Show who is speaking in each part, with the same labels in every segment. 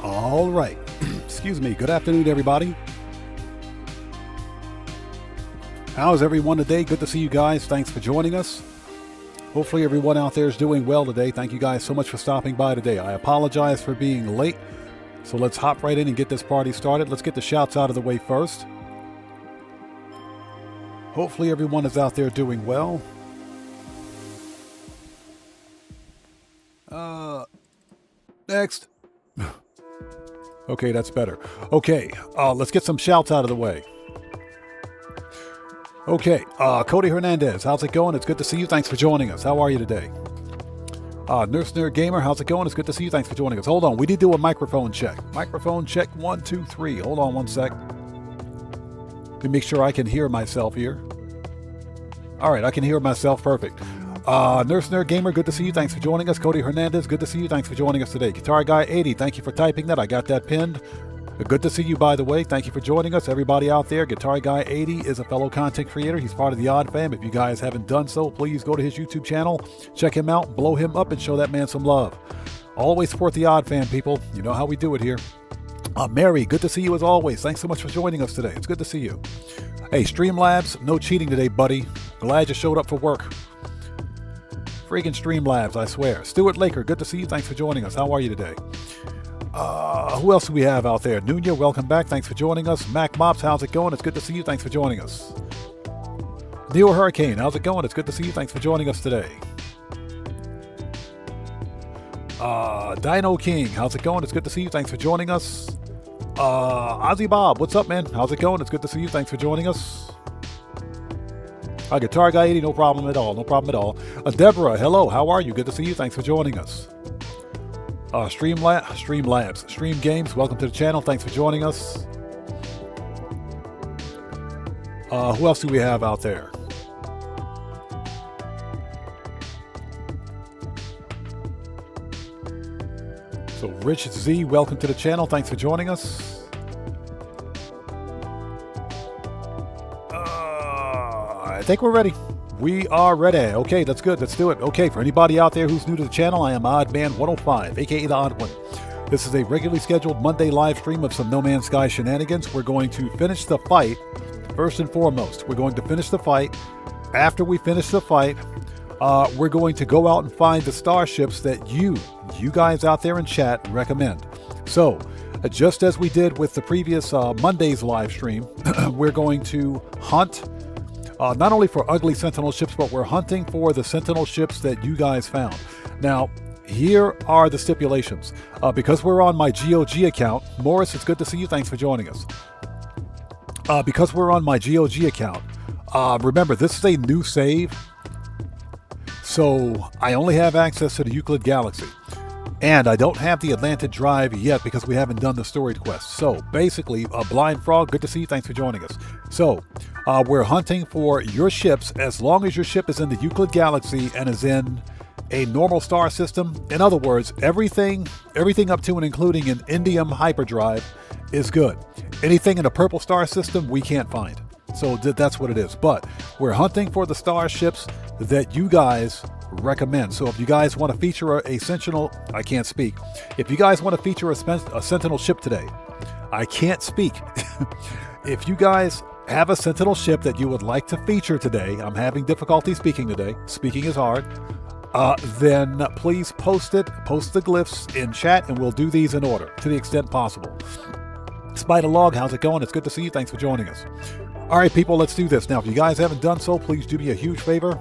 Speaker 1: All right. Excuse me. Good afternoon, everybody. How's everyone today? Good to see you guys. Thanks for joining us. Hopefully everyone out there is doing well today. Thank you guys so much for stopping by today. I apologize for being late. So let's hop right in and get this party started. Let's get the shouts out of the way first. Hopefully everyone is out there doing well. Next. Okay, that's better. Okay, let's get some shouts out of the way. Okay, Cody Hernandez, how's it going? It's good to see you. Thanks for joining us. How are you today? Nurse Nerd Gamer, how's it going? It's good to see you. Thanks for joining us. Hold on, we need to do a microphone check. Microphone check 1, 2, 3. Hold on one sec. Let me make sure I can hear myself here. All right, I can hear myself. Perfect. Nurse Nerd Gamer, good to see you. Thanks for joining us. Cody Hernandez, good to see you. Thanks for joining us today. Guitar Guy 80, thank you for typing that. I got that pinned. Good to see you, by the way. Thank you for joining us. Everybody out there, Guitar Guy 80 is a fellow content creator. He's part of the Odd Fam. If you guys haven't done so, please go to his YouTube channel, check him out, blow him up, and show that man some love. Always support the Odd Fam, people. You know how we do it here. Mary, good to see you as always. Thanks so much for joining us today. It's good to see you. Hey, Streamlabs, no cheating today, buddy. Glad you showed up for work. Freaking Streamlabs, I swear. Stuart Laker, good to see you. Thanks for joining us. How are you today? Who else do we have out there? Nunya, welcome back. Thanks for joining us. Mac Mops, how's it going? It's good to see you. Thanks for joining us. Neo Hurricane, how's it going? It's good to see you. Thanks for joining us today. Dino King, how's it going? It's good to see you. Thanks for joining us. Ozzy Bob, what's up, man? How's it going? It's good to see you. Thanks for joining us. Guitar Guy 80, no problem at all. No problem at all. Deborah, hello. How are you? Good to see you. Thanks for joining us. Stream Games, welcome to the channel. Thanks for joining us. Who else do we have out there? So Rich Z, welcome to the channel. Thanks for joining us. I think we're ready. We are ready. Okay, that's good. Let's do it. Okay, for anybody out there who's new to the channel, I am Oddman105, aka The Odd One. This is a regularly scheduled Monday live stream of some No Man's Sky shenanigans. We're going to finish the fight. First and foremost, we're going to finish the fight. After we finish the fight, we're going to go out and find the starships that you guys out there in chat recommend. So, just as we did with the previous Monday's live stream, we're going to hunt not only for ugly Sentinel ships, but we're hunting for the Sentinel ships that you guys found. Now, here are the stipulations. Because we're on my GOG account, Morris, it's good to see you. Thanks for joining us. Because we're on my GOG account, remember, this is a new save, so I only have access to the Euclid Galaxy. And I don't have the Atlantic Drive yet because we haven't done the storied quest. So basically, Blind Frog, good to see you. Thanks for joining us. So we're hunting for your ships as long as your ship is in the Euclid Galaxy and is in a normal star system. In other words, everything up to and including an Indium hyperdrive is good. Anything in a purple star system, we can't find. So that's what it is. But we're hunting for the starships that you guys recommend. So if you guys want to feature a Sentinel, I can't speak. If you guys want to feature a Sentinel ship today, I can't speak. If you guys have a Sentinel ship that you would like to feature today, I'm having difficulty speaking today. Speaking is hard. Then please post the glyphs in chat and we'll do these in order to the extent possible. Spider Log, how's it going? It's good to see you. Thanks for joining us. All right, people, let's do this. Now, if you guys haven't done so, please do me a huge favor.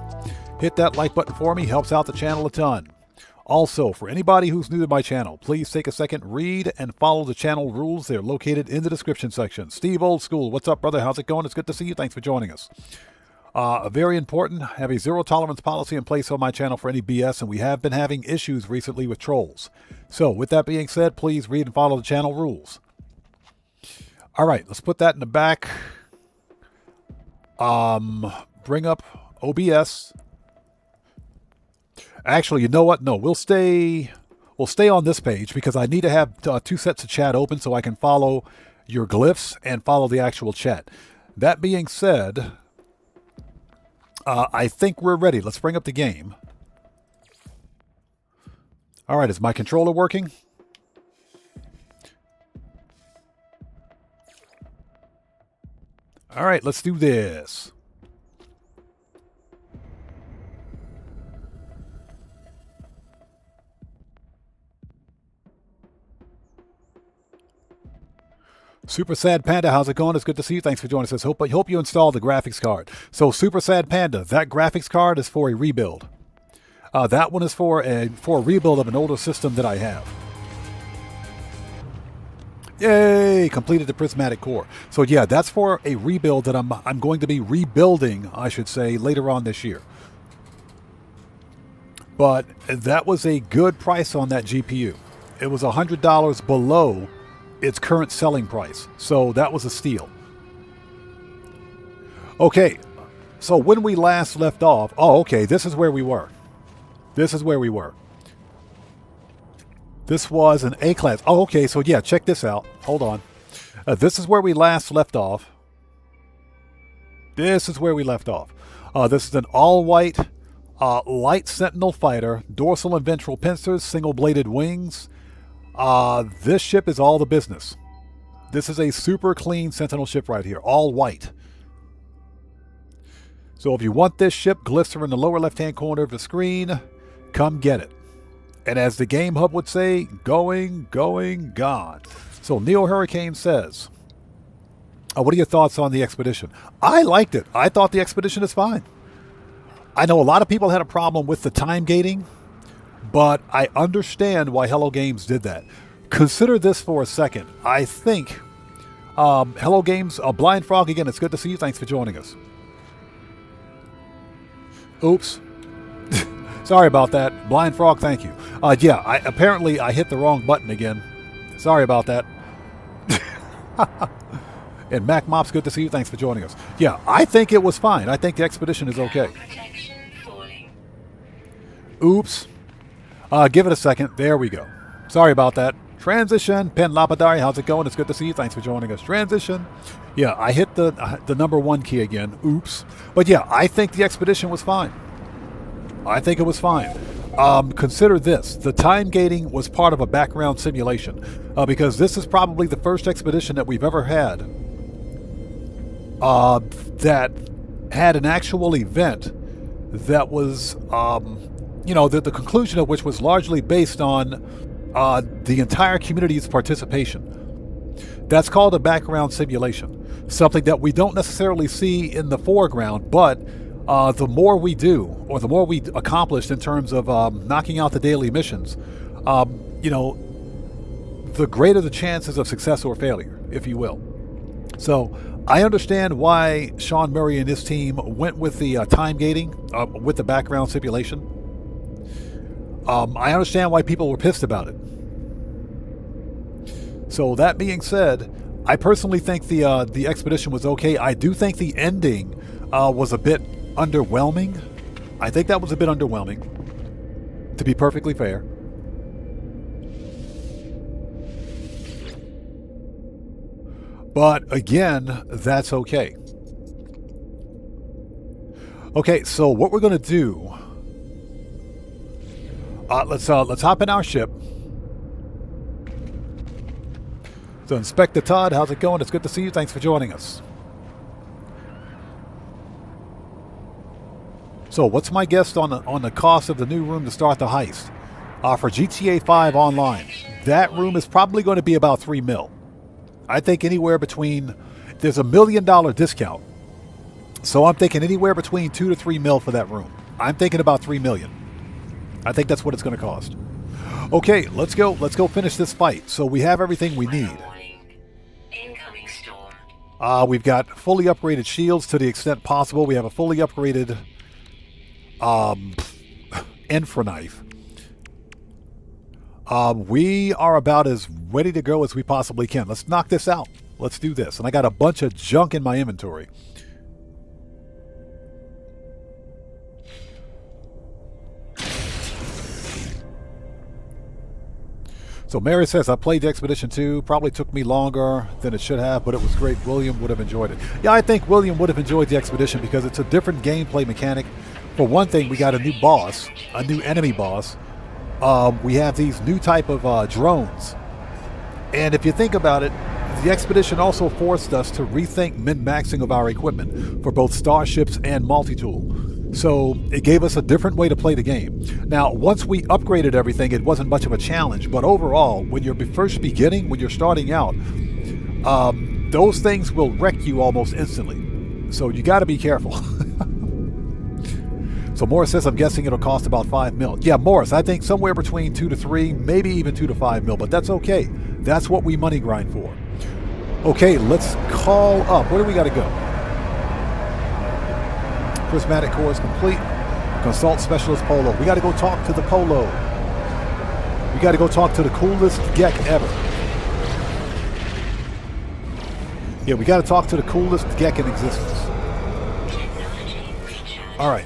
Speaker 1: Hit that like button for me. Helps out the channel a ton. Also, for anybody who's new to my channel, please take a second, read and follow the channel rules. They're located in the description section. Steve Old School, what's up, brother? How's it going? It's good to see you. Thanks for joining us. Very important, have a zero tolerance policy in place on my channel for any BS, and we have been having issues recently with trolls. So, with that being said, please read and follow the channel rules. All right, let's put that in the back. Bring up OBS. Actually, you know what? No, we'll stay on this page because I need to have two sets of chat open so I can follow your glyphs and follow the actual chat. That being said, I think we're ready. Let's bring up the game. All right, is my controller working? All right, let's do this. Super Sad Panda, how's it going? It's good to see you. Thanks for joining us. Hope you installed the graphics card. So Super Sad Panda, that graphics card is for a rebuild. That one is for a rebuild of an older system that I have. Yay! Completed the prismatic core. So yeah, that's for a rebuild that I'm going to be rebuilding, I should say, later on this year. But that was a good price on that GPU. It was $100 below its current selling price. So that was a steal. Okay, so when we last left off, oh, okay, this is where we were. This is where we were. This was an A-class. Oh, okay, so yeah, check this out. Hold on. This is where we last left off. This is where we left off. This is an all-white light sentinel fighter, dorsal and ventral pincers, single-bladed wings. This ship is all the business. This is a super clean Sentinel ship right here, all white. So if you want this ship, glyphs are in the lower left-hand corner of the screen. Come get it. And as the Game Hub would say, going, gone. So Neo Hurricane says, what are your thoughts on the Expedition? I liked it. I thought the Expedition is fine. I know a lot of people had a problem with the time gating, but I understand why Hello Games did that. Consider this for a second. I think Hello Games, Blind Frog, again, it's good to see you. Thanks for joining us. Oops. Sorry about that. Blind Frog, thank you. Yeah, apparently I hit the wrong button again. Sorry about that. And Mac Mops, good to see you. Thanks for joining us. Yeah, I think it was fine. I think the Expedition is okay. Oops. Give it a second. There we go. Sorry about that. Transition. Pen Lapidari, how's it going? It's good to see you. Thanks for joining us. Transition. Yeah, I hit the #1 key again. Oops. But yeah, I think the Expedition was fine. I think it was fine. Consider this. The time gating was part of a background simulation because this is probably the first Expedition that we've ever had that had an actual event that was, the conclusion of which was largely based on the entire community's participation. That's called a background simulation, something that we don't necessarily see in the foreground, but the more we do, or the more we accomplish in terms of knocking out the daily missions, the greater the chances of success or failure, if you will. So I understand why Sean Murray and his team went with the time gating, with the background simulation. I understand why people were pissed about it. So that being said, I personally think the Expedition was okay. I do think the ending was a bit underwhelming. I think that was a bit underwhelming, to be perfectly fair. But again, that's okay. Okay, so what we're going to do, let's hop in our ship. So Inspector Todd, how's it going? It's good to see you. Thanks for joining us. So what's my guess on the cost of the new room to start the heist? For GTA 5 Online, that room is probably going to be about $3 million. I think anywhere between, there's $1 million discount. So I'm thinking anywhere between $2 to $3 million for that room. I'm thinking about $3 million. I think that's what it's going to cost. Okay, let's go finish this fight. So we have everything we need.
Speaker 2: Incoming storm.
Speaker 1: We've got fully upgraded shields to the extent possible. We have a fully upgraded infra knife. We are about as ready to go as we possibly can. Let's knock this out. Let's do this. And I got a bunch of junk in my inventory. So Mary says, I played the Expedition 2. Probably took me longer than it should have, but it was great. William would have enjoyed it. Yeah, I think William would have enjoyed the Expedition because it's a different gameplay mechanic. For one thing, we got a new boss, a new enemy boss. We have these new type of drones. And if you think about it, the expedition also forced us to rethink min-maxing of our equipment for both starships and multi-tool. So it gave us a different way to play the game. Now, once we upgraded everything, it wasn't much of a challenge, but overall, when you're first beginning, when you're starting out, those things will wreck you almost instantly. So you got to be careful. So Morris says, I'm guessing it'll cost about 5 mil. Yeah, Morris, I think somewhere between 2 to 3, maybe even 2 to 5 mil, but that's okay. That's what we money grind for. Okay, let's call up. Where do we got to go? Prismatic core is complete. Consult Specialist Polo. We got to go talk to the Polo. We got to go talk to the coolest Gek ever. Yeah, we got to talk to the coolest Gek in existence. All right.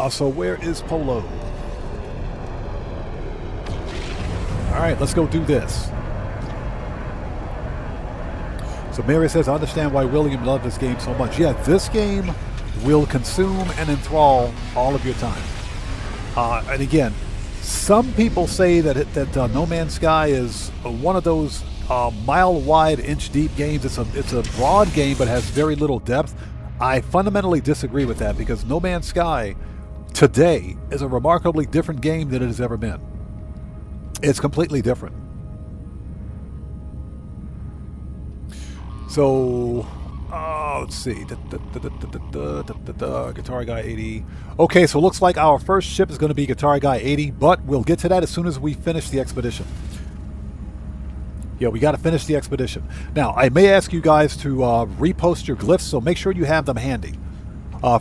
Speaker 1: So where is Polo? All right, let's go do this. So Mary says, I understand why William loved this game so much. Yeah, this game will consume and enthrall all of your time. And again, some people say that No Man's Sky is one of those mile-wide, inch-deep games. It's a broad game, but has very little depth. I fundamentally disagree with that because No Man's Sky today is a remarkably different game than it has ever been. It's completely different. So, let's see. Guitar Guy 80. Okay, so it looks like our first ship is going to be Guitar Guy 80, but we'll get to that as soon as we finish the expedition. Yeah, we got to finish the expedition. Now, I may ask you guys to repost your glyphs, so make sure you have them handy.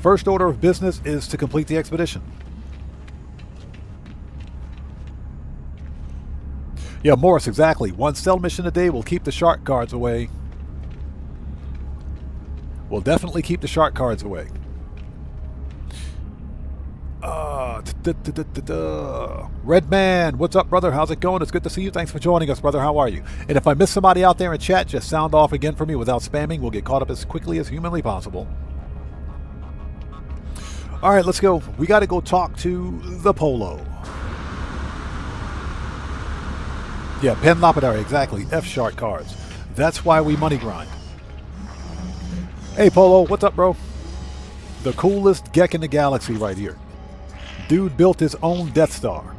Speaker 1: First order of business is to complete the expedition. Yeah, Morris, exactly. One stealth mission a day will keep the shark cards away. We'll definitely keep the shark cards away. Red Man, what's up, brother? How's it going? It's good to see you. Thanks for joining us, brother. How are you? And if I miss somebody out there in chat, just sound off again for me without spamming. We'll get caught up as quickly as humanly possible. All right, let's go. We got to go talk to the Polo. Yeah, Pen Lapidary, exactly. F-Shark cards. That's why we money grind. Hey, Polo, what's up, bro? The coolest Gek in the galaxy right here. Dude built his own Death Star.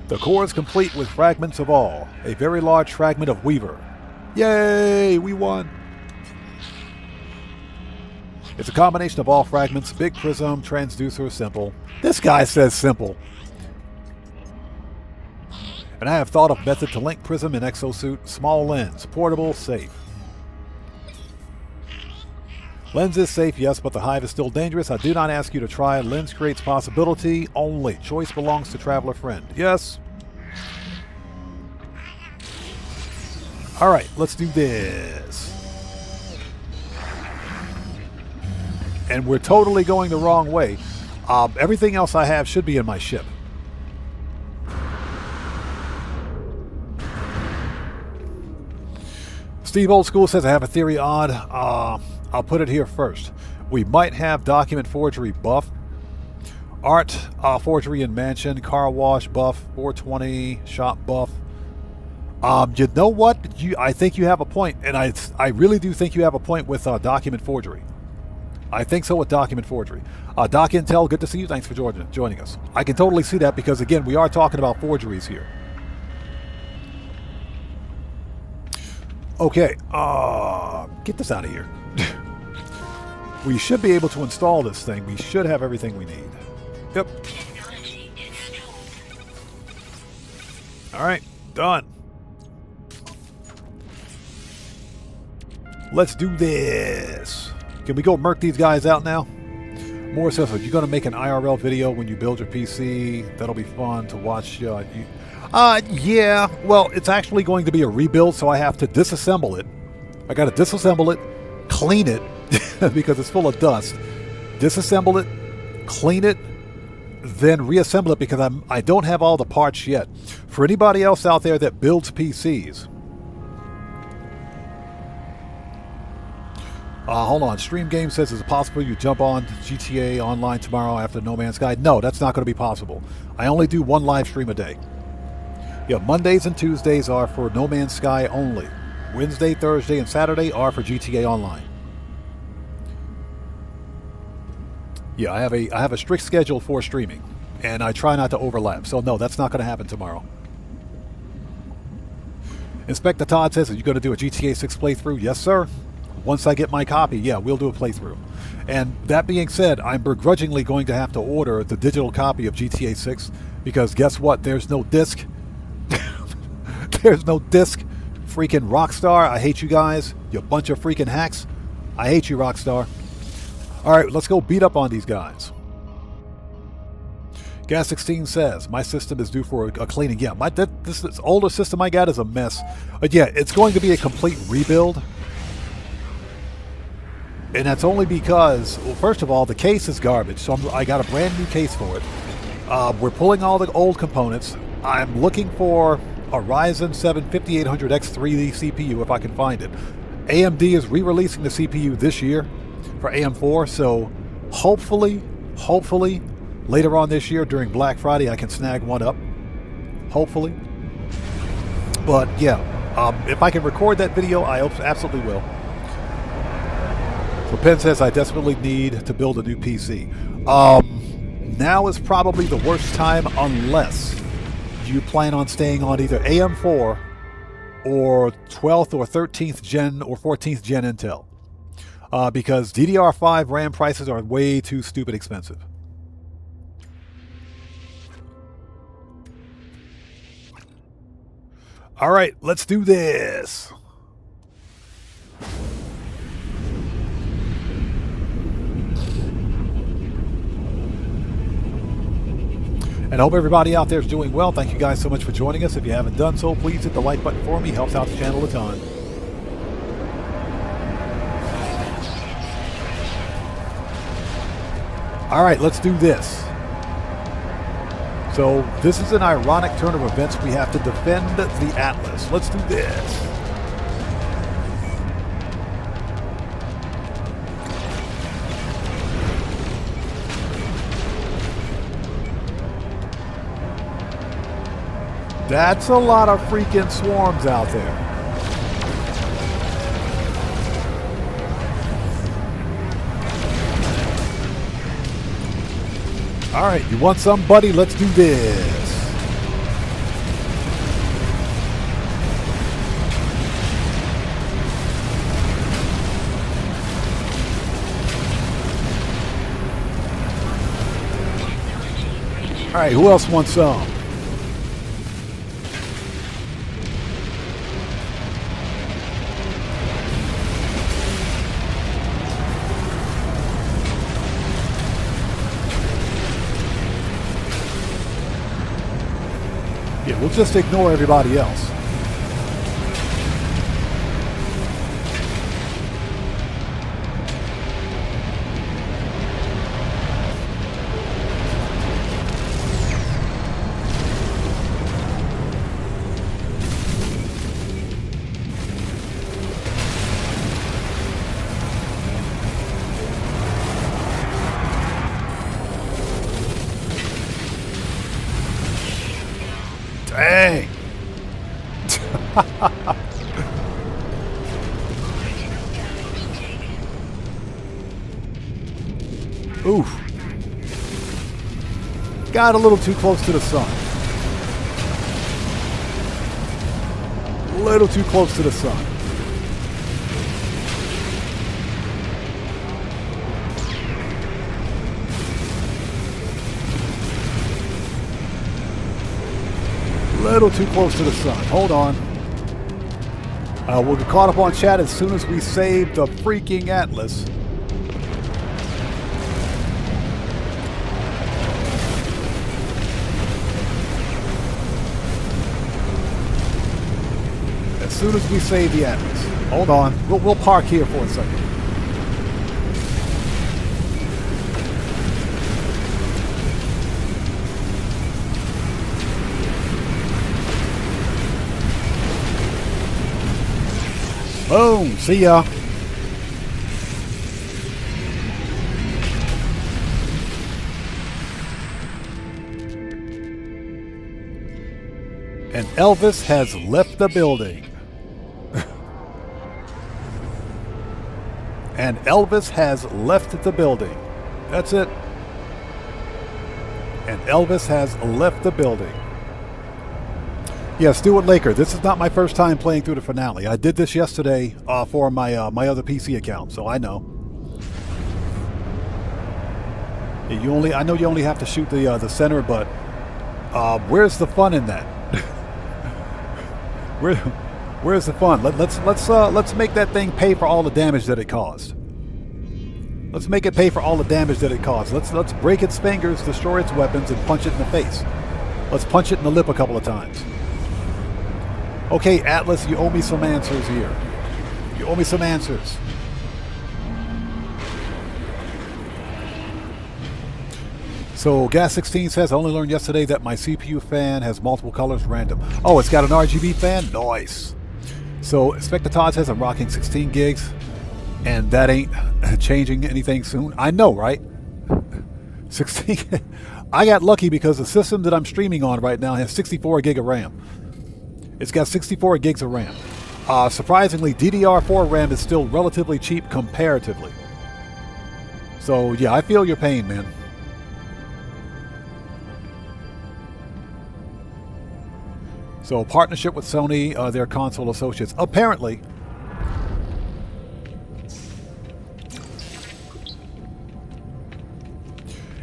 Speaker 1: The core is complete with fragments of all. A very large fragment of Weaver. Yay, we won. It's a combination of all fragments. Big prism, transducer, simple. This guy says simple. And I have thought of method to link prism and exosuit. Small lens, portable, safe. Lens is safe, yes, but the hive is still dangerous. I do not ask you to try. Lens creates possibility only. Choice belongs to traveler friend. Yes. All right, let's do this. And we're totally going the wrong way. Everything else I have should be in my ship. Steve Old School says, I have a theory odd. I'll put it here first. We might have document forgery buff. Art forgery in mansion. Car wash buff. 420 shop buff. You know what? I think you have a point. And I really do think you have a point with document forgery. I think so with document forgery. Doc Intel, good to see you. Thanks for joining us. I can totally see that because, again, we are talking about forgeries here. Okay, get this out of here. We should be able to install this thing. We should have everything we need. Yep. All right, done. Let's do this. Can we go murk these guys out now? Morris says, are you going to make an IRL video when you build your PC? That'll be fun to watch. Yeah, well, it's actually going to be a rebuild, so I have to disassemble it. I got to disassemble it, clean it, because it's full of dust. Disassemble it, clean it, then reassemble it because I don't have all the parts yet. For anybody else out there that builds PCs, hold on. Stream Game says, is it possible you jump on GTA Online tomorrow after No Man's Sky? No, that's not going to be possible. I only do one live stream a day. Yeah, Mondays and Tuesdays are for No Man's Sky only. Wednesday, Thursday, and Saturday are for GTA Online. Yeah, I have a strict schedule for streaming, and I try not to overlap. So no, that's not going to happen tomorrow. Inspector Todd says, are you going to do a GTA 6 playthrough? Yes, sir. Once I get my copy, yeah, we'll do a playthrough. And that being said, I'm begrudgingly going to have to order the digital copy of GTA 6 because guess what? There's no disc. There's no disc. Freaking Rockstar, I hate you guys. You bunch of freaking hacks. I hate you, Rockstar. All right, let's go beat up on these guys. Gas 16 says, my system is due for a cleaning. Yeah, this older system I got is a mess. But yeah, it's going to be a complete rebuild. And that's only because, well, first of all, the case is garbage. So I got a brand new case for it. We're pulling all the old components. I'm looking for a Ryzen 7 5800X 3D CPU if I can find it. AMD is re-releasing the CPU this year for AM4. So hopefully, later on this year during Black Friday, I can snag one up. Hopefully. But yeah, if I can record that video, I absolutely will. So Penn says, I desperately need to build a new PC. Now is probably the worst time unless you plan on staying on either AM4 or 12th or 13th gen or 14th gen Intel. Because DDR5 RAM prices are way too stupid expensive. All right, let's do this. And I hope everybody out there is doing well. Thank you guys so much for joining us. If you haven't done so, please hit the like button for me. Helps out the channel a ton. All right, let's do this. So this is an ironic turn of events. We have to defend the Atlas. Let's do this. That's a lot of freaking swarms out there. All right, you want some, buddy? Let's do this. All right, who else wants some? Yeah, we'll just ignore everybody else. Dang. Oof. Got a little too close to the sun. A little too close to the sun. Little too close to the sun. Hold on. We'll get caught up on chat as soon as we save the freaking Atlas. As soon as we save the Atlas. Hold on. We'll park here for a second. Boom. See ya. And Elvis has left the building. And Elvis has left the building. That's it. And Elvis has left the building. Yeah, Stuart Laker, this is not my first time playing through the finale. I did this yesterday for my my other PC account, so I know. I know you only have to shoot the center, but where's the fun in that? Where's the fun? Let's make that thing pay for all the damage that it caused. Let's make it pay for all the damage that it caused. Let's break its fingers, destroy its weapons, and punch it in the face. Let's punch it in the lip a couple of times. Okay, Atlas, you owe me some answers here. You owe me some answers. So Gas 16 says, I only learned yesterday that my CPU fan has multiple colors random. Oh, it's got an RGB fan? Nice. So Spectre Todd says, I'm rocking 16 gigs, and that ain't changing anything soon. I know, right? 16. I got lucky because the system that I'm streaming on right now has 64 gig of RAM. It's got 64 gigs of RAM. Surprisingly, DDR4 RAM is still relatively cheap comparatively. So yeah, I feel your pain, man. So partnership with Sony, their console associates. Apparently.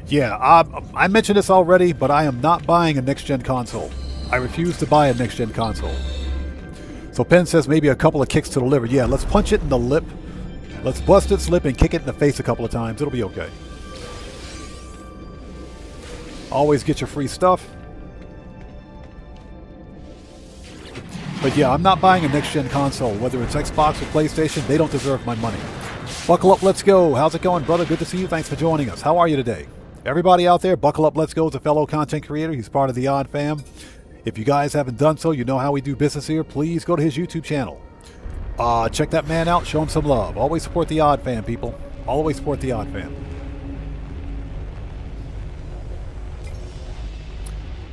Speaker 1: Yeah, I mentioned this already, but I am not buying a next-gen console. I refuse to buy a next-gen console. So Penn says maybe a couple of kicks to the liver. Yeah, let's punch it in the lip. Let's bust its lip and kick it in the face a couple of times. It'll be okay. Always get your free stuff. But yeah, I'm not buying a next-gen console. Whether it's Xbox or PlayStation, they don't deserve my money. Buckle up, let's go. How's it going, brother? Good to see you. Thanks for joining us. How are you today? Everybody out there, buckle up, let's go is a fellow content creator. He's part of the Odd Fam. If you guys haven't done so, you know how we do business here. Please go to his YouTube channel. Check that man out. Show him some love. Always support the Odd Fam, people. Always support the Odd Fam.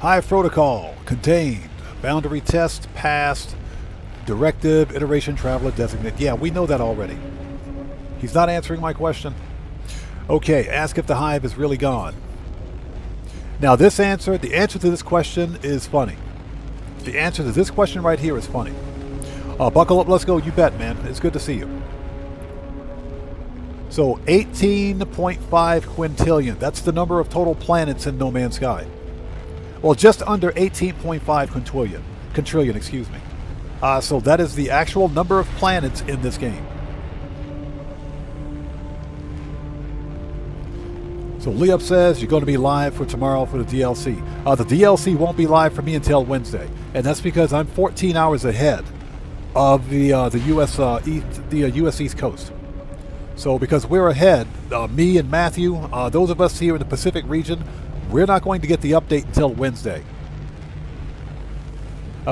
Speaker 1: Hive protocol contained. Boundary test passed. Directive, iteration, traveler, designate. Yeah, we know that already. He's not answering my question. Okay, ask if the hive is really gone. Now the answer to this question is funny. The answer to this question right here is funny. Buckle up, let's go. You bet, man. It's good to see you. So 18.5 quintillion. That's the number of total planets in No Man's Sky. Well, just under 18.5 quintillion, excuse me. So that is the actual number of planets in this game. So Leop says you're going to be live for tomorrow for the DLC. The DLC won't be live for me until Wednesday, and that's because I'm 14 hours ahead of the U.S. East Coast. So because we're ahead, me and Matthew, those of us here in the Pacific region, we're not going to get the update until Wednesday.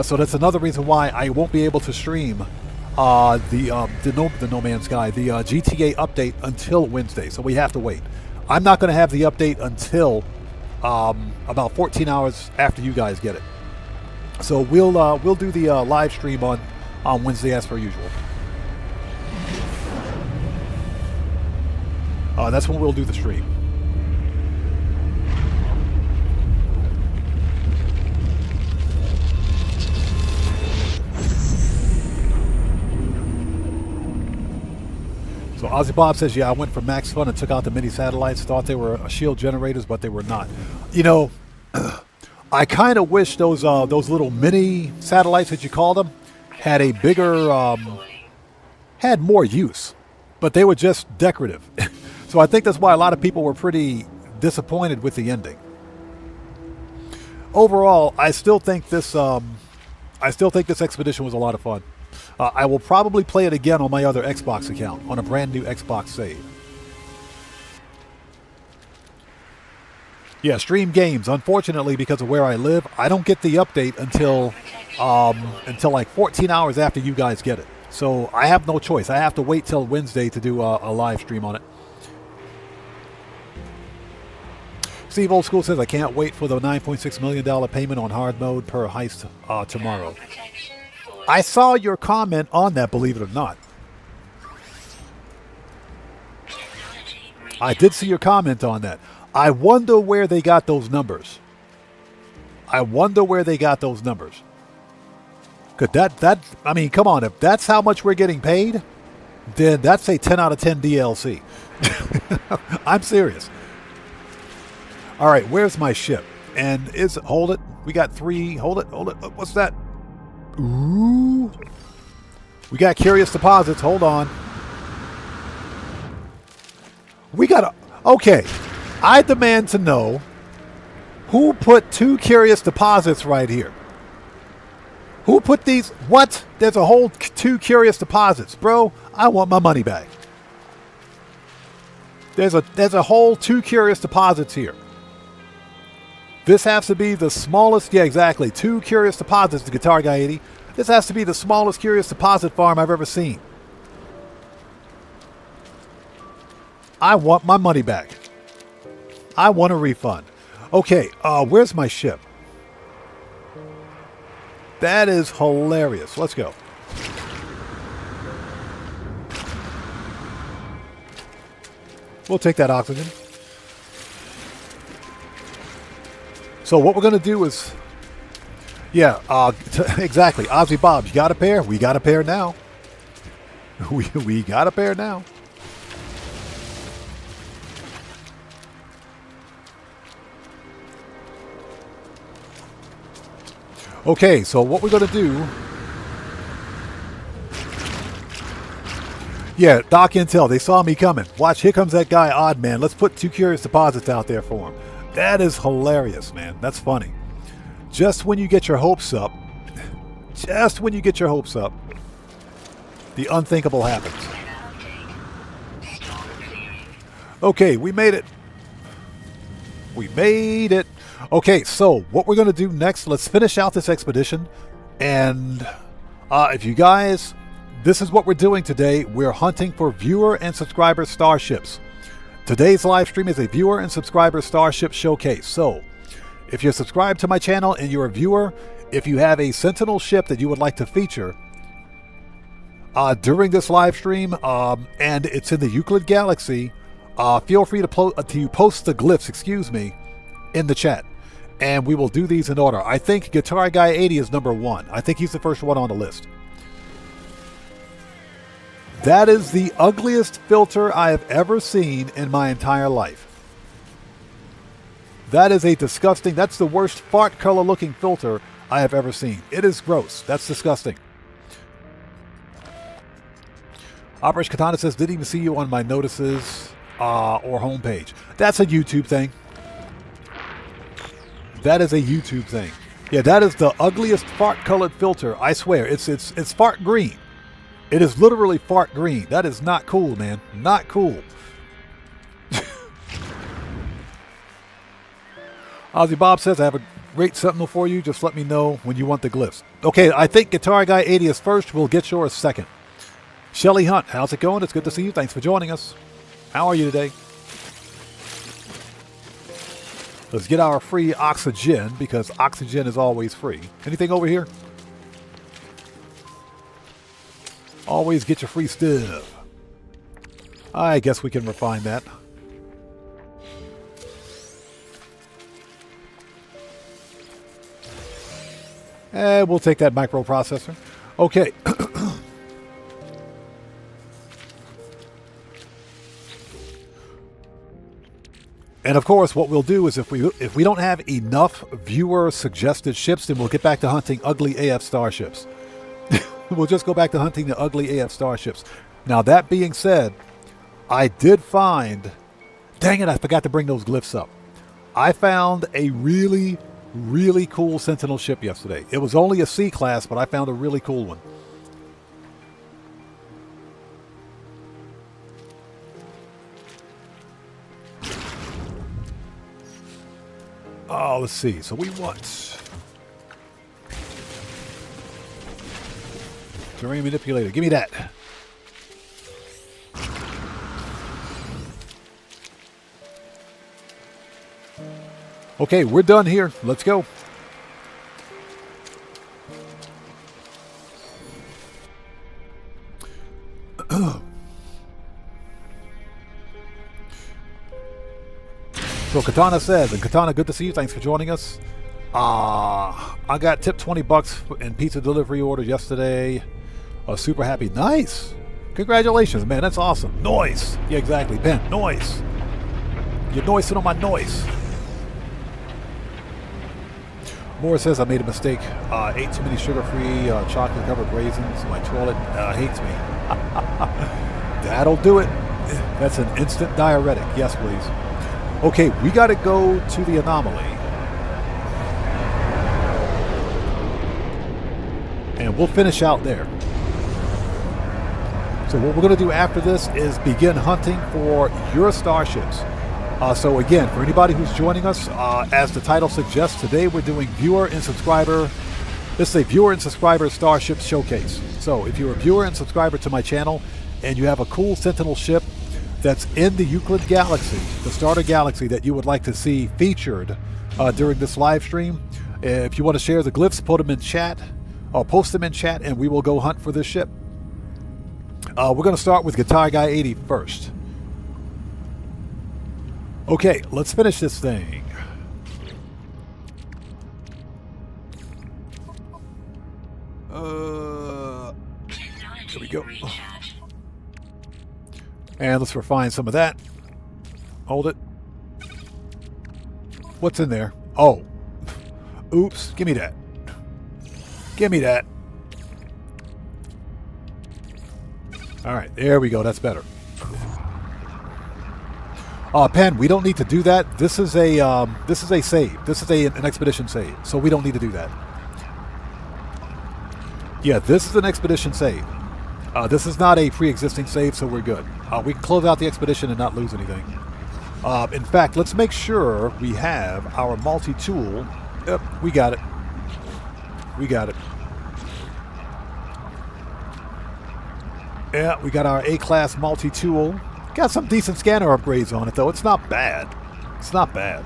Speaker 1: So that's another reason why I won't be able to stream the No Man's Sky, the GTA update until Wednesday. So we have to wait. I'm not going to have the update until about 14 hours after you guys get it. So we'll do the live stream on Wednesday as per usual. That's when we'll do the stream. So Ozzy Bob says, yeah, I went for Max Fun and took out the mini satellites. Thought they were shield generators, but they were not. You know, I kind of wish those little mini satellites that you call them had a bigger, had more use, but they were just decorative. So I think that's why a lot of people were pretty disappointed with the ending. Overall, I still think this expedition was a lot of fun. I will probably play it again on my other Xbox account, on a brand new Xbox save. Yeah, stream games. Unfortunately, because of where I live, I don't get the update until like 14 hours after you guys get it. So I have no choice. I have to wait till Wednesday to do a live stream on it. Steve Old School says, I can't wait for the $9.6 million payment on hard mode per heist tomorrow. I saw your comment on that, believe it or not. I did see your comment on that. I wonder where they got those numbers. I wonder where they got those numbers. Could I mean, come on, if that's how much we're getting paid, then that's a 10 out of 10 DLC. I'm serious. All right, where's my ship? And hold it. We got 3. Hold it. What's that? Ooh. We got curious deposits. Hold on. Okay. I demand to know who put 2 curious deposits right here. Who put these? What? There's a whole 2 curious deposits. Bro, I want my money back. There's a whole 2 curious deposits here. This has to be the smallest, yeah, exactly. 2 curious deposits, the Guitar Guy 80. This has to be the smallest curious deposit farm I've ever seen. I want my money back. I want a refund. Okay, where's my ship? That is hilarious. Let's go. We'll take that oxygen. So what we're going to do is, yeah, exactly. Ozzy Bob, you got a pair? We got a pair now. We got a pair now. Okay, so what we're going to do... Yeah, Doc Intel, they saw me coming. Watch, here comes that guy, Odd Man. Let's put 2 curious deposits out there for him. That is hilarious, man. That's funny. Just when you get your hopes up, the unthinkable happens. Okay, we made it. We made it. Okay, so what we're going to do next, let's finish out this expedition. And if you guys, this is what we're doing today. We're hunting for viewer and subscriber starships. Today's live stream is a viewer and subscriber starship showcase. So if you're subscribed to my channel and you're a viewer, if you have a Sentinel ship that you would like to feature during this live stream, and it's in the Euclid Galaxy, feel free to post the glyphs, in the chat. And we will do these in order. I think Guitar Guy 80 is number 1. I think he's the first one on the list. That is the ugliest filter I have ever seen in my entire life. That is a disgusting, that's the worst fart color looking filter I have ever seen. It is gross. That's disgusting. Operation Katana says, didn't even see you on my notices or homepage. That's a YouTube thing. That is a YouTube thing. Yeah, that is the ugliest fart colored filter. I swear, it's fart green. It is literally fart green. That is not cool, man. Not cool. Ozzy Bob says, I have a great Sentinel for you. Just let me know when you want the glyphs. Okay, I think Guitar Guy 80 is first. We'll get yours second. Shelly Hunt, how's it going? It's good to see you. Thanks for joining us. How are you today? Let's get our free oxygen, because oxygen is always free. Anything over here? Always get your free stuff. I guess we can refine that. And we'll take that microprocessor. Okay. And of course, what we'll do is if we don't have enough viewer suggested ships, then we'll get back to hunting ugly AF starships. We'll just go back to hunting the ugly AF starships. Now, that being said, I did find... Dang it, I forgot to bring those glyphs up. I found a really, really cool Sentinel ship yesterday. It was only a C class, but I found a really cool one. Oh, let's see. So we want... Terrain manipulator. Give me that. Okay, we're done here. Let's go. So Katana says, and Katana, good to see you. Thanks for joining us. I got tipped 20 bucks in pizza delivery order yesterday. Super happy. Nice. Congratulations, man. That's awesome. Noise. Yeah, exactly. Ben, noise. You're noising on my noise. Moore says, I made a mistake. Ate too many sugar-free chocolate-covered raisins. My toilet hates me. That'll do it. That's an instant diuretic. Yes, please. Okay, we got to go to the anomaly. And we'll finish out there. So what we're going to do after this is begin hunting for your starships. So again, for anybody who's joining us, as the title suggests, today we're doing viewer and subscriber. This is a viewer and subscriber starship showcase. So if you're a viewer and subscriber to my channel and you have a cool Sentinel ship that's in the Euclid Galaxy, the starter galaxy that you would like to see featured during this live stream, if you want to share the glyphs, put them in chat, or post them in chat, and we will go hunt for this ship. We're going to start with Guitar Guy 80 first. Okay, let's finish this thing. There we go. And let's refine some of that. Hold it. What's in there? Oh. Oops. Give me that. Give me that. All right. There we go. That's better. Pen, we don't need to do that. This is a save. This is an expedition save. So we don't need to do that. Yeah, this is an expedition save. This is not a pre-existing save, so we're good. We can close out the expedition and not lose anything. In fact, let's make sure we have our multi-tool. Yep, we got it. We got it. Yeah, we got our A-class multi-tool. Got some decent scanner upgrades on it, though. It's not bad. It's not bad.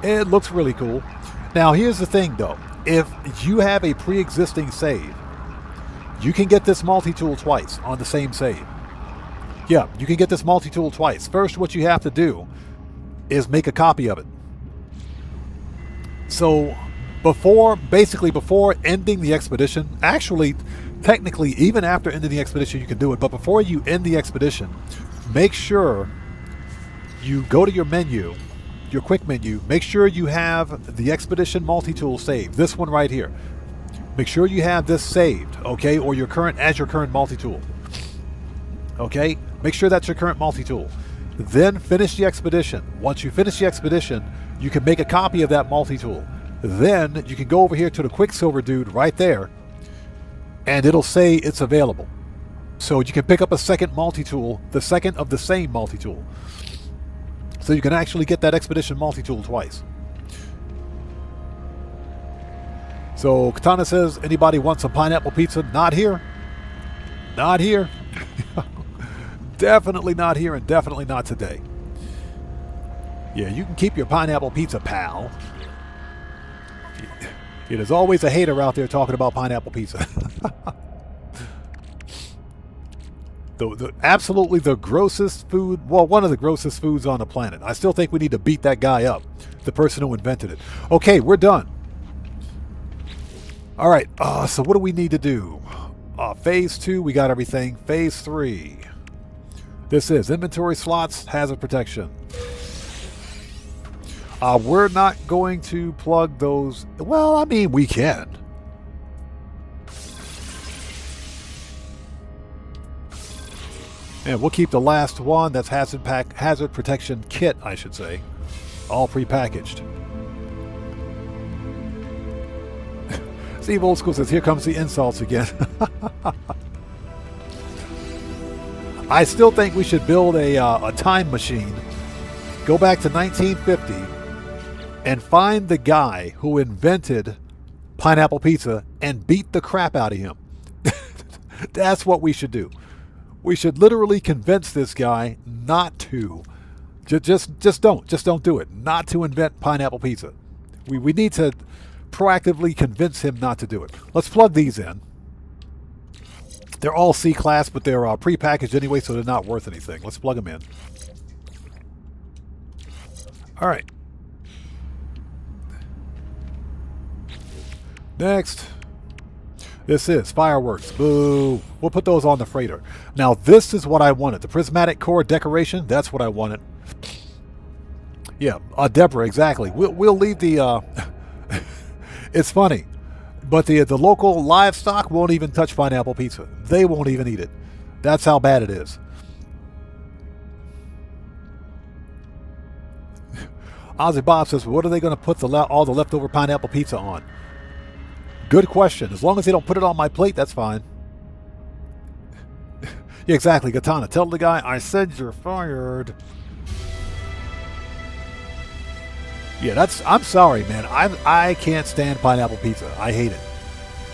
Speaker 1: It looks really cool. Now, here's the thing, though. If you have a pre-existing save, you can get this multi-tool twice on the same save. Yeah, you can get this multi-tool twice. First, what you have to do is make a copy of it. So, before ending the expedition, actually, technically, even after ending the expedition, you can do it. But before you end the expedition, make sure you go to your menu, your quick menu. Make sure you have the expedition multi-tool saved. This one right here. Make sure you have this saved, okay, or your current multi-tool. Okay, make sure that's your current multi-tool. Then finish the expedition. Once you finish the expedition, you can make a copy of that multi-tool. Then you can go over here to the Quicksilver dude right there, and it'll say it's available. So you can pick up a second multi-tool, the second of the same multi-tool. So you can actually get that expedition multi-tool twice. So Katana says, anybody want some pineapple pizza? Not here. Not here. Definitely not here, and definitely not today. Yeah, you can keep your pineapple pizza, pal. Yeah, there's always a hater out there talking about pineapple pizza. Absolutely the grossest food, well, one of the grossest foods on the planet. I still think we need to beat that guy up, the person who invented it. Okay, we're done. All right, so what do we need to do? Phase 2, we got everything. Phase 3. This is inventory slots, hazard protection. We're not going to plug those. Well, I mean, we can. And we'll keep the last one. That's hazard protection kit, I should say. All prepackaged. Steve Old School says, here comes the insults again. I still think we should build a time machine. Go back to 1950 and find the guy who invented pineapple pizza and beat the crap out of him. That's what we should do. We should literally convince this guy not to. Just don't do it. Not to invent pineapple pizza. We need to proactively convince him not to do it. Let's plug these in. They're all C-class, but they're prepackaged anyway, so they're not worth anything. Let's plug them in. All right. Next. This is fireworks. Boo. We'll put those on the freighter. Now, this is what I wanted. The prismatic core decoration. That's what I wanted. Yeah, Deborah, exactly. We'll leave the... It's funny. But the local livestock won't even touch pineapple pizza. They won't even eat it. That's how bad it is. Ozzy Bob says, what are they going to put all the leftover pineapple pizza on? Good question. As long as they don't put it on my plate, that's fine. Yeah, exactly, Katana. Tell the guy, I said you're fired. Yeah, I'm sorry, man. I can't stand pineapple pizza. I hate it.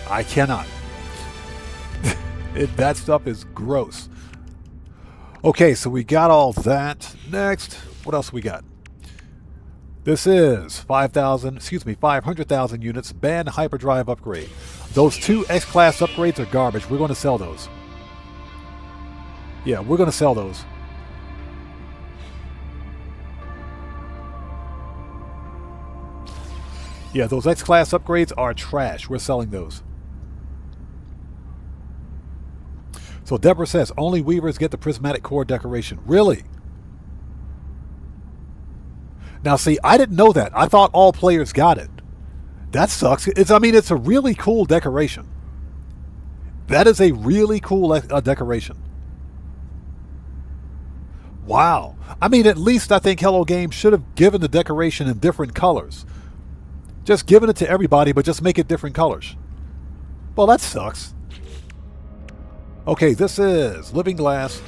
Speaker 1: I cannot. That stuff is gross. Okay, so we got all that. Next, what else we got? This is 500,000 units band hyperdrive upgrade. Those 2 X-Class upgrades are garbage. We're going to sell those. Yeah, we're going to sell those. Yeah, those X-Class upgrades are trash. We're selling those. So Deborah says, only Weavers get the prismatic core decoration. Really? Now, see, I didn't know that. I thought all players got it. That sucks. It's a really cool decoration. That is a really cool decoration. Wow. I mean, at least I think Hello Games should have given the decoration in different colors. Just giving it to everybody, but just make it different colors. Well, that sucks. Okay, this is Living Glass.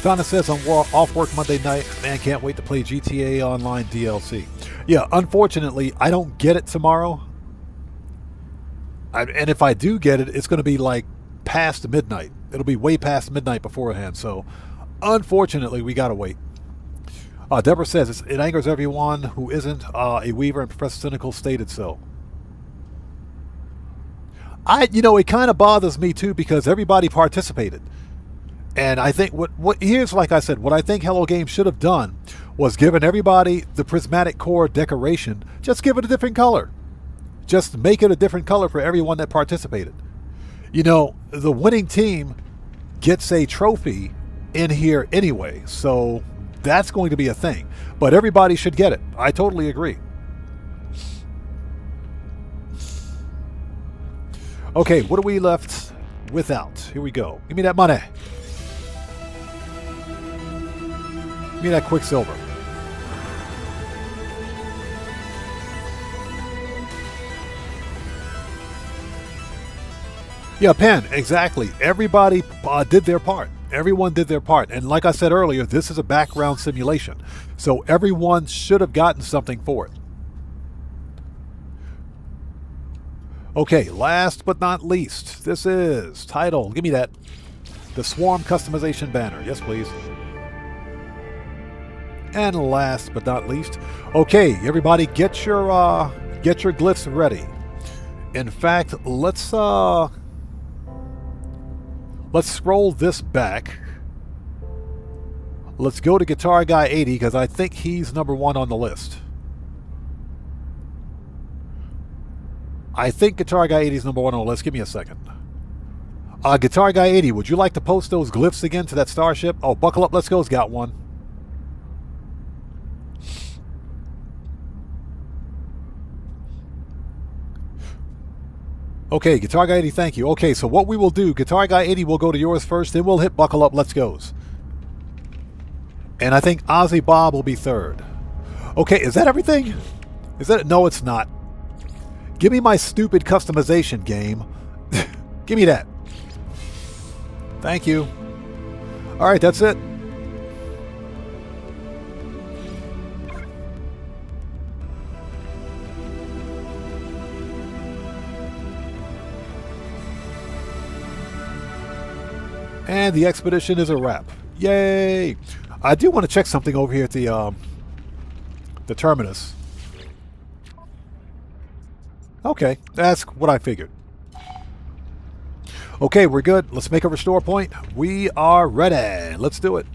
Speaker 1: Donna says, I'm off work Monday night. Man, can't wait to play GTA Online DLC. Yeah, unfortunately, I don't get it tomorrow. And if I do get it, it's going to be like past midnight. It'll be way past midnight beforehand. So, unfortunately, we got to wait. Deborah says, it angers everyone who isn't a Weaver, and Professor Cynical stated so. It kind of bothers me too because everybody participated. And I think here's, like I said, what I think Hello Games should have done was given everybody the prismatic core decoration. Just give it a different color. Just make it a different color for everyone that participated. The winning team gets a trophy in here anyway, so that's going to be a thing. But everybody should get it. I totally agree. Okay, what are we left without? Here we go. Give me that money. Give me that Quicksilver. Yeah, Pen, exactly. Everybody did their part. Everyone did their part. And like I said earlier, this is a background simulation. So everyone should have gotten something for it. Okay, last but not least, this is title. Give me that. The Swarm customization banner. Yes, please. And last but not least, okay, everybody, get your glyphs ready. In fact, let's scroll this back. Let's go to Guitar Guy 80 because I think he's number 1 on the list. I think Guitar Guy 80 is number 1 on the list. Give me a second. Guitar Guy 80, would you like to post those glyphs again to that Starship? Oh, Buckle Up, Let's Go's got one. Okay, Guitar Guy 80, thank you. Okay, so what we will do, Guitar Guy 80 will go to yours first, then we'll hit Buckle Up, Let's Go's. And I think Ozzy Bob will be third. Okay, is that everything? Is that... No, it's not. Give me my stupid customization game. Give me that. Thank you. All right, that's it. And the expedition is a wrap. Yay! I do want to check something over here at the terminus. Okay, that's what I figured. Okay, we're good. Let's make a restore point. We are ready. Let's do it.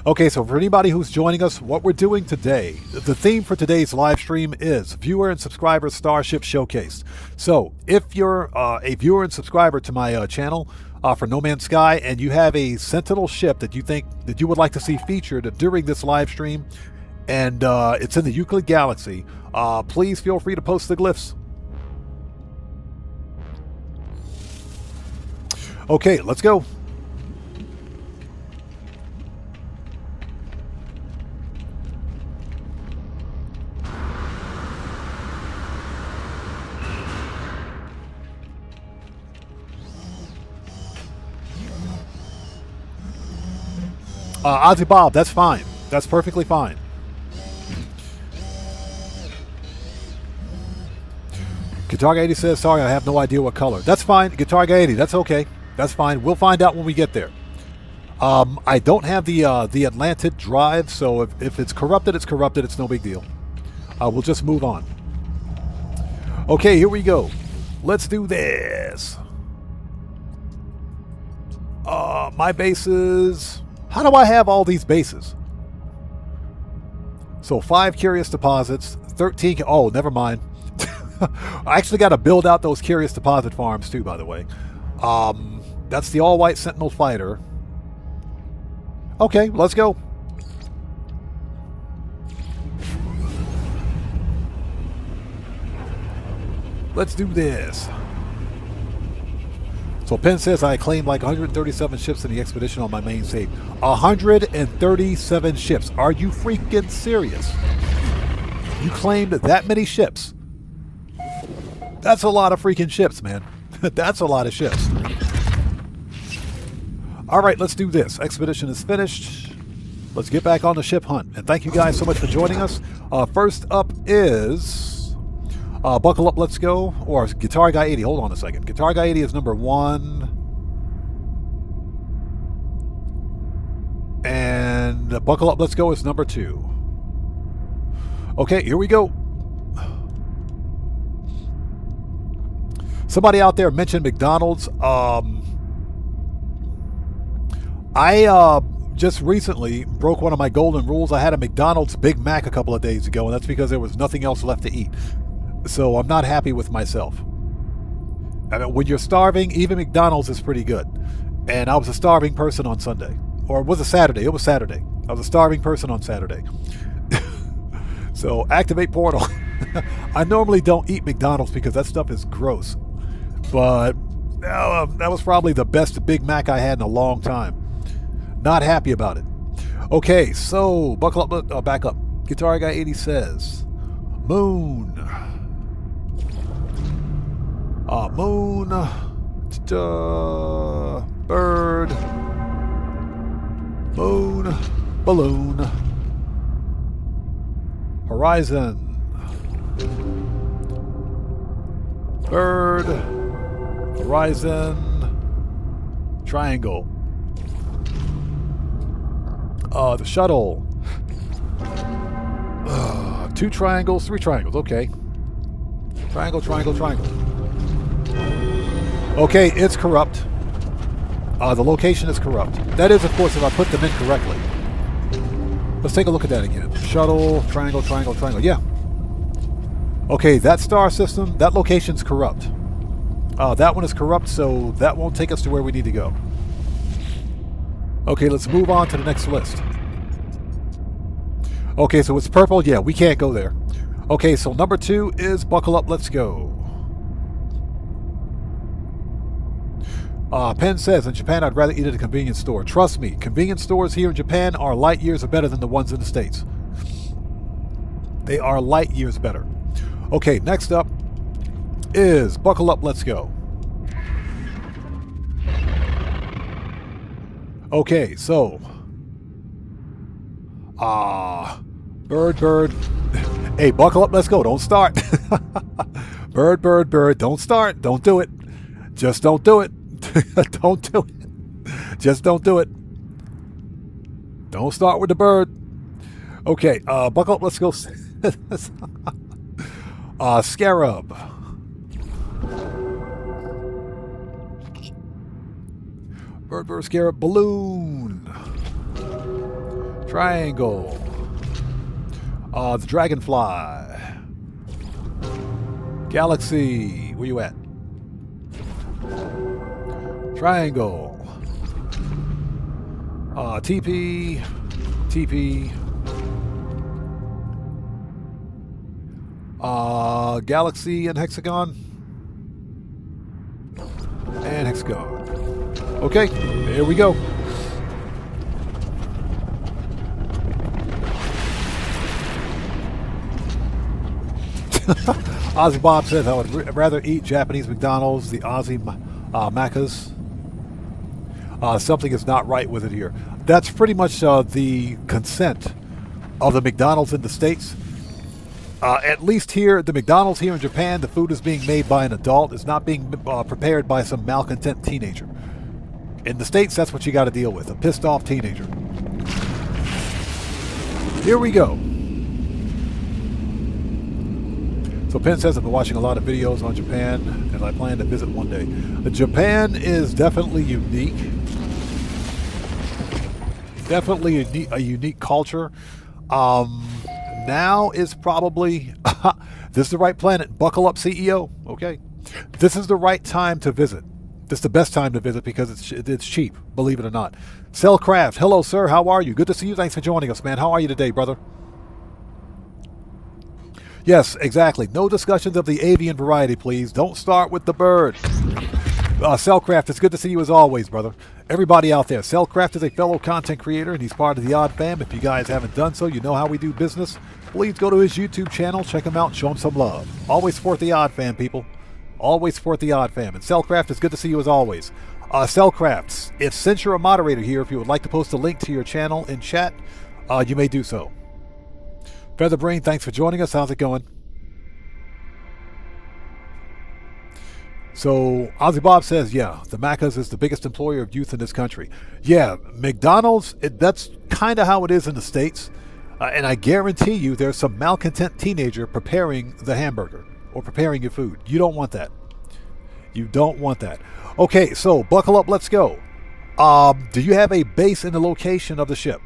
Speaker 1: Okay, so for anybody who's joining us, what we're doing today, the theme for today's live stream is Viewer and Subscriber Starship Showcase. So if you're a viewer and subscriber to my channel for No Man's Sky, and you have a Sentinel ship that you think that you would like to see featured during this live stream, and it's in the Euclid Galaxy, please feel free to post the glyphs. Okay, let's go. Ozzy Bob, that's fine. That's perfectly fine. Guitar Guy 80 says, sorry, I have no idea what color. That's fine. Guitar Guy 80, that's okay. That's fine. We'll find out when we get there. I don't have the Atlantid drive, so if it's corrupted, it's corrupted. It's no big deal. We'll just move on. Okay, here we go. Let's do this. My bases. How do I have all these bases? So 5 curious deposits, 13. Oh, never mind. I actually got to build out those curious deposit farms too, by the way. That's the all-white Sentinel fighter. Okay, let's go. Let's do this. So Penn says I claimed like 137 ships in the expedition on my main save. 137 ships. Are you freaking serious? You claimed that many ships. That's a lot of freaking ships, man. That's a lot of ships. All right, let's do this. Expedition is finished. Let's get back on the ship hunt. And thank you guys so much for joining us. First up is Buckle Up, Let's Go, or Guitar Guy 80. Hold on a second. Guitar Guy 80 is number 1. And Buckle Up, Let's Go is number 2. Okay, here we go. Somebody out there mentioned McDonald's. I just recently broke one of my golden rules. I had a McDonald's Big Mac a couple of days ago, and that's because there was nothing else left to eat. So I'm not happy with myself. I mean, when you're starving, even McDonald's is pretty good. And I was a starving person on Sunday. Or was it Saturday? It was Saturday. I was a starving person on Saturday. So activate portal. I normally don't eat McDonald's because that stuff is gross. But that was probably the best Big Mac I had in a long time. Not happy about it. Okay, so buckle up, back up. Guitar Guy 80 says, Moon. Moon. Bird. Moon. Balloon. Horizon. Bird. Horizon. Triangle. The shuttle. 2 triangles, 3 triangles. Okay. Triangle, triangle, triangle. Okay, it's corrupt. The location is corrupt. That is, of course, if I put them in correctly. Let's take a look at that again. Shuttle, triangle, triangle, triangle. Yeah. Okay, that star system, that location's corrupt. That one is corrupt, so that won't take us to where we need to go. Okay, let's move on to the next list. Okay, so it's purple. Yeah, we can't go there. Okay, so number 2 is Buckle Up, Let's Go. Penn says, in Japan, I'd rather eat at a convenience store. Trust me, convenience stores here in Japan are light years better than the ones in the States. They are light years better. Okay, next up is Buckle Up, Let's Go. Okay, so bird, bird. Hey, buckle up, let's go. Don't start. Bird, bird, bird. Don't start. Don't do it. Just don't do it. Don't do it. Just don't do it. Don't start with the bird. Okay, buckle up, let's go. Scarab. Bird, scarab, balloon. Triangle. The dragonfly. Galaxy. Where you at? Triangle. TP. TP. Galaxy and hexagon. And hexagon. Okay, here we go. Ozzy Bob says, I would rather eat Japanese McDonald's, the Aussie Macca's. Something is not right with it here. That's pretty much the consent of the McDonald's in the States. At least here, the McDonald's here in Japan, the food is being made by an adult. It's not being prepared by some malcontent teenager. In the States, that's what you got to deal with, a pissed off teenager. Here we go. So Penn says, I've been watching a lot of videos on Japan, and I plan to visit one day. Japan is definitely unique. Definitely a unique culture. Now is probably, this is the right planet. Buckle up, CEO. Okay. This is the right time to visit. This is the best time to visit because it's cheap, believe it or not. Cellcraft, hello, sir. How are you? Good to see you. Thanks for joining us, man. How are you today, brother? Yes, exactly. No discussions of the avian variety, please. Don't start with the bird. Cellcraft, it's good to see you as always, brother. Everybody out there, Cellcraft is a fellow content creator, and he's part of the Odd Fam. If you guys haven't done so, you know how we do business. Please go to his YouTube channel, check him out, show him some love. Always support the Odd Fam, people. Always support the Odd Fam. And Cellcraft, it's good to see you as always. Cellcraft, since you're a moderator here, if you would like to post a link to your channel in chat, you may do so. Featherbrain, thanks for joining us. How's it going? So, Ozzy Bob says, yeah, the Macca's is the biggest employer of youth in this country. Yeah, McDonald's, that's kind of how it is in the States. And I guarantee you there's some malcontent teenager preparing the hamburger or preparing your food. You don't want that. You don't want that. Okay, so buckle up, let's go. Do you have a base in the location of the ship?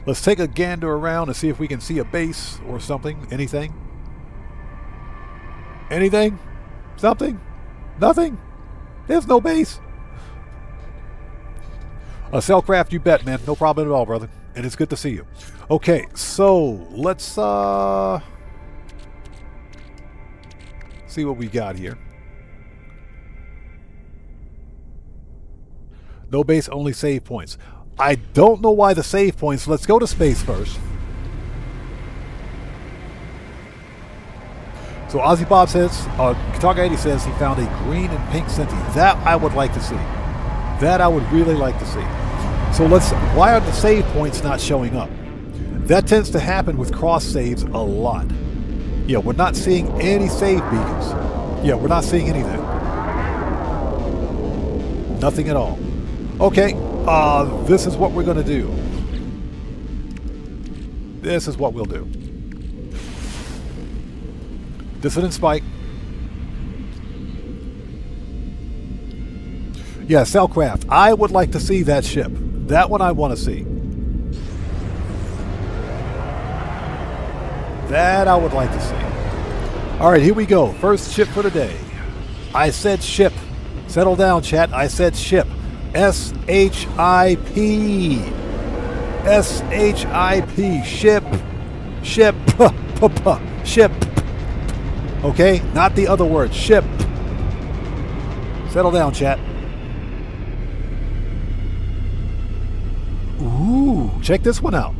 Speaker 1: Let's take a gander around and see if we can see a base or something. Anything? Anything? Something? Nothing? There's no base. Cellcraft, you bet, man. No problem at all, brother. And it's good to see you. Okay, so let's see what we got here. No base, only save points. I don't know why the save points. Let's go to space first. So Ozzy Bob says, Kataka 80 says he found a green and pink Senti. That I would like to see. That I would really like to see. So why are the save points not showing up? That tends to happen with cross saves a lot. Yeah, we're not seeing any save beacons. Yeah, we're not seeing anything. Nothing at all. Okay, this is what we're going to do. This is what we'll do. Dissident Spike. Yeah, Cellcraft. I would like to see that ship. That one I want to see. That I would like to see. All right, here we go. First ship for today. I said ship. Settle down, chat. I said ship. S-H-I-P. S-H-I-P. Ship. Ship. Ship. Okay? Not the other word. Ship. Settle down, chat. Ooh, check this one out.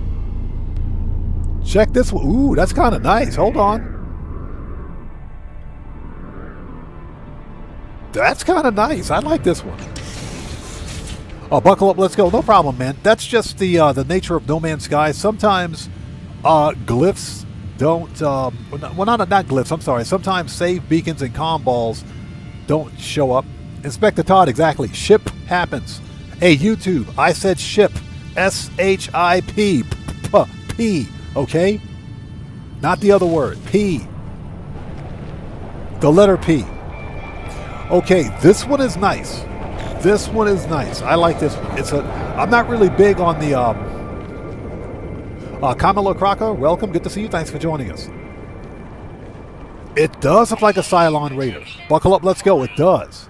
Speaker 1: Check this one. Ooh, that's kind of nice. Hold on. That's kind of nice. I like this one. Oh, buckle up. Let's go. No problem, man. That's just the nature of No Man's Sky. Sometimes glyphs don't... well, not glyphs. I'm sorry. Sometimes save beacons and comm balls don't show up. Inspector Todd, exactly. Ship happens. Hey, YouTube, I said ship. S-H-I-P. P. Okay? Not the other word. P. The letter P. Okay, this one is nice. This one is nice. I like this one. I'm not really big on the Kamala Kraka, welcome. Good to see you. Thanks for joining us. It does look like a Cylon Raider. Buckle up, let's go. It does.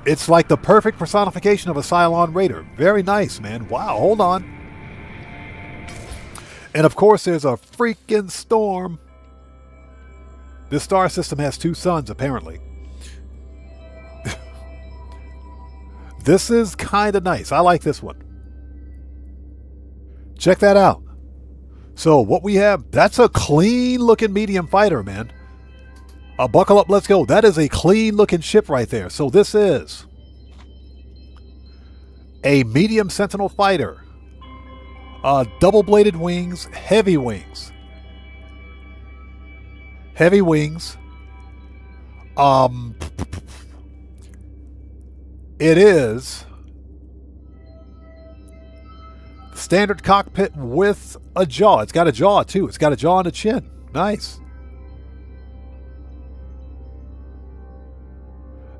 Speaker 1: It's like the perfect personification of a Cylon Raider. Very nice, man. Wow, hold on. And of course, there's a freaking storm. This star system has 2 suns, apparently. This is kind of nice. I like this one. Check that out. So what we have, that's a clean looking medium fighter, man. Buckle up, let's go. That is a clean looking ship right there. So this is a medium Sentinel fighter. Double bladed wings, heavy wings. Heavy wings. It is standard cockpit with a jaw. It's got a jaw too. It's got a jaw and a chin. Nice.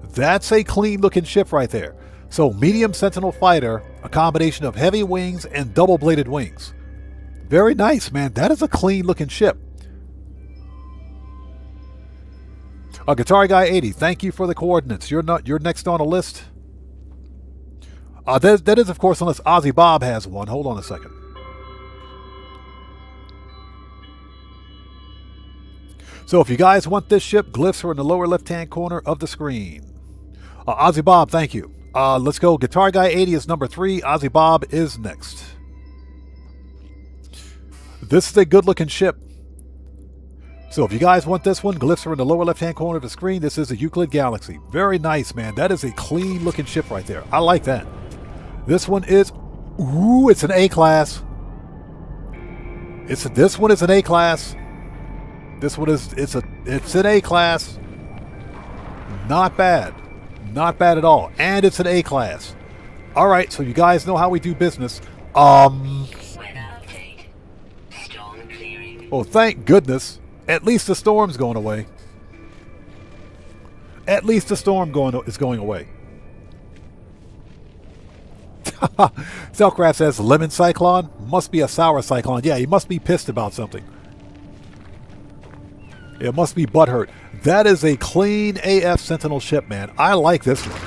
Speaker 1: That's a clean looking ship right there. So medium Sentinel fighter, a combination of heavy wings and double bladed wings. Very nice, man. That is a clean looking ship. Guitar Guy 80, thank you for the coordinates. You're next on a list. That is, of course, unless Ozzy Bob has one. Hold on a second. So if you guys want this ship, glyphs are in the lower left-hand corner of the screen. Ozzy Bob, thank you. Let's go. Guitar Guy 80 is number 3. Ozzy Bob is next. This is a good-looking ship. So if you guys want this one, glyphs are in the lower left-hand corner of the screen. This is a Euclid Galaxy. Very nice, man. That is a clean-looking ship right there. I like that. This one is, ooh, it's an A-class. This one is an A-class. This one is, it's an A-class. Not bad. Not bad at all. And it's an A-class. All right, so you guys know how we do business. Oh, thank goodness. At least the storm's going away. At least the storm is going away. Cellcraft says, lemon cyclone? Must be a sour cyclone. Yeah, he must be pissed about something. It must be butthurt. That is a clean AF Sentinel ship, man. I like this one.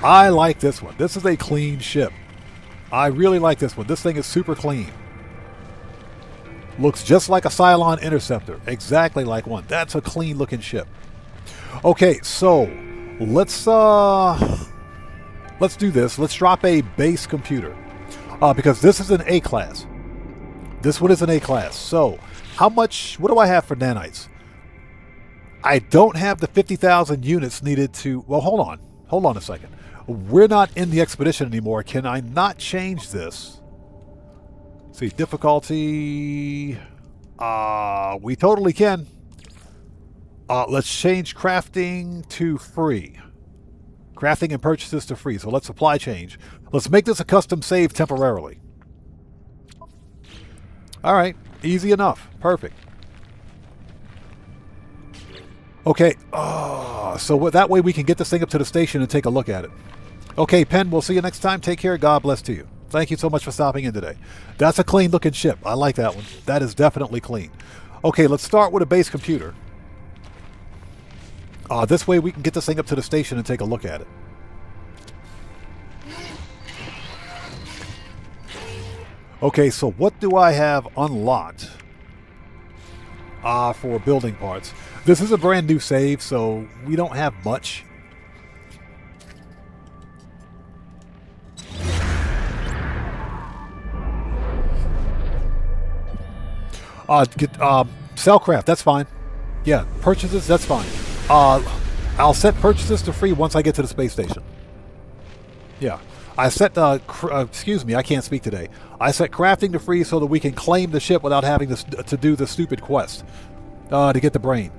Speaker 1: I like this one. This is a clean ship. I really like this one. This thing is super clean. Looks just like a Cylon Interceptor. Exactly like one. That's a clean looking ship. Okay, so let's do this. Let's drop a base computer. Because this is an A-class. This one is an A-class. So how much, what do I have for nanites? I don't have the 50,000 units needed to, well, hold on. Hold on a second. We're not in the expedition anymore. Can I not change this? See, difficulty. We totally can. Let's change crafting to free. Crafting and purchases to free. So let's supply change. Let's make this a custom save temporarily. All right. Easy enough. Perfect. Okay. So that way we can get this thing up to the station and take a look at it. Okay, Penn, we'll see you next time. Take care. God bless to you. Thank you so much for stopping in today. That's a clean looking ship. I like that one. That is definitely clean. Okay, let's start with a base computer. This way we can get this thing up to the station and take a look at it. Okay, so what do I have unlocked for building parts? This is a brand new save, so we don't have much. Cellcraft, that's fine. Yeah, purchases, that's fine. I'll set purchases to free once I get to the space station. Yeah. I set, excuse me, I can't speak today. I set crafting to free so that we can claim the ship without having to do the stupid quest to get the brain.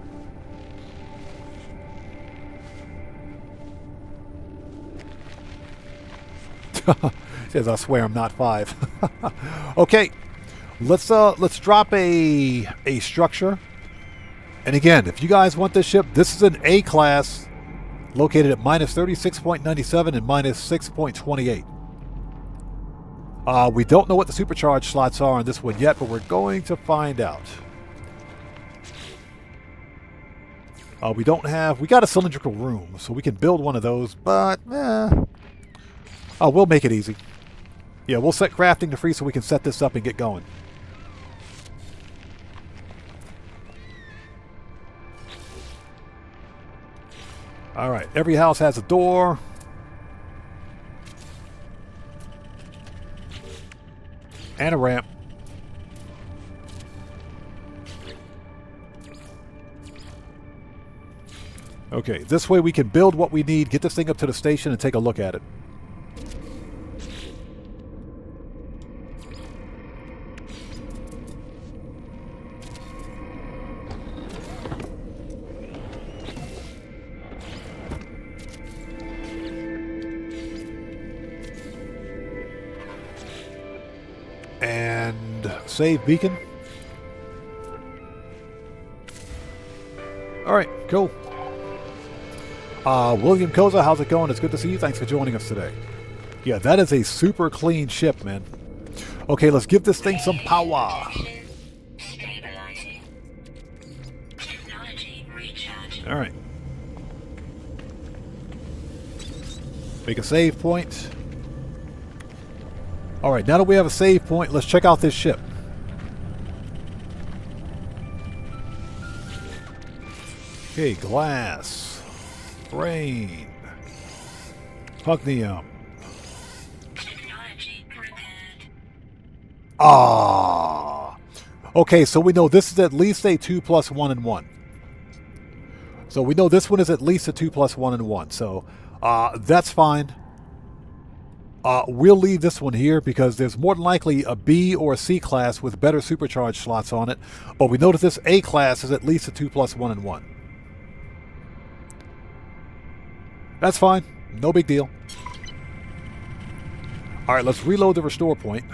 Speaker 1: Says, I swear I'm not 5. Okay, let's drop a structure. And again, if you guys want this ship, this is an A-class located at minus 36.97 and minus 6.28. We don't know what the supercharged slots are on this one yet, but we're going to find out. We got a cylindrical room, so we can build one of those, but we'll make it easy. Yeah, we'll set crafting to free so we can set this up and get going. Alright, every house has a door. And a ramp. Okay, this way we can build what we need, get this thing up to the station, and take a look at it. And save beacon. Alright, cool. William Koza, how's it going? It's good to see you. Thanks for joining us today. Yeah, that is a super clean ship, man. Okay, let's give this thing some power. Alright. Make a save point. Alright, now that we have a save point, let's check out this ship. Okay, glass. Brain. Pugnium. Ah. Okay, so we know this is at least a 2 plus 1 and 1. So we know this one is at least a 2 plus 1 and 1. So that's fine. We'll leave this one here because there's more than likely a B or a C class with better supercharged slots on it. But we know that this A class is at least a 2 plus 1 and 1. That's fine. No big deal. Alright, let's reload the restore point.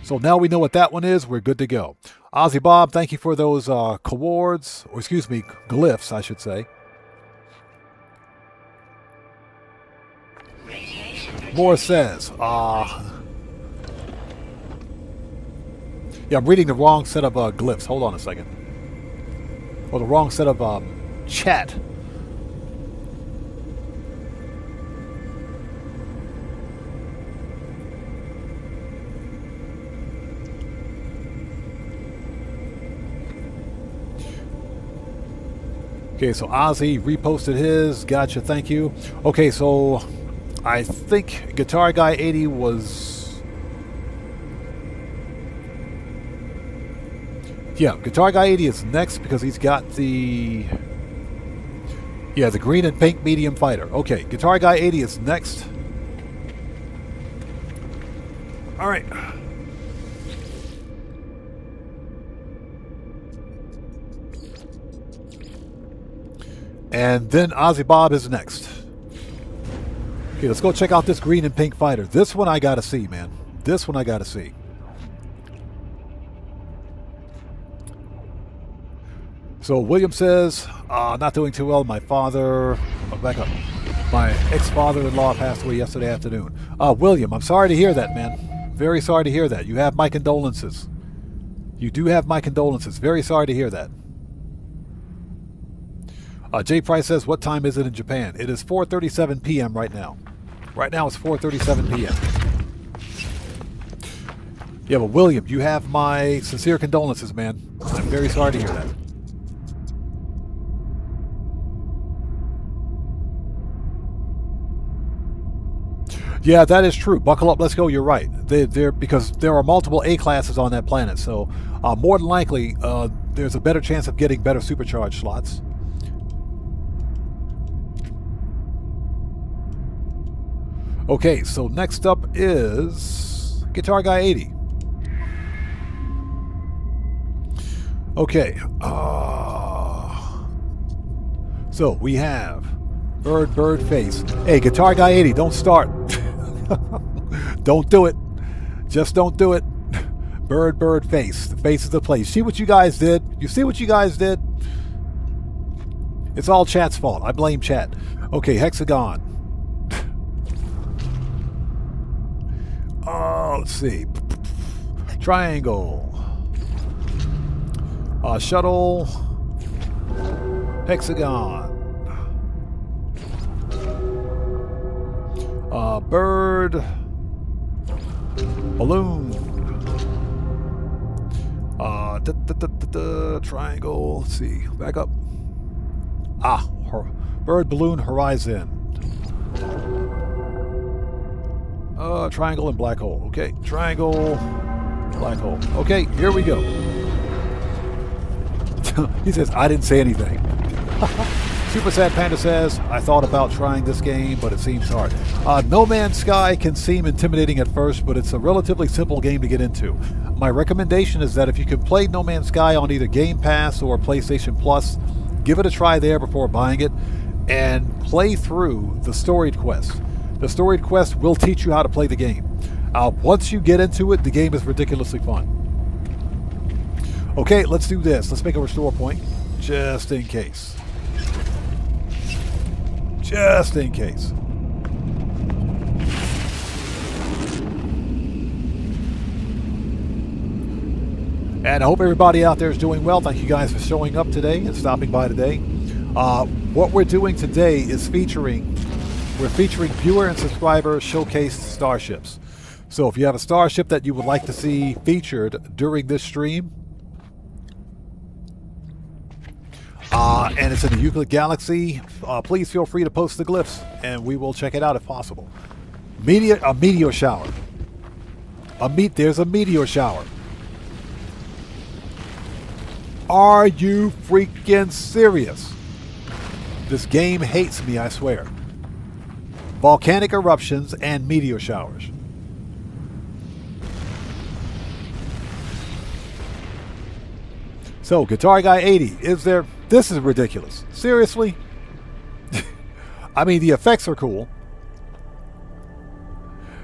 Speaker 1: So now we know what that one is. We're good to go. Ozzy Bob, thank you for those coords, or excuse me, glyphs, I should say. Moore says, yeah, I'm reading the wrong set of glyphs. Hold on a second. Or the wrong set of chat. Okay, so Ozzy reposted his. Gotcha, thank you. Okay, so I think Guitar Guy 80 was... Yeah, Guitar Guy 80 is next because he's got the... Yeah, the green and pink medium fighter. Okay, Guitar Guy 80 is next. Alright. And then Ozzy Bob is next. Okay, let's go check out this green and pink fighter. This one I gotta see, man. This one I gotta see. So William says, not doing too well. My father, back up. My ex-father-in-law passed away yesterday afternoon. William, I'm sorry to hear that, man. Very sorry to hear that. You have my condolences. You do have my condolences. Very sorry to hear that. Jay Price says, what time is it in Japan? It is 4:37 p.m. right now. Right now it's 4:37 p.m. Yeah, but William, you have my sincere condolences, man. I'm very sorry to hear that. Yeah, that is true. Buckle up, let's go. You're right. Because there are multiple A classes on that planet, so more than likely there's a better chance of getting better supercharged slots. Okay, so next up is Guitar Guy 80. Okay. So we have Bird Face. Hey, Guitar Guy 80, don't start. Don't do it. Just don't do it. Bird Face. The face is the place. See what you guys did? You see what you guys did? It's all chat's fault. I blame chat. Okay, hexagon. Let's see. Triangle. Shuttle. Hexagon. Bird. Balloon. Triangle. Let's see. Back up. Bird, balloon, horizon. Triangle and black hole. Okay. Triangle, black hole. Okay, here we go. He says, I didn't say anything. Super Sad Panda says, I thought about trying this game, but it seems hard. No Man's Sky can seem intimidating at first, but it's a relatively simple game to get into. My recommendation is that if you can play No Man's Sky on either Game Pass or PlayStation Plus, give it a try there before buying it, and play through the storied quest. The storied quest will teach you how to play the game. Once you get into it, the game is ridiculously fun. Okay, let's do this. Let's make a restore point, just in case. Just in case. And I hope everybody out there is doing well. Thank you guys for showing up today and stopping by today. What we're doing today is featuring viewer and subscriber showcased starships. So if you have a starship that you would like to see featured during this stream, and it's in the Euclid Galaxy, please feel free to post the glyphs and we will check it out if possible. A meteor shower. There's a meteor shower. Are you freaking serious? This game hates me, I swear. Volcanic eruptions and meteor showers. So, Guitar Guy 80, is there... This is ridiculous. Seriously? I mean, the effects are cool.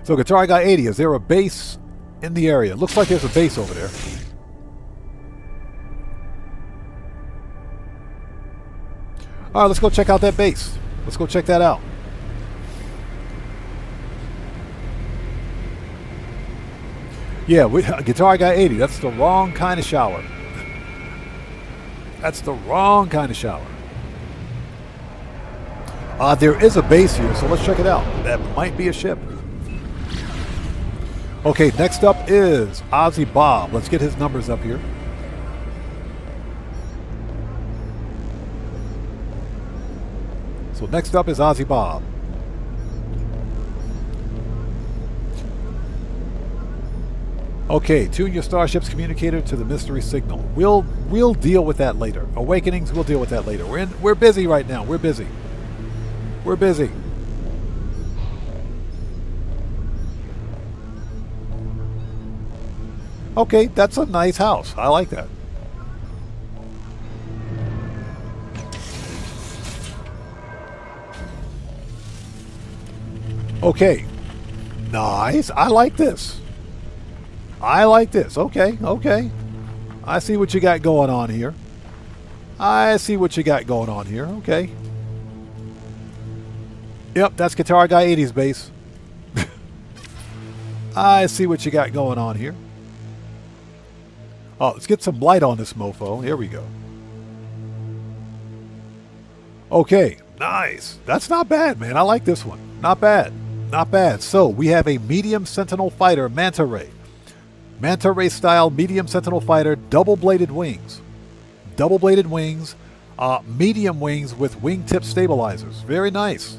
Speaker 1: So, Guitar Guy 80, is there a base in the area? Looks like there's a base over there. Alright, let's go check out that base. Let's go check that out. Yeah, Guitar Guy 80, that's the wrong kind of shower. That's the wrong kind of shower. There is a base here, so let's check it out. That might be a ship. Okay, next up is Ozzy Bob. Let's get his numbers up here. So next up is Ozzy Bob. Okay, tune your starship's communicator to the mystery signal. We'll deal with that later. Awakenings, we'll deal with that later. We're busy right now. We're busy. We're busy. Okay, that's a nice house. I like that. Okay. Nice. I like this. I like this. Okay, okay. I see what you got going on here. I see what you got going on here. Okay. Yep, that's Guitar Guy 80's base. I see what you got going on here. Oh, let's get some light on this mofo. Here we go. Okay, nice. That's not bad, man. I like this one. Not bad. Not bad. So, we have a medium sentinel fighter, Manta Ray. Manta Ray style medium sentinel fighter, double-bladed wings. Double-bladed wings, medium wings with wingtip stabilizers. Very nice.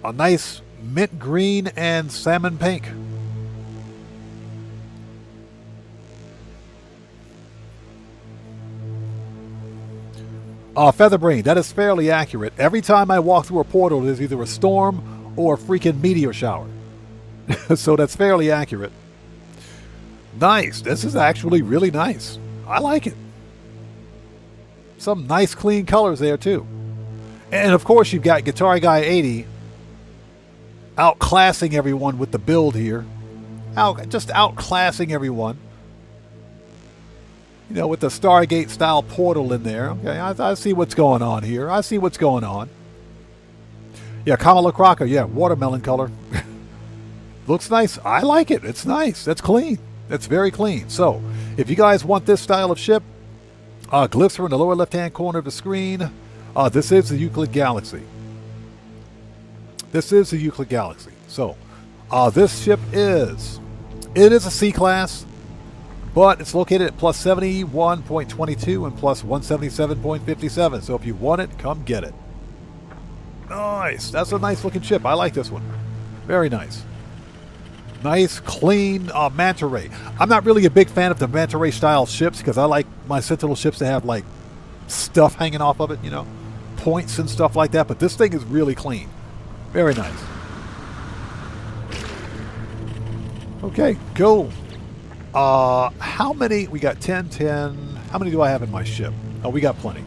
Speaker 1: A nice mint green and salmon pink. Featherbrain, that is fairly accurate. Every time I walk through a portal, there's either a storm or a freaking meteor shower. So that's fairly accurate. Nice. This is actually really nice. I like it. Some nice clean colors there too. And of course you've got Guitar Guy 80 outclassing everyone with the build here. Just outclassing everyone. You know, with the Stargate style portal in there. Okay, I see what's going on here. I see what's going on. Yeah, Kamala Crocker. Yeah, watermelon color. Looks nice. I like it. It's nice. That's clean. That's very clean. So, if you guys want this style of ship, glyphs are in the lower left-hand corner of the screen. This is the Euclid Galaxy. This is the Euclid Galaxy. So, this ship is a C-class, but it's located at plus 71.22 and plus 177.57. So if you want it, come get it. Nice. That's a nice looking ship. I like this one. Very nice. Nice, clean manta ray. I'm not really a big fan of the manta ray style ships because I like my Sentinel ships to have like stuff hanging off of it, you know, points and stuff like that. But this thing is really clean. Very nice. Okay, cool. How many? We got 10, 10. How many do I have in my ship? Oh, we got plenty.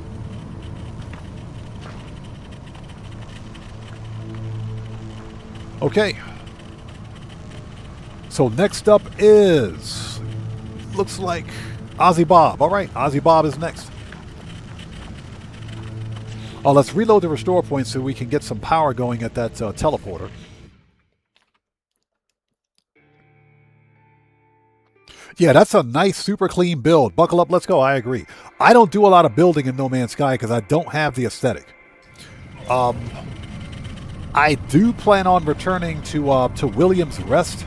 Speaker 1: Okay. So next up is, looks like Ozzy Bob. All right, Ozzy Bob is next. Oh, let's reload the restore points so we can get some power going at that teleporter. Yeah, that's a nice, super clean build. Buckle up, let's go. I agree. I don't do a lot of building in No Man's Sky because I don't have the aesthetic. I do plan on returning to William's Rest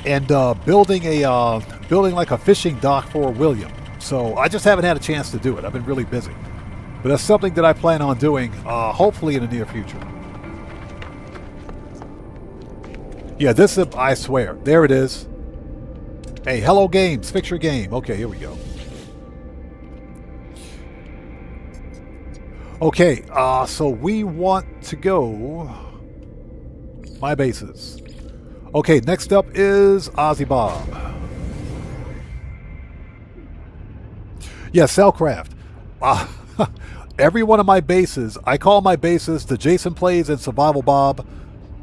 Speaker 1: and building like a fishing dock for William. So I just haven't had a chance to do it. I've been really busy. But that's something that I plan on doing, hopefully in the near future. Yeah, this is, I swear. There it is. Hey, hello games. Fix your game. Okay, here we go. Okay, so we want to go... My bases. Okay, next up is Ozzy Bob. Yeah, Cellcraft. Every one of my bases, I call my bases the Jason Plays and Survival Bob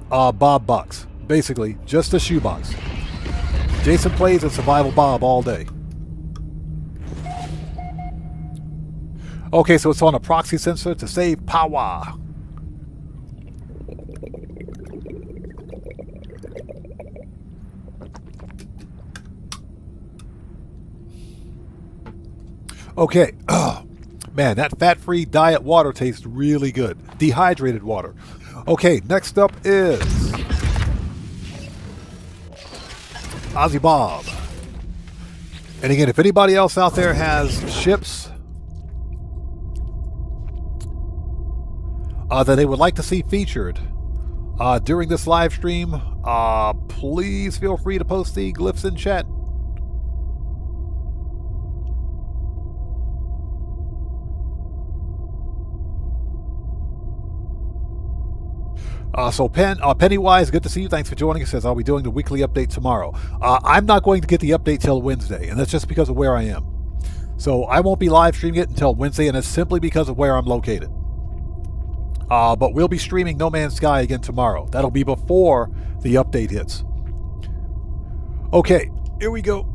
Speaker 1: Bob box. Basically, just a shoebox. Jason Plays and Survival Bob all day. Okay, so it's on a proxy sensor to save power. Okay. Man, that fat-free diet water tastes really good. Dehydrated water. Okay, next up is Ozzy Bob. And again, if anybody else out there has ships that they would like to see featured during this live stream, please feel free to post the glyphs in chat. So Pennywise, good to see you. Thanks for joining us. Says, I'll be doing the weekly update tomorrow. I'm not going to get the update till Wednesday, and that's just because of where I am. So I won't be live streaming it until Wednesday, and it's simply because of where I'm located. But we'll be streaming No Man's Sky again tomorrow. That'll be before the update hits. Okay, here we go.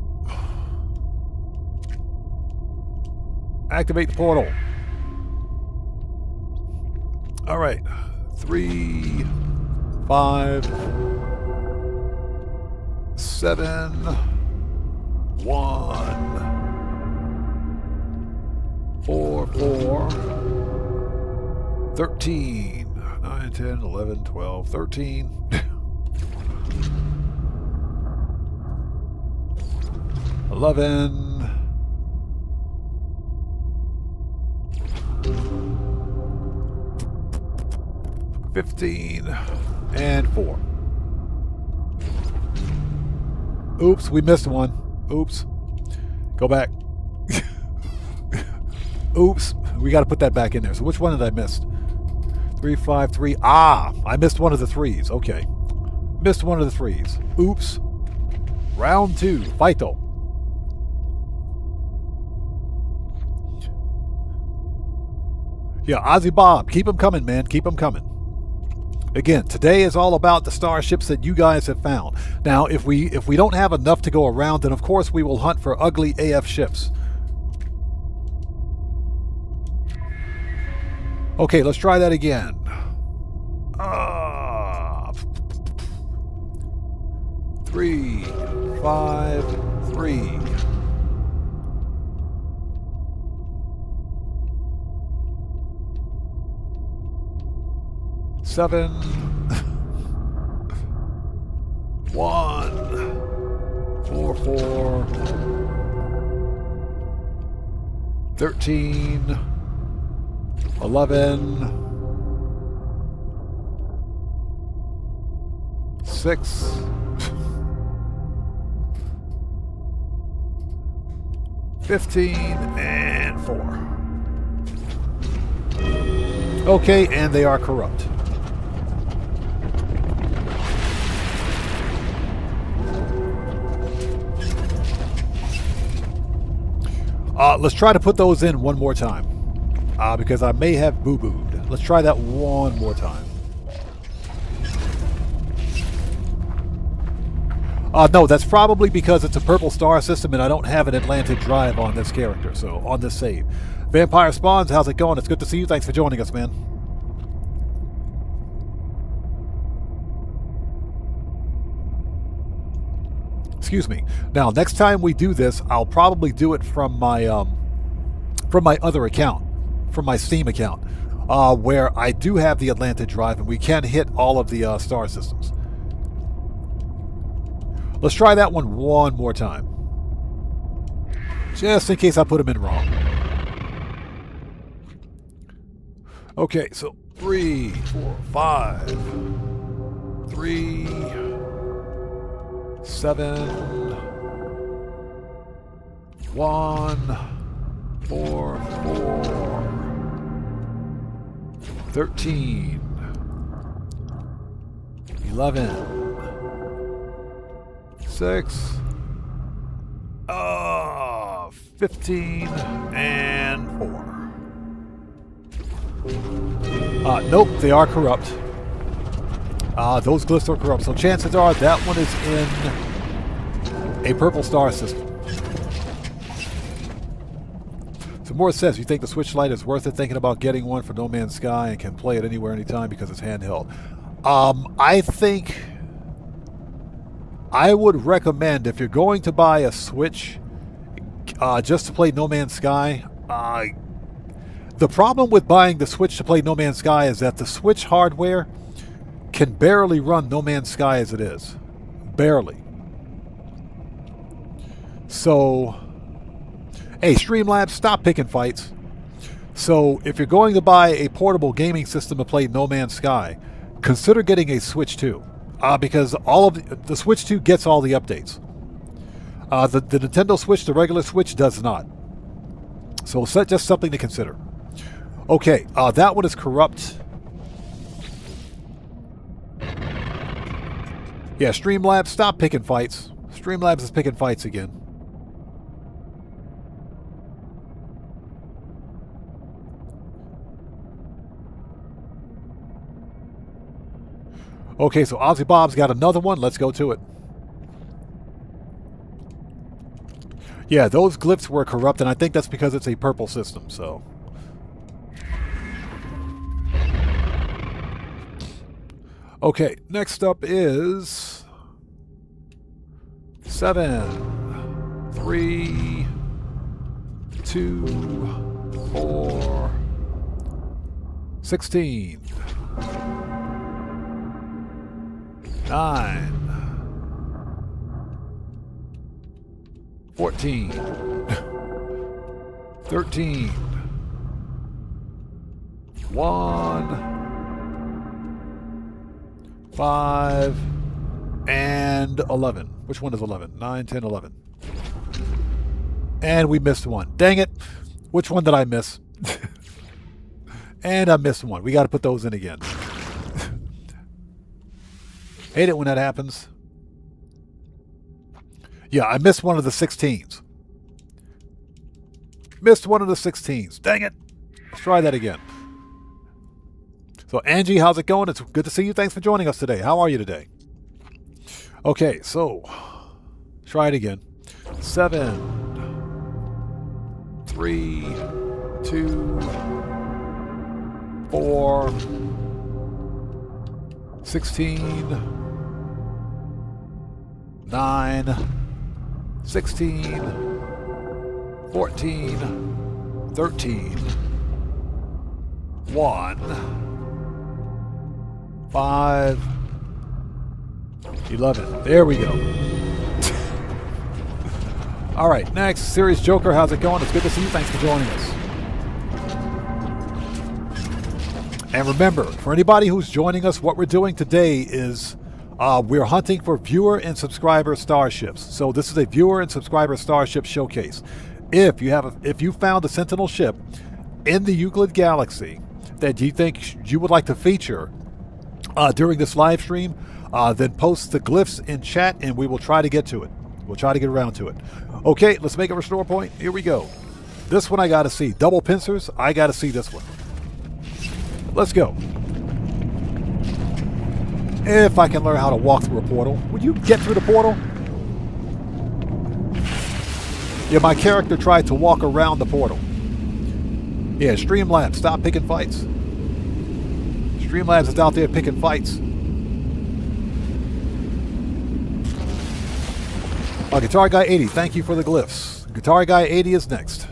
Speaker 1: Activate the portal. All right. 3, 5, 7, 1, 4, 4, 13, 9, 10, 11, 12, 13, 11, 15, and 4. Oops, we missed one. Oops. Go back. Oops, we got to put that back in there. So which one did I miss? 3, 5, 3. Ah, I missed one of the 3s. Okay. Missed one of the 3s. Oops. Round 2. Fighto. Yeah, Ozzy Bob. Keep them coming, man. Keep them coming. Again, today is all about the starships that you guys have found. Now, if we don't have enough to go around, then of course we will hunt for ugly AF ships. Okay, let's try that again. 3, 5, 3. Seven, 1, 4, 4, 13, 11, 6, 15, and 4. Okay, and they are corrupt. Let's try to put those in one more time. Because I may have boo-booed. Let's try that one more time. No, that's probably because it's a purple star system and I don't have an Atlantic drive on this character, so on this save. Vampire Spawns, how's it going? It's good to see you. Thanks for joining us, man. Excuse me. Now, next time we do this, I'll probably do it from my other account, from my Steam account, where I do have the Atlantic drive and we can hit all of the star systems. Let's try that one more time, just in case I put them in wrong. Okay, so 3, 4, 5, 3, 7, 1, 4, 4, 13, 11, 6, 15, and 4. Nope, they are corrupt. Those glyphs are corrupt, so chances are that one is in a purple star system. So Morris says, you think the Switch Lite is worth it? Thinking about getting one for No Man's Sky and can play it anywhere, anytime because it's handheld. I think I would recommend, if you're going to buy a Switch just to play No Man's Sky, the problem with buying the Switch to play No Man's Sky is that the Switch hardware can barely run No Man's Sky as it is. Barely. So, hey, Streamlabs, stop picking fights. So, if you're going to buy a portable gaming system to play No Man's Sky, consider getting a Switch 2. Because all of the Switch 2 gets all the updates. The Nintendo Switch, the regular Switch, does not. So, just something to consider. Okay, that one is corrupt. Yeah, Streamlabs, stop picking fights. Streamlabs is picking fights again. Okay, so Ozzy Bob's got another one. Let's go to it. Yeah, those glyphs were corrupt, and I think that's because it's a purple system, so. Okay, next up is 7, 3, 2, 4, 16, 9, 14, 13, 1, 5, and 11. Which one is 11? 9, 10, 11. And we missed one. Dang it. Which one did I miss? And I missed one. We got to put those in again. Hate it when that happens. Yeah, I missed one of the 16s. Missed one of the 16s. Dang it. Let's try that again. So Angie, how's it going? It's good to see you. Thanks for joining us today. How are you today? Okay, so try it again. 7, 3, 2, 4, 16, 9, 16, 14, 13, 1, 5, 11. There we go. All right, next, Serious Joker, how's it going? It's good to see you. Thanks for joining us. And remember, for anybody who's joining us, what we're doing today is we're hunting for viewer and subscriber starships. So this is a viewer and subscriber starship showcase. If you found a Sentinel ship in the Euclid Galaxy that you think you would like to feature during this live stream, then post the glyphs in chat and we will try to get to it. We'll try to get around to it. Okay, let's make a restore point. Here we go. This one I got to see. Double pincers, I got to see this one. Let's go. If I can learn how to walk through a portal. Would you get through the portal? Yeah, my character tried to walk around the portal. Yeah, Streamlabs, stop picking fights. Streamlabs is out there picking fights. Guitar Guy 80, thank you for the glyphs. Guitar Guy 80 is next.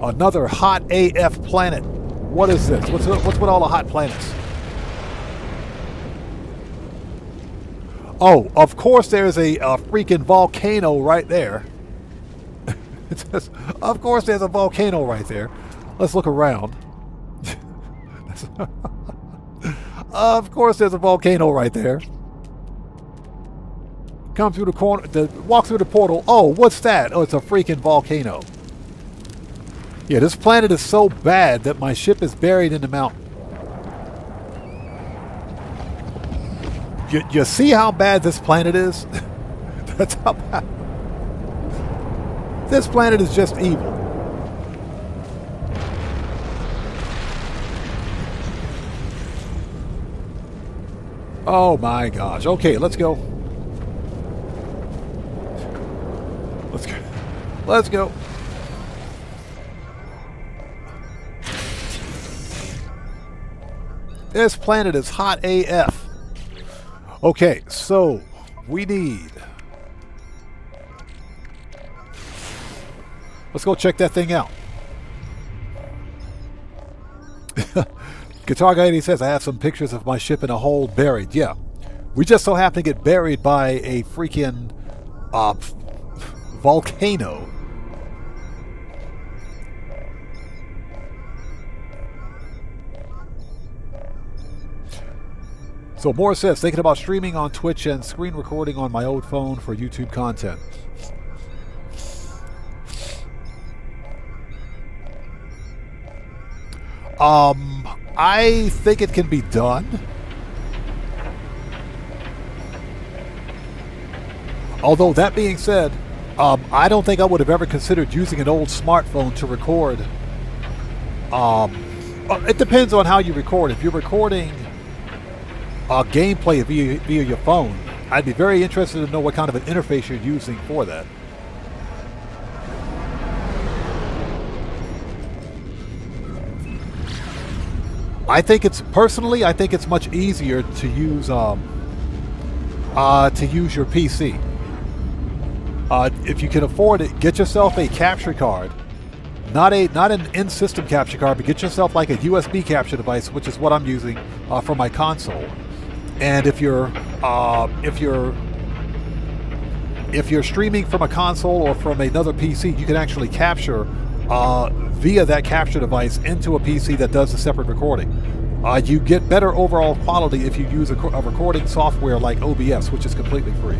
Speaker 1: Another hot AF planet. What is this? What's with all the hot planets? Oh, of course there's a freaking volcano right there. It says, of course there's a volcano right there. Let's look around. Of course there's a volcano right there. Come through the corner, walk through the portal. Oh, what's that? Oh, it's a freaking volcano. Yeah, this planet is so bad that my ship is buried in the mountain. You see how bad this planet is? That's how bad. This planet is just evil. Oh my gosh. Okay, let's go. Let's go. Let's go. This planet is hot AF. Okay, so we need... Let's go check that thing out. Guitar Guy 80 says, I have some pictures of my ship in a hole buried. Yeah. We just so happen to get buried by a freaking volcano. So Morris says, thinking about streaming on Twitch and screen recording on my old phone for YouTube content. I think it can be done. Although that being said, I don't think I would have ever considered using an old smartphone to record. It depends on how you record. If you're recording gameplay via your phone, I'd be very interested to know what kind of an interface you're using for that. I think it's much easier to use your PC. If you can afford it, get yourself a capture card, not an in-system capture card, but get yourself like a USB capture device, which is what I'm using for my console. And if you're streaming from a console or from another PC, you can actually capture via that capture device into a PC that does a separate recording. You get better overall quality if you use a recording software like OBS, which is completely free.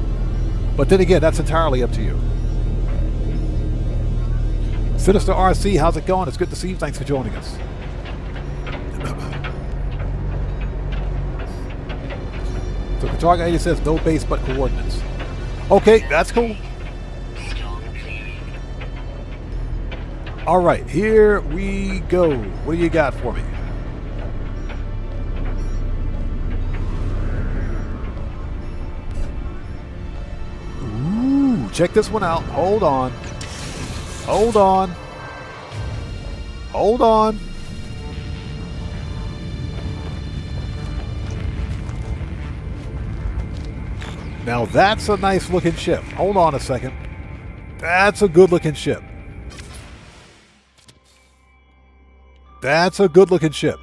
Speaker 1: But then again, that's entirely up to you. Sinister RC, how's it going? It's good to see you. Thanks for joining us. So Guitar 80 says no base but coordinates. Okay, that's cool. All right, here we go. What do you got for me? check this one out. Hold on. Hold on. Hold on. Now that's a nice looking ship. Hold on a second. That's a good looking ship. That's a good looking ship.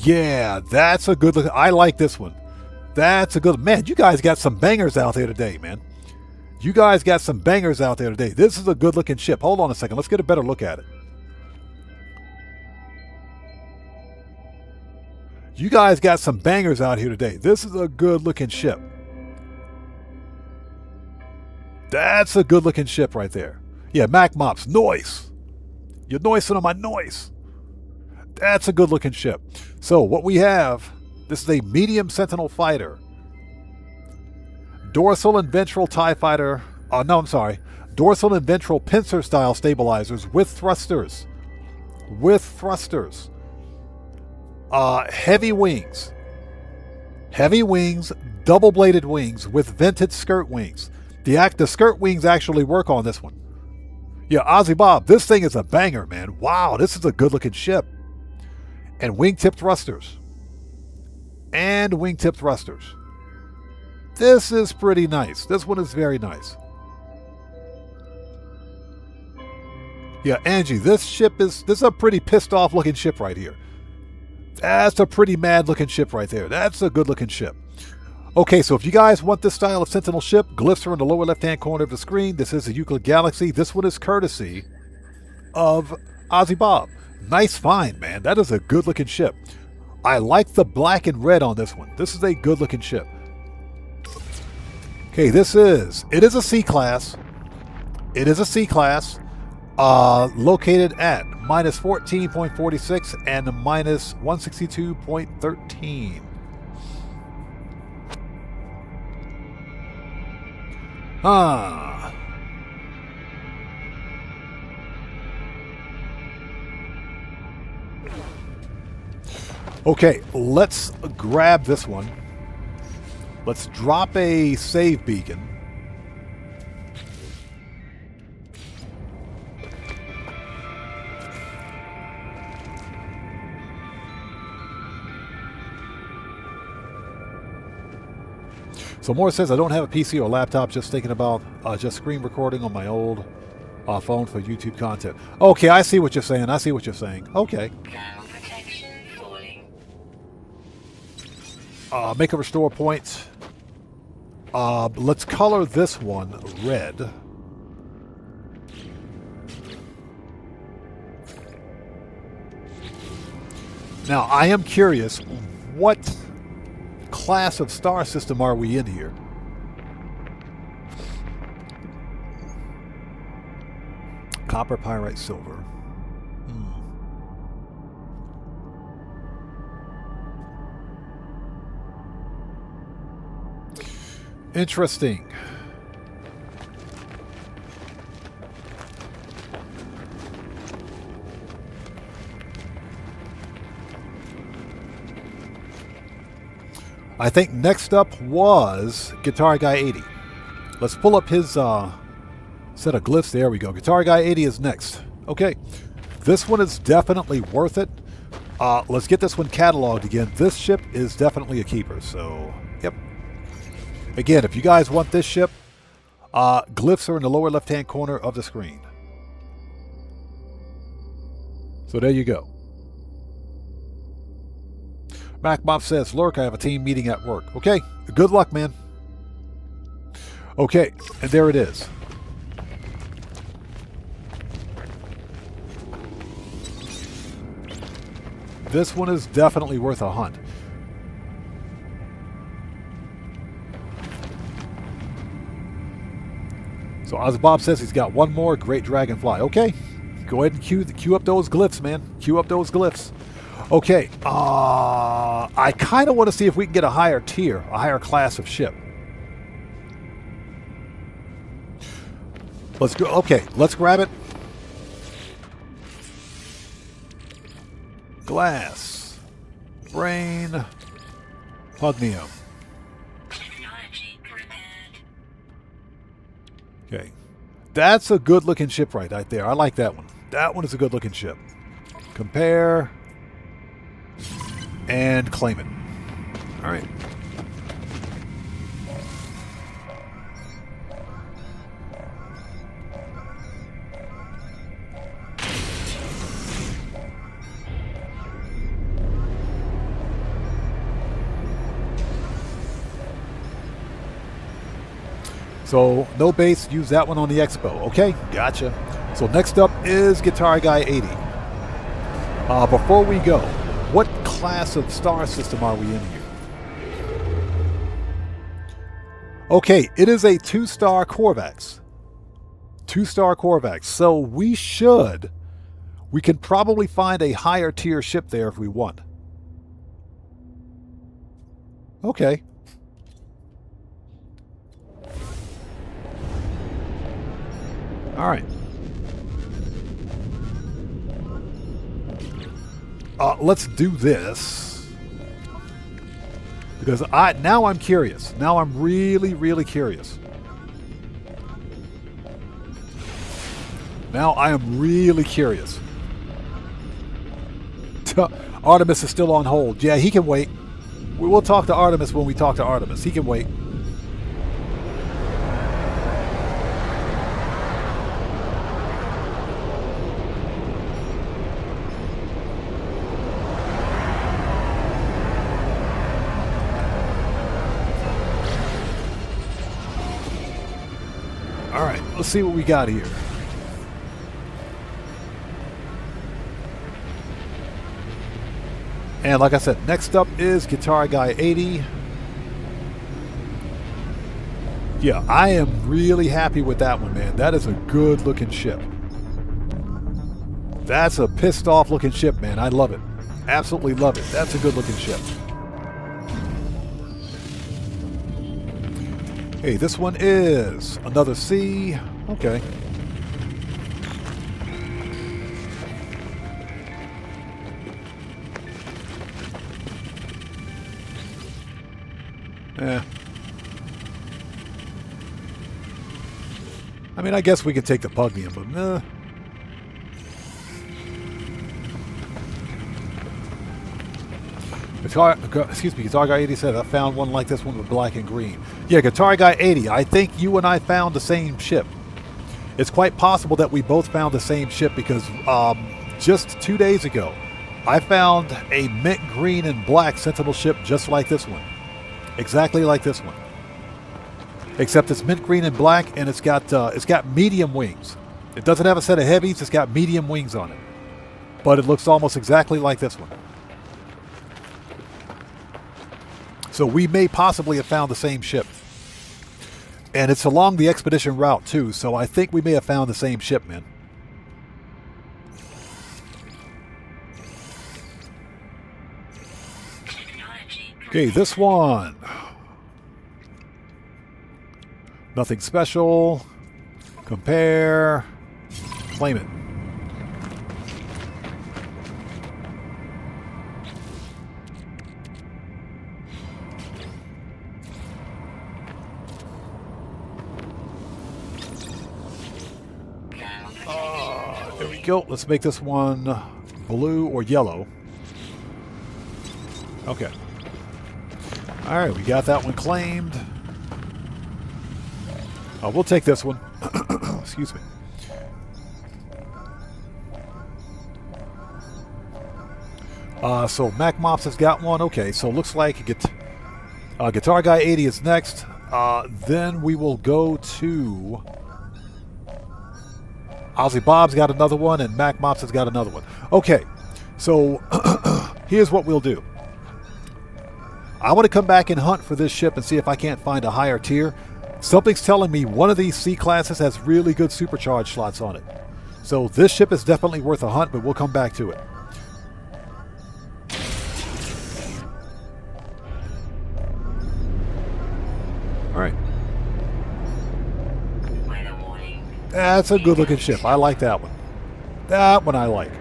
Speaker 1: Yeah, that's a good look. I like this one. That's a good... Man, you guys got some bangers out there today, man. You guys got some bangers out there today. This is a good looking ship. Hold on a second. Let's get a better look at it. You guys got some bangers out here today. This is a good looking ship. That's a good looking ship right there. Yeah, Mac Mops. Noise. You're noising on my noise. That's a good looking ship. So what we have, this is a medium Sentinel fighter. Dorsal and ventral TIE fighter. No, I'm sorry. Dorsal and ventral pincer style stabilizers with thrusters. With thrusters. Heavy wings. Heavy wings, double-bladed wings with vented skirt wings. The skirt wings actually work on this one. Yeah, Ozzy Bob, this thing is a banger, man. Wow, this is a good-looking ship. And wingtip thrusters. And wingtip thrusters. This is pretty nice. This one is very nice. Yeah, Angie, this is a pretty pissed off looking ship right here. That's a pretty mad looking ship right there. That's a good looking ship. Okay, so if you guys want this style of Sentinel ship, glyphs are in the lower left hand corner of the screen. This is a Euclid Galaxy. This one is courtesy of Ozzy Bob. Nice find, man. That is a good looking ship. I like the black and red on this one. This is a good looking ship. Okay, it is a C-class. It is a C-class. Located at minus 14.46 and minus 162.13. Okay, let's grab this one. Let's drop a save beacon. So Moore says, I don't have a PC or laptop, just thinking about just screen recording on my old phone for YouTube content. Okay, I see what you're saying. I see what you're saying. Okay.
Speaker 2: Protection falling.
Speaker 1: Make a restore point. Let's color this one red. Now, I am curious, what class of star system are we in here? Copper, pyrite, silver. Interesting. I think next up was Guitar Guy 80. Let's pull up his set of glyphs. There we go. Guitar Guy 80 is next. Okay. This one is definitely worth it. Let's get this one cataloged again. This ship is definitely a keeper. So, yep. Again, if you guys want this ship, glyphs are in the lower left-hand corner of the screen. So there you go. MacBob says, Lurk, I have a team meeting at work. Okay, good luck, man. Okay, and there it is. This one is definitely worth a hunt. So Ozbob says he's got one more Great Dragonfly. Okay, go ahead and queue up those glyphs, man. Queue up those glyphs. Okay, I kind of want to see if we can get a higher tier, a higher class of ship. Let's go. Okay, let's grab it. Glass. Brain. Pugnium.
Speaker 2: Technology prepared.
Speaker 1: Okay. That's a good looking ship right there. I like that one. That one is a good looking ship. Compare. And claim it. Alright. So, no base, use that one on the Expo. Okay, gotcha. So next up is Guitar Guy 80. Before we go, what class of star system are we in here? Okay, it is a 2-star Corvax. 2-star Corvax. So we can probably find a higher tier ship there if we want. Okay. All right. Let's do this because now I'm curious. Now I'm really, really curious. Now I am really curious. Artemis is still on hold. Yeah, he can wait. We will talk to Artemis when we talk to Artemis. He can wait. All right, let's see what we got here. And like I said, next up is Guitar Guy 80. Yeah, I am really happy with that one, man. That is a good looking ship. That's a pissed off looking ship, man. I love it. Absolutely love it. That's a good looking ship. Hey, this one is another C. Okay. I mean, I guess we could take the Pugnium, but Guitar Guy 80 said, I found one like this one with black and green. Yeah, Guitar Guy 80, I think you and I found the same ship. It's quite possible that we both found the same ship because just 2 days ago, I found a mint green and black Sentinel ship just like this one. Exactly like this one. Except it's mint green and black, and it's got medium wings. It doesn't have a set of heavies, it's got medium wings on it. But it looks almost exactly like this one. So we may possibly have found the same ship. And it's along the expedition route too, so I think we may have found the same ship, man. Okay, this one. Nothing special. Compare. Claim it. There we go. Let's make this one blue or yellow. Okay. All right, we got that one claimed. We'll take this one. Excuse me. So Mac Mops has got one. Okay, so looks like Guitar Guy 80 is next. Then we will go to Ozzy Bob's got another one, and Mac Mops has got another one. Okay, so here's what we'll do. I want to come back and hunt for this ship and see if I can't find a higher tier. Something's telling me one of these C classes has really good supercharge slots on it. So this ship is definitely worth a hunt, but we'll come back to it. All right. That's a good looking ship. I like that one. That one I like.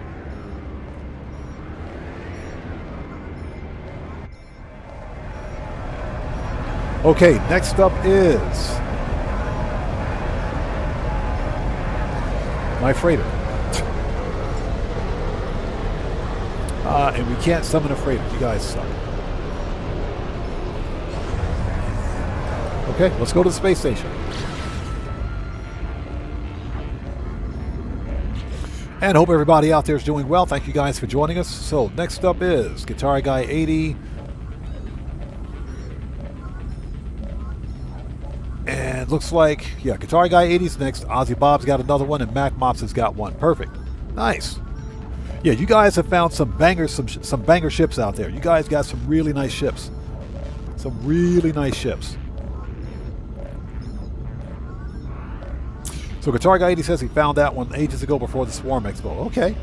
Speaker 1: Okay, next up is my freighter. And we can't summon a freighter. You guys suck. Okay, let's go to the space station. And hope everybody out there is doing well. Thank you guys for joining us. So next up is Guitar Guy 80. And looks like, yeah, Guitar Guy 80's next. Ozzy Bob's got another one, and Mac Mops has got one. Perfect. Nice. Yeah, you guys have found some bangers, some banger ships out there. You guys got some really nice ships. Some really nice ships. So Guitar Guy 80 says he found that one ages ago before the Swarm Expo. Okay.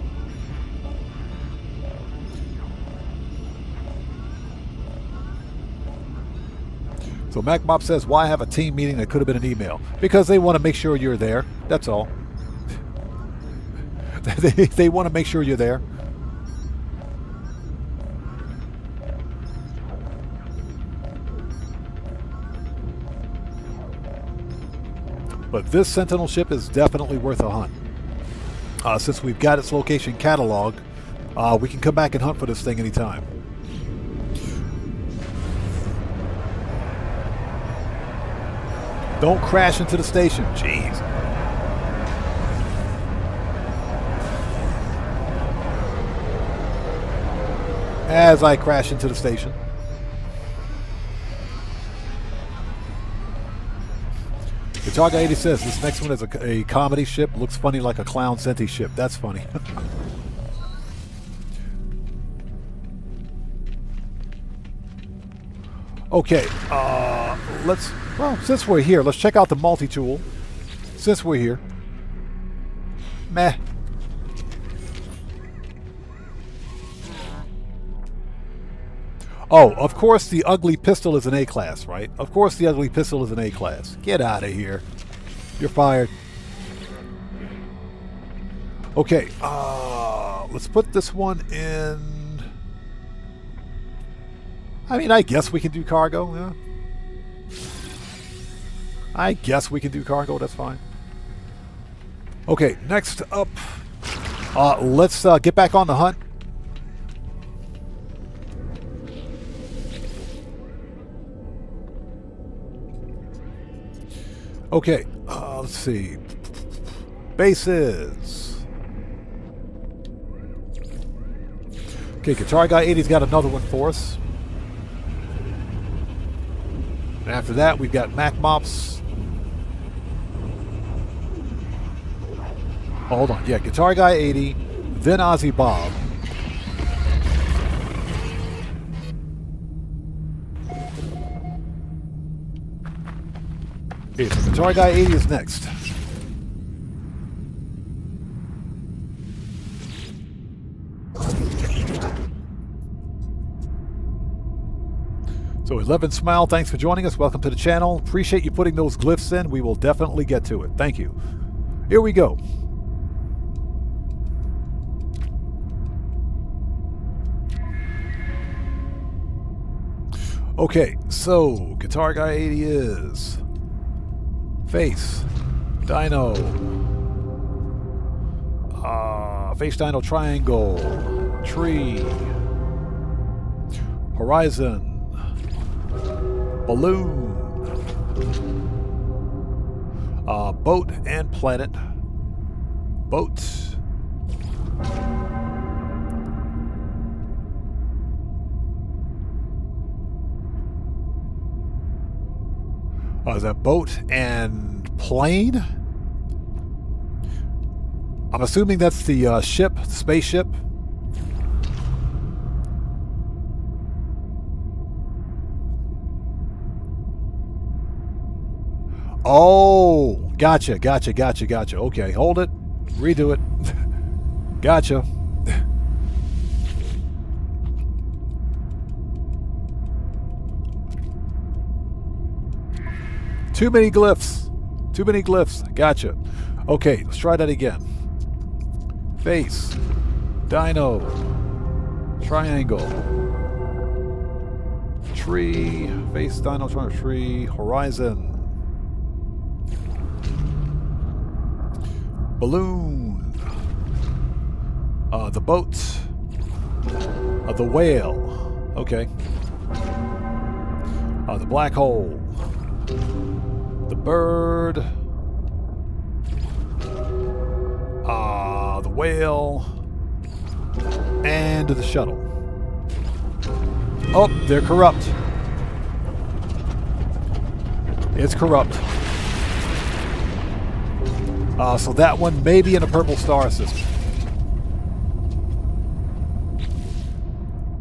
Speaker 1: So Mac Mop says, why have a team meeting that could have been an email? Because they want to make sure you're there. That's all. They want to make sure you're there. But this Sentinel ship is definitely worth a hunt. Since we've got its location cataloged, we can come back and hunt for this thing anytime. Don't crash into the station. Jeez. As I crash into the station. Guitar Guy 80 says this next one is a comedy ship. Looks funny like a clown Senti ship. That's funny. Okay, since we're here, let's check out the multi-tool. Since we're here. Meh. Oh, of course the ugly pistol is an A-class, right? Of course the ugly pistol is an A-class. Get out of here. You're fired. Okay, let's put this one in... I mean, I guess we can do cargo, yeah. I guess we can do cargo, that's fine. Okay, next up, let's get back on the hunt. Okay, let's see. Bases. Okay, Guitar Guy 80's got another one for us. And after that, we've got Mac Mops. Oh, hold on. Yeah, Guitar Guy 80, then Ozzy Bob. Okay, so Guitar Guy 80 is next. So 11 Smile, thanks for joining us. Welcome to the channel. Appreciate you putting those glyphs in. We will definitely get to it. Thank you. Here we go. Okay, so Guitar Guy 80 is Face, Dino, Face Dino Triangle, Tree, Horizon, Balloon, Boat and Planet, Boat, is that Boat and Plane? I'm assuming that's the ship, the spaceship. Oh, gotcha. Okay, hold it. Redo it. Gotcha. Too many glyphs. Gotcha. Okay, let's try that again. Face. Dino. Triangle. Tree. tree. Face Dino Charmer tree. Horizon. Balloon. The boat. The whale. Okay. The black hole. The bird. The whale. And the shuttle. Oh, they're corrupt. It's corrupt. So that one may be in a purple star system.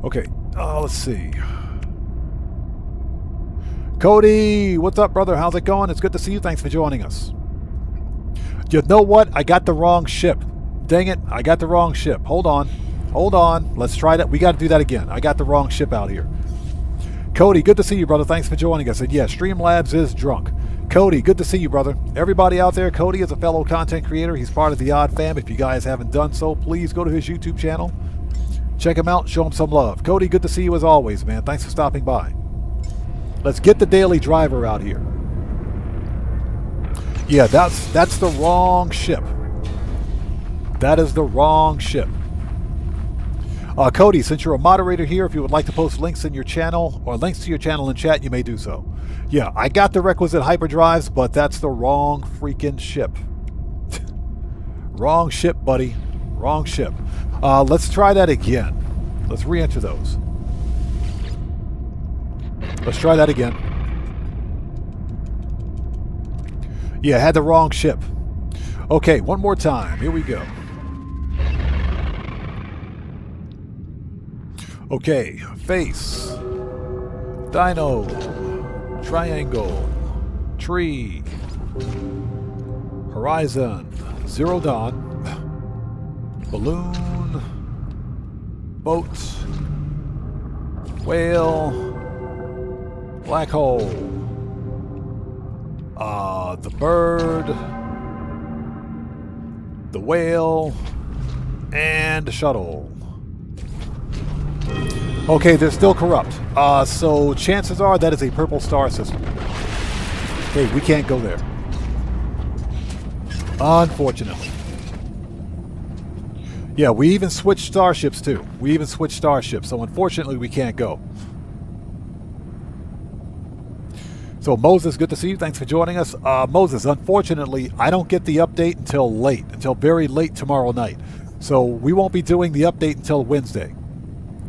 Speaker 1: Okay, let's see. Cody, what's up, brother? How's it going? It's good to see you. Thanks for joining us. You know what? I got the wrong ship. Dang it, I got the wrong ship. Hold on. Hold on. Let's try that. We got to do that again. I got the wrong ship out here. Cody, good to see you, brother. Thanks for joining us. And yeah, Streamlabs is drunk. Cody, good to see you, brother. Everybody out there, Cody is a fellow content creator. He's part of the Odd Fam. If you guys haven't done so, please go to his YouTube channel. Check him out. Show him some love. Cody, good to see you as always, man. Thanks for stopping by. Let's get the daily driver out here. Yeah, that's the wrong ship. That is the wrong ship. Cody, since you're a moderator here, if you would like to post links in your channel or links to your channel in chat, you may do so. Yeah, I got the requisite hyperdrives, but that's the wrong freaking ship. Wrong ship, buddy. Wrong ship. Let's try that again. Let's re-enter those. Let's try that again. Yeah, I had the wrong ship. Okay, one more time. Here we go. Okay, face, dino, triangle, tree, horizon, zero dawn, balloon, boat, whale, black hole, the bird, the whale, and the shuttle. Okay, they're still corrupt. So chances are that is a purple star system. Okay, we can't go there. Unfortunately. Yeah, we even switched starships too. We even switched starships, so unfortunately we can't go. So Moses, good to see you. Thanks for joining us. Moses, unfortunately, I don't get the update until late, until very late tomorrow night. So we won't be doing the update until Wednesday.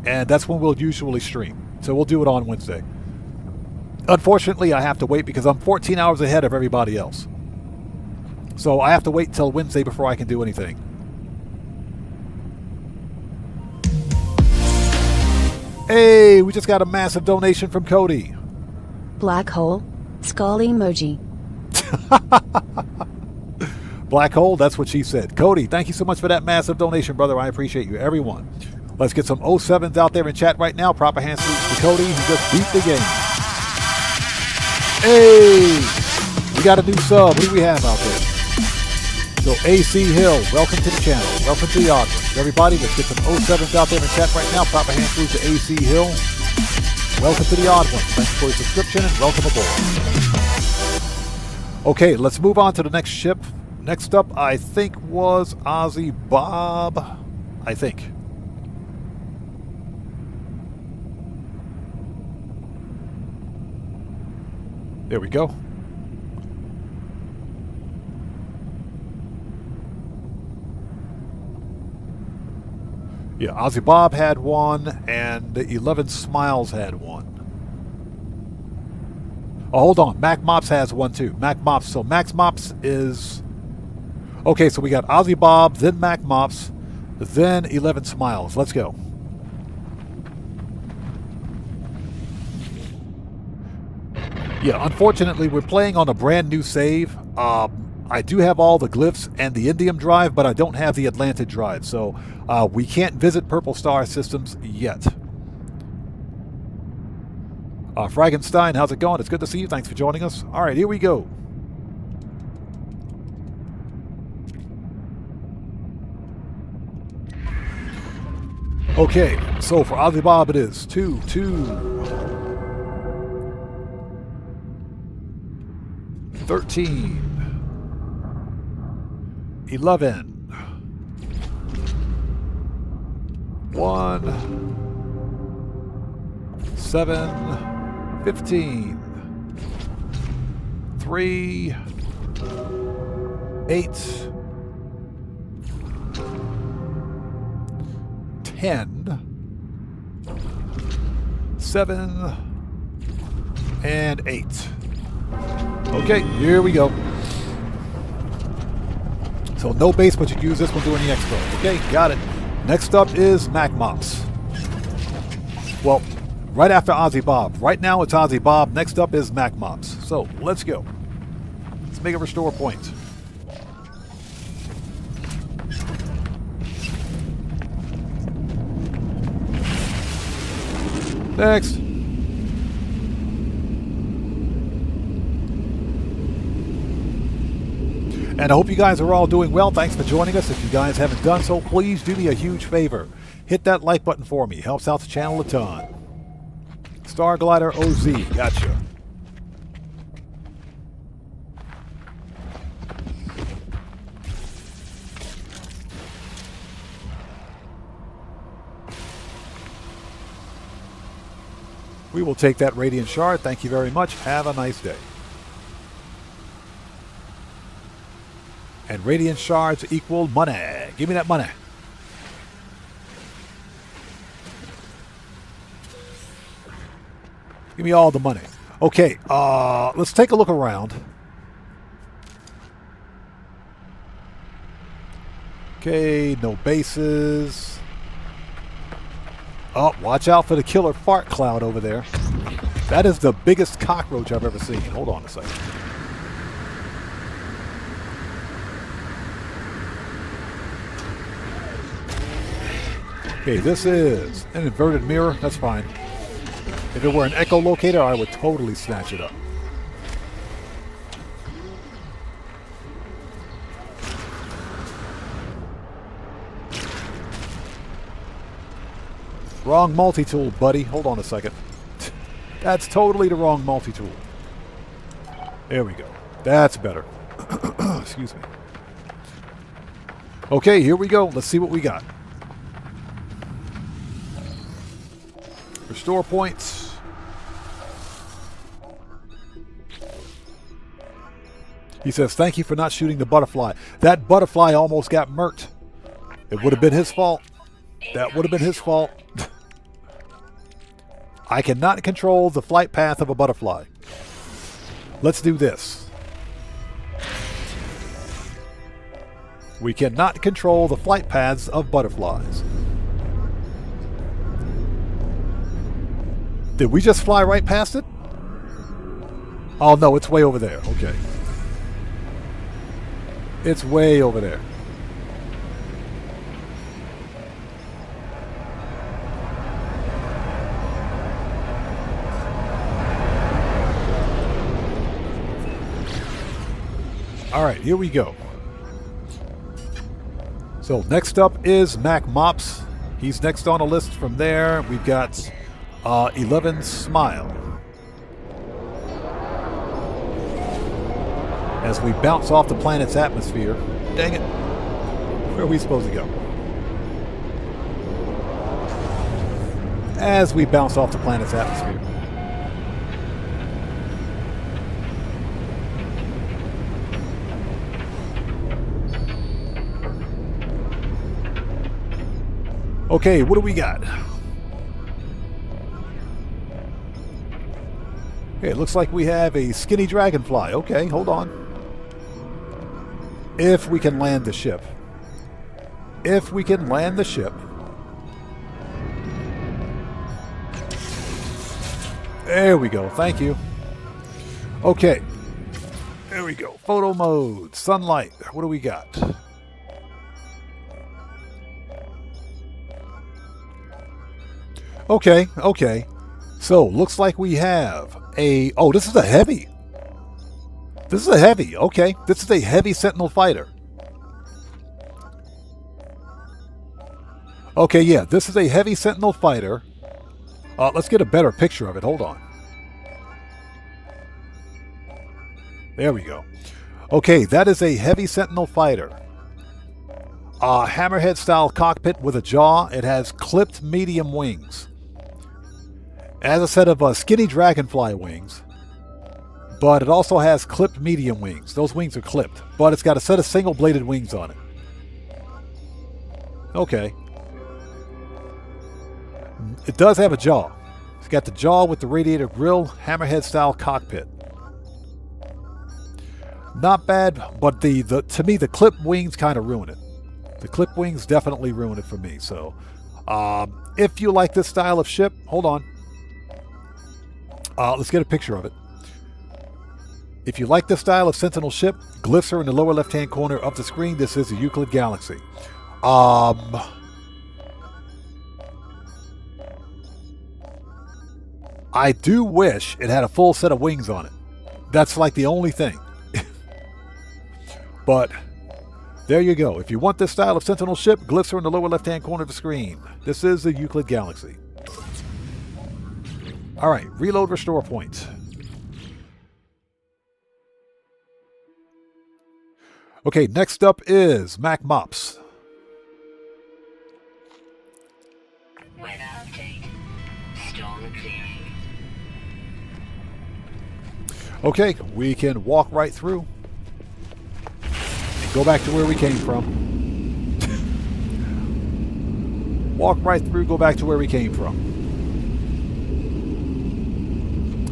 Speaker 1: And that's when we'll usually stream. So we'll do it on Wednesday. Unfortunately, I have to wait because I'm 14 hours ahead of everybody else. So I have to wait till Wednesday before I can do anything. Hey, we just got a massive donation from Cody.
Speaker 3: Black hole, skull emoji.
Speaker 1: Black hole, that's what she said. Cody, thank you so much for that massive donation, brother. I appreciate you, everyone. Let's get some 07s out there in chat right now. Proper hand salutes to Cody, who just beat the game. Hey, we got a new sub. What do we have out there? So AC Hill, welcome to the channel. Welcome to the audience. Everybody, let's get some 07s out there in chat right now. Proper hand salutes to AC Hill. Welcome to the odd ones. Thanks for your subscription and welcome aboard. Okay, let's move on to the next ship. Next up, I think, was Ozzy Bob. I think. There we go. Yeah, Ozzy Bob had one, and 11 Smiles had one. Oh, hold on. Mac Mops has one too. Mac Mops. So Max Mops is... Okay, so we got Ozzy Bob, then Mac Mops, then 11 Smiles. Let's go. Yeah, unfortunately, we're playing on a brand new save. I do have all the glyphs and the Indium drive, but I don't have the Atlantid drive, so we can't visit Purple Star Systems yet. Fragenstein, how's it going? It's good to see you. Thanks for joining us. All right, here we go. Okay, so for Ozzy Bob it is 2, 2. 13, 11, 1, 7, 15, 3, 8, 10, 7, and 8. Okay, here we go. So no base, but you can use this one during the expo. Okay, got it. Next up is Mac Mops. Well, right after Ozzy Bob. Right now it's Ozzy Bob. Next up is Mac Mops. So let's go. Let's make a restore point. Next. And I hope you guys are all doing well. Thanks for joining us. If you guys haven't done so, please do me a huge favor. Hit that like button for me. Helps out the channel a ton. Star Glider OZ. Gotcha. We will take that Radiant Shard. Thank you very much. Have a nice day. And Radiant Shards equal money. Give me that money. Give me all the money. Okay, let's take a look around. Okay, no bases. Oh, watch out for the killer fart cloud over there. That is the biggest cockroach I've ever seen. Hold on a second. Okay, this is an inverted mirror. That's fine. If it were an echolocator, I would totally snatch it up. Wrong multi-tool, buddy. Hold on a second. That's totally the wrong multi-tool. There we go. That's better. Excuse me. Okay, here we go. Let's see what we got. Restore points. He says, thank you for not shooting the butterfly. That butterfly almost got murked. It would have been his fault. That would have been his fault. I cannot control the flight path of a butterfly. Let's do this. We cannot control the flight paths of butterflies. Did we just fly right past it? Oh no, it's way over there. Okay. It's way over there. All right, here we go. So next up is Mac Mops. He's next on the list. From there, we've got 11 Smile. As we bounce off the planet's atmosphere. Dang it. Where are we supposed to go? As we bounce off the planet's atmosphere. Okay, what do we got? Okay, it looks like we have a skinny dragonfly. Okay, hold on. If we can land the ship. If we can land the ship. There we go. Thank you. Okay. There we go. Photo mode. Sunlight. What do we got? Okay, okay. So, looks like we have a... Oh, this is a heavy. This is a heavy. Okay, this is a heavy Sentinel fighter. Okay, yeah, this is a heavy Sentinel fighter. Let's get a better picture of it. Hold on. There we go. Okay, that is a heavy Sentinel fighter. Hammerhead style cockpit with a jaw. It has clipped medium wings. It has a set of skinny dragonfly wings, but it also has clipped medium wings. Those wings are clipped, but it's got a set of single bladed wings on it. Okay. It does have a jaw. It's got the jaw with the radiator grill, hammerhead style cockpit. Not bad, but to me the clip wings kind of ruin it. The clip wings definitely ruin it for me. So, if you like this style of ship, hold on. Let's get a picture of it. If you like this style of Sentinel ship, glyphs are in the lower left-hand corner of the screen. This is the Euclid Galaxy. I do wish it had a full set of wings on it. That's like the only thing. But there you go. If you want this style of Sentinel ship, glyphs are in the lower left-hand corner of the screen. This is the Euclid Galaxy. All right, reload restore point. Okay, next up is Mac Mops.
Speaker 2: Weather update. Storm clearing.
Speaker 1: Okay, we can walk right through. Go back to where we came from. Walk right through, go back to where we came from.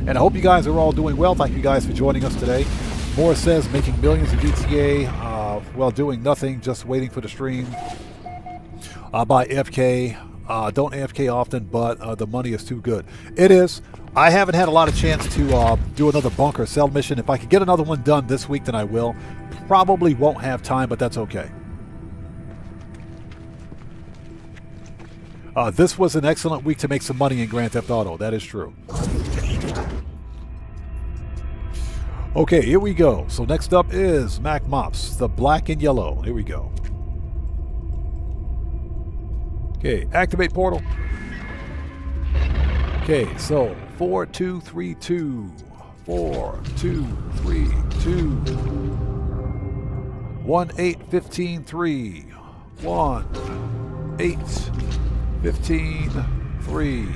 Speaker 1: And I hope you guys are all doing well. Thank you guys for joining us today. Morris says, making millions in GTA while doing nothing, just waiting for the stream. By AFK. Don't AFK often, but the money is too good. It is. I haven't had a lot of chance to do another bunker sell mission. If I could get another one done this week, then I will. Probably won't have time, but that's okay. This was an excellent week to make some money in Grand Theft Auto. That is true. Okay, here we go. So next up is Mac Mops, the black and yellow. Here we go. Okay, activate portal. Okay, so 4232, 4232, 18153, 18153,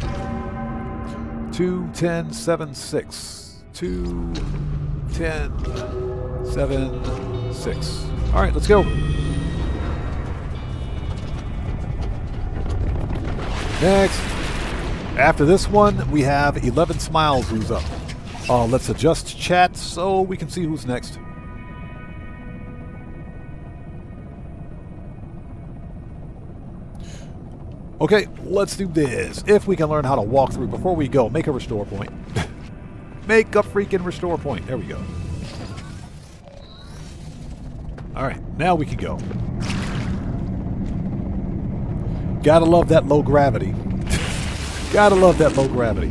Speaker 1: 21076, 21076. All right, let's go. Next. After this one, we have 11 Smiles who's up. Let's adjust chat so we can see who's next. Okay, let's do this. If we can learn how to walk through before we go, make a restore point. Make a freaking restore point. There we go. All right, now we can go. Gotta love that low gravity. Gotta love that low gravity.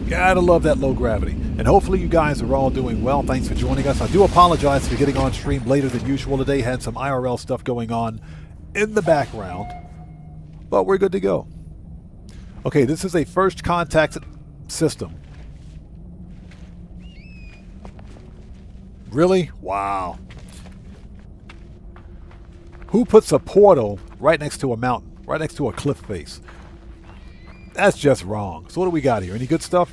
Speaker 1: Gotta love that low gravity. And hopefully you guys are all doing well. Thanks for joining us. I do apologize for getting on stream later than usual today. Had some IRL stuff going on in the background. But we're good to go. Okay, this is a first contact system. Really? Wow. Who puts a portal right next to a mountain? Right next to a cliff face? That's just wrong. So what do we got here? Any good stuff?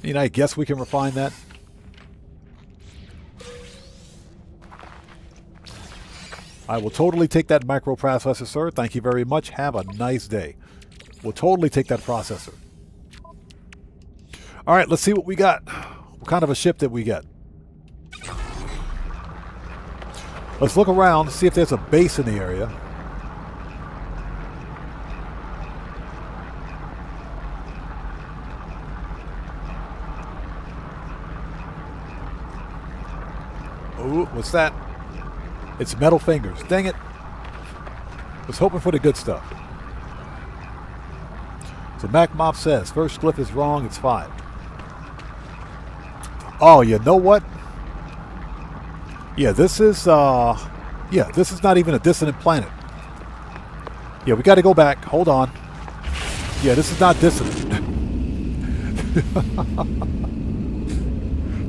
Speaker 1: I guess we can refine that. I will totally take that microprocessor, sir. Thank you very much. Have a nice day. We'll totally take that processor. All right, let's see what we got. What kind of a ship did we get? Let's look around to see if there's a base in the area. Ooh, what's that? It's metal fingers. Dang it. Was hoping for the good stuff. So Mac Mop says, first glyph is wrong, it's 5. Oh, you know what? Yeah, this is not even a dissonant planet. Yeah, we got to go back. Hold on. Yeah, this is not dissonant.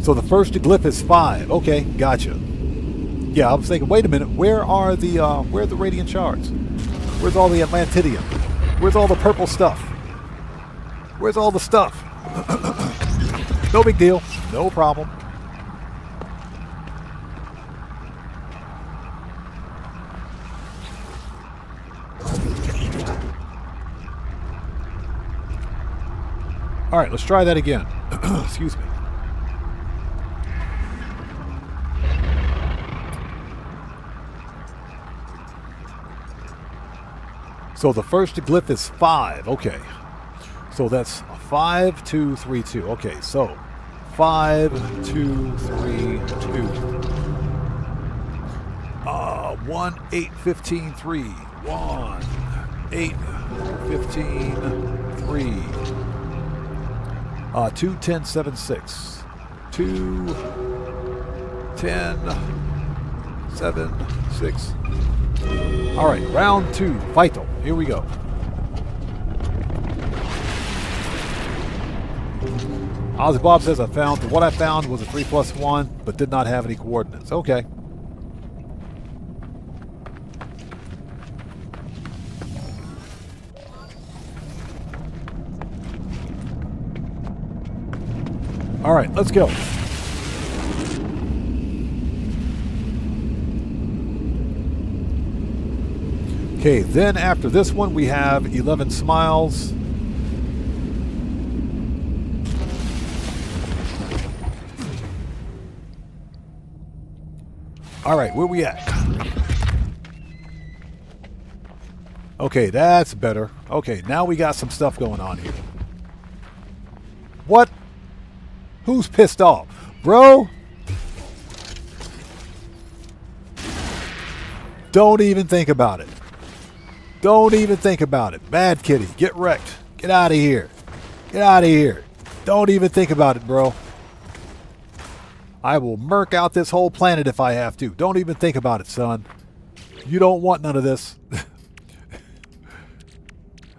Speaker 1: So the first glyph is 5. Okay, gotcha. Yeah, I was thinking, wait a minute, where are the radiant shards? Where's all the Atlantidium? Where's all the purple stuff? Where's all the stuff? No big deal. No problem. All right, let's try that again. Excuse me. So the first glyph is 5. Okay. So that's 5, 2, 3, 2. Okay, so 5, 2, 3, 2. 1, 8, 15, 3. 1, 8, 15, 3. 2, 10, 7, 6. 2, 10, 7, 6. All right, round 2, vital. Here we go. Ozzy Bob says what I found was a 3+1, but did not have any coordinates. Okay. All right, let's go. Okay, then after this one, we have 11 Smiles. All right, where we at? Okay, that's better. Okay, now we got some stuff going on here. What? Who's pissed off? Bro? Don't even think about it. Don't even think about it. Bad kitty, get wrecked. Get out of here. Get out of here. Don't even think about it, bro. I will murk out this whole planet if I have to. Don't even think about it, son. You don't want none of this.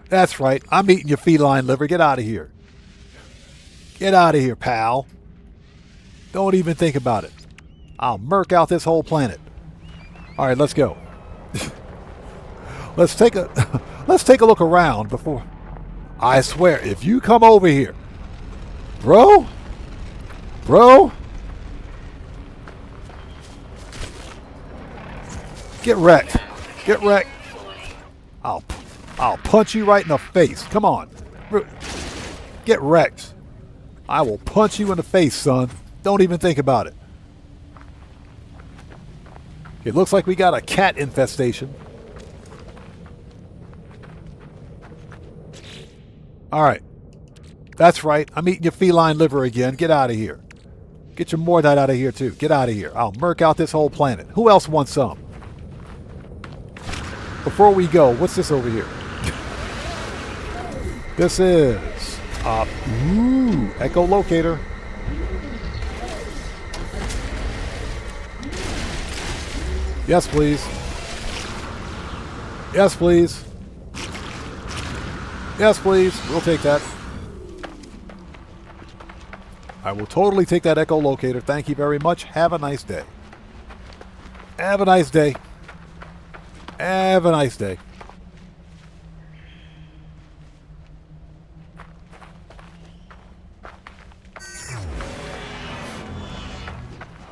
Speaker 1: That's right. I'm eating your feline liver. Get out of here. Get out of here, pal. Don't even think about it. I'll murk out this whole planet. All right, let's go. Let's take a look around before. I swear, if you come over here, bro, get wrecked. Get wrecked. I'll punch you right in the face. Come on. Get wrecked. I will punch you in the face, son. Don't even think about it. It looks like we got a cat infestation. All right. That's right. I'm eating your feline liver again. Get out of here. Get your Mordite out of here, too. Get out of here. I'll murk out this whole planet. Who else wants some? Before we go, what's this over here? This is echolocator. Yes, please. Yes, please. Yes, please. We'll take that. I will totally take that echolocator. Thank you very much. Have a nice day. Have a nice day. Have a nice day.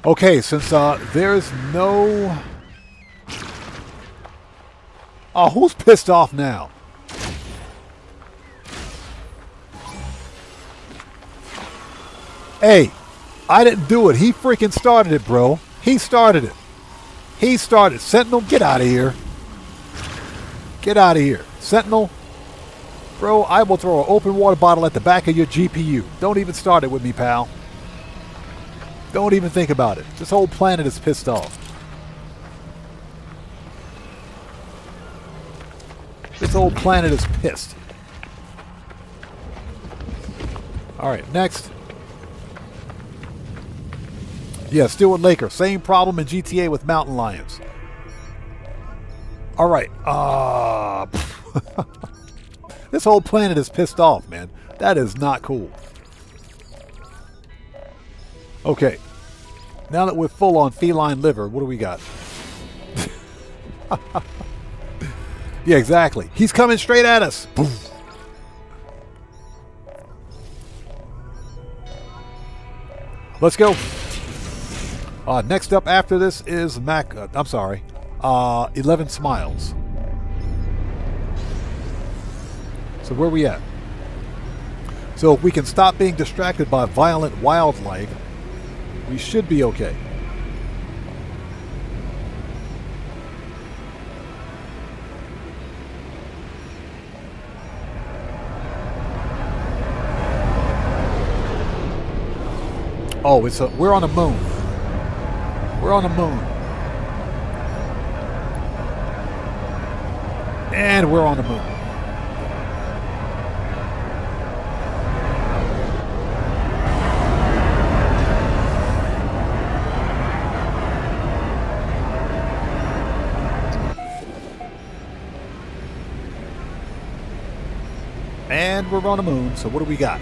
Speaker 1: Okay, since there's no... Oh, who's pissed off now? Hey, I didn't do it. He freaking started it, bro. He started it. He started. Sentinel, get out of here. Get out of here. Sentinel, bro, I will throw an open water bottle at the back of your GPU. Don't even start it with me, pal. Don't even think about it. This whole planet is pissed off. This whole planet is pissed. All right, next. Yeah, Stewart Laker. Same problem in GTA with mountain lions. All right. This whole planet is pissed off, man. That is not cool. Okay. Now that we're full on feline liver, what do we got? Yeah, exactly. He's coming straight at us. Poof. Let's go. Next up after this is 11 Smiles. So where are we at? So if we can stop being distracted by violent wildlife, we should be okay. Oh, we're on a moon. We're on a moon. And we're on a moon. And we're on a moon, so what do we got?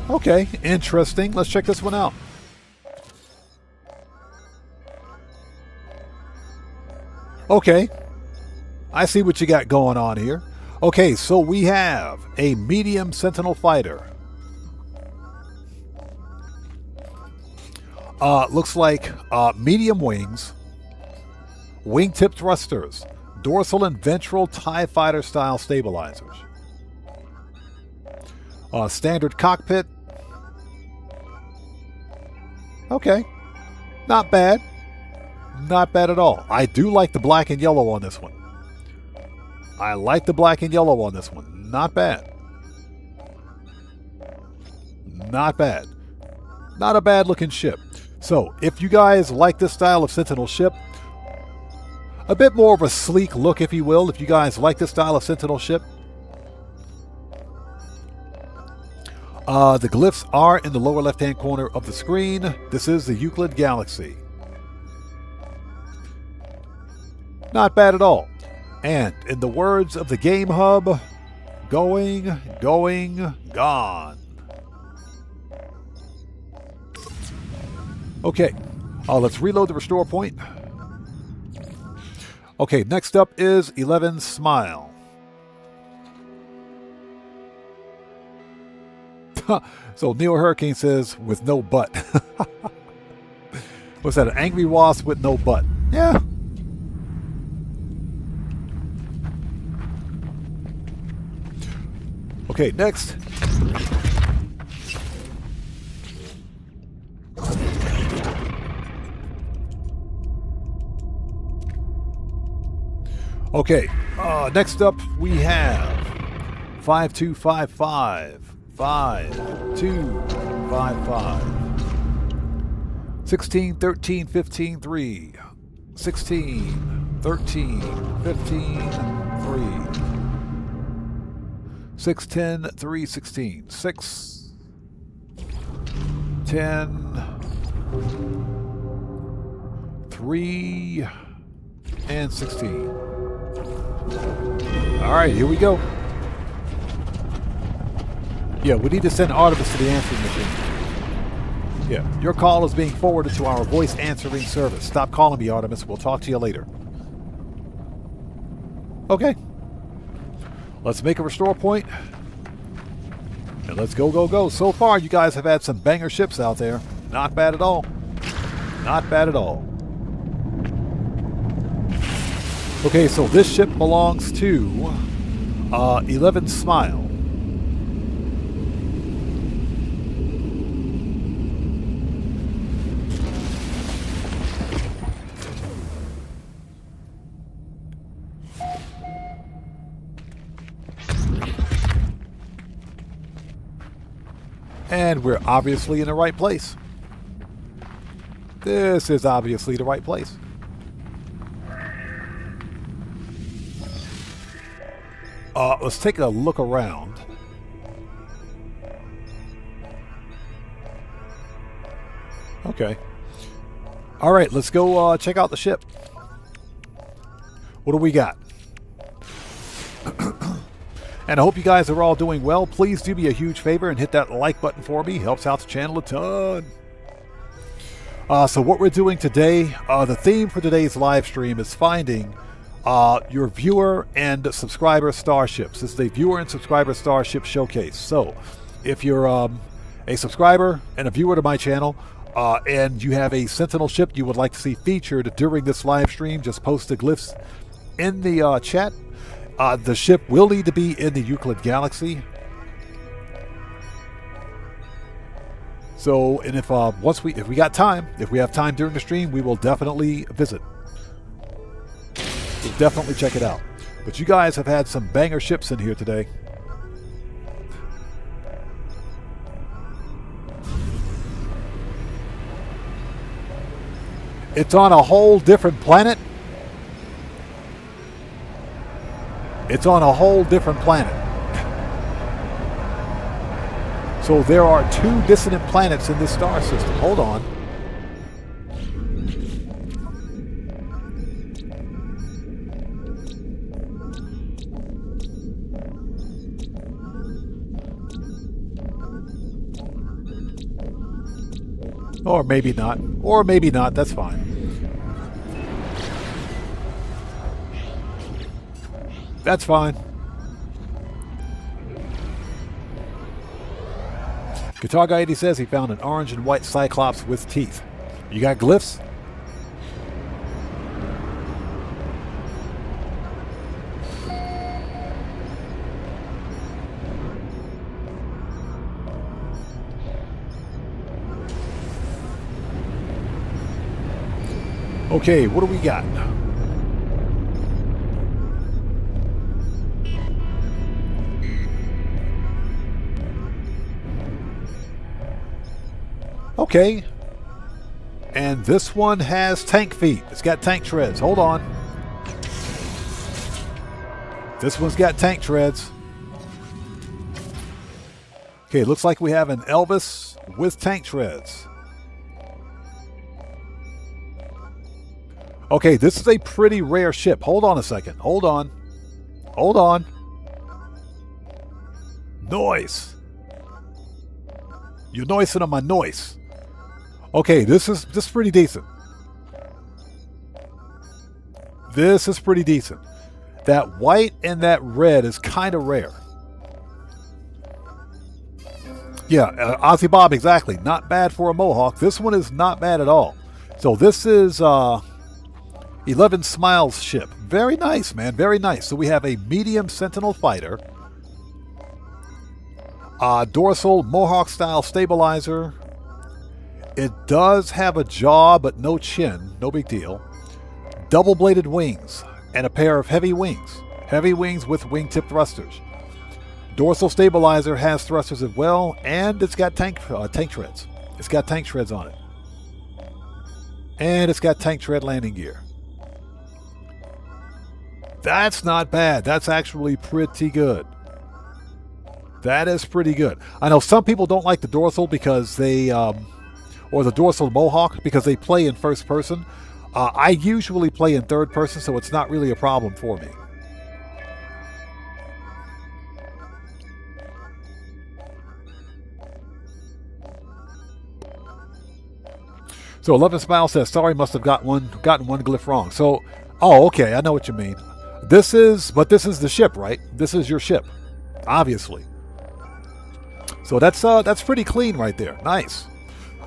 Speaker 1: Okay, interesting. Let's check this one out. Okay, I see what you got going on here. Okay, so we have a medium Sentinel fighter. Looks like medium wings, wingtip thrusters, dorsal and ventral TIE fighter style stabilizers. Standard cockpit. Okay, not bad. Not bad at all. I do like the black and yellow on this one. I like the black and yellow on this one. Not bad. Not bad. Not a bad looking ship. So, if you guys like this style of Sentinel ship, a bit more of a sleek look, if you will, if you guys like this style of Sentinel ship, the glyphs are in the lower left-hand corner of the screen. This is the Euclid Galaxy. Not bad at all. And in the words of the Game Hub, going, gone. Okay, let's reload the restore point. Okay, next up is 11 Smile. So Neo Hurricane says, with no butt. What's that, an angry wasp with no butt? Yeah. Okay, next. Okay, next up we have 5255. 5255. 16, 13, 15, 3. 16, 13, 15, 3. 6, 10, 3, 16. 6, 10, 3, and 16. All right, here we go. Yeah, we need to send Artemis to the answering machine. Yeah, your call is being forwarded to our voice answering service. Stop calling me, Artemis. We'll talk to you later. Okay. Let's make a restore point. And let's go. So far, you guys have had some banger ships out there. Not bad at all. Not bad at all. Okay, so this ship belongs to 11 Smile. And we're obviously in the right place. This is obviously the right place. Let's take a look around. Okay. All right, let's go check out the ship. What do we got? And I hope you guys are all doing well. Please do me a huge favor and hit that like button for me. Helps out the channel a ton. So what we're doing today, the theme for today's live stream is finding your viewer and subscriber starships. This is a viewer and subscriber starship showcase. So if you're a subscriber and a viewer to my channel, and you have a Sentinel ship you would like to see featured during this live stream, just post the glyphs in the chat. The ship will need to be in the Euclid Galaxy. So, and if we got time, if we have time during the stream, we will definitely visit. We'll definitely check it out. But you guys have had some banger ships in here today. It's on a whole different planet. It's on a whole different planet. So there are 2 dissonant planets in this star system. Hold on. Or maybe not. Or maybe not. That's fine. That's fine. Guitar Guy 80 says he found an orange and white Cyclops with teeth. You got glyphs? Okay, what do we got? Okay. And this one has tank feet. It's got tank treads. Hold on. This one's got tank treads. Okay, looks like we have an Elvis with tank treads. Okay, this is a pretty rare ship. Hold on a second. Hold on. Hold on. Noise. You're noising on my noise. Okay, this is pretty decent. This is pretty decent. That white and that red is kind of rare. Yeah, Ozzy Bob, exactly. Not bad for a Mohawk. This one is not bad at all. So this is 11 Smiles ship. Very nice, man. Very nice. So we have a medium Sentinel fighter. Dorsal Mohawk-style stabilizer. It does have a jaw, but no chin. No big deal. Double-bladed wings and a pair of heavy wings. Heavy wings with wingtip thrusters. Dorsal stabilizer has thrusters as well, and it's got tank treads. It's got tank treads on it. And it's got tank tread landing gear. That's not bad. That's actually pretty good. That is pretty good. I know some people don't like the dorsal because they, or the dorsal Mohawk because they play in first person. I usually play in third person, so it's not really a problem for me. So 11 Smile says, sorry, must have gotten one glyph wrong. So, oh, okay, I know what you mean. This is the ship, right? This is your ship, obviously. So that's pretty clean right there. Nice.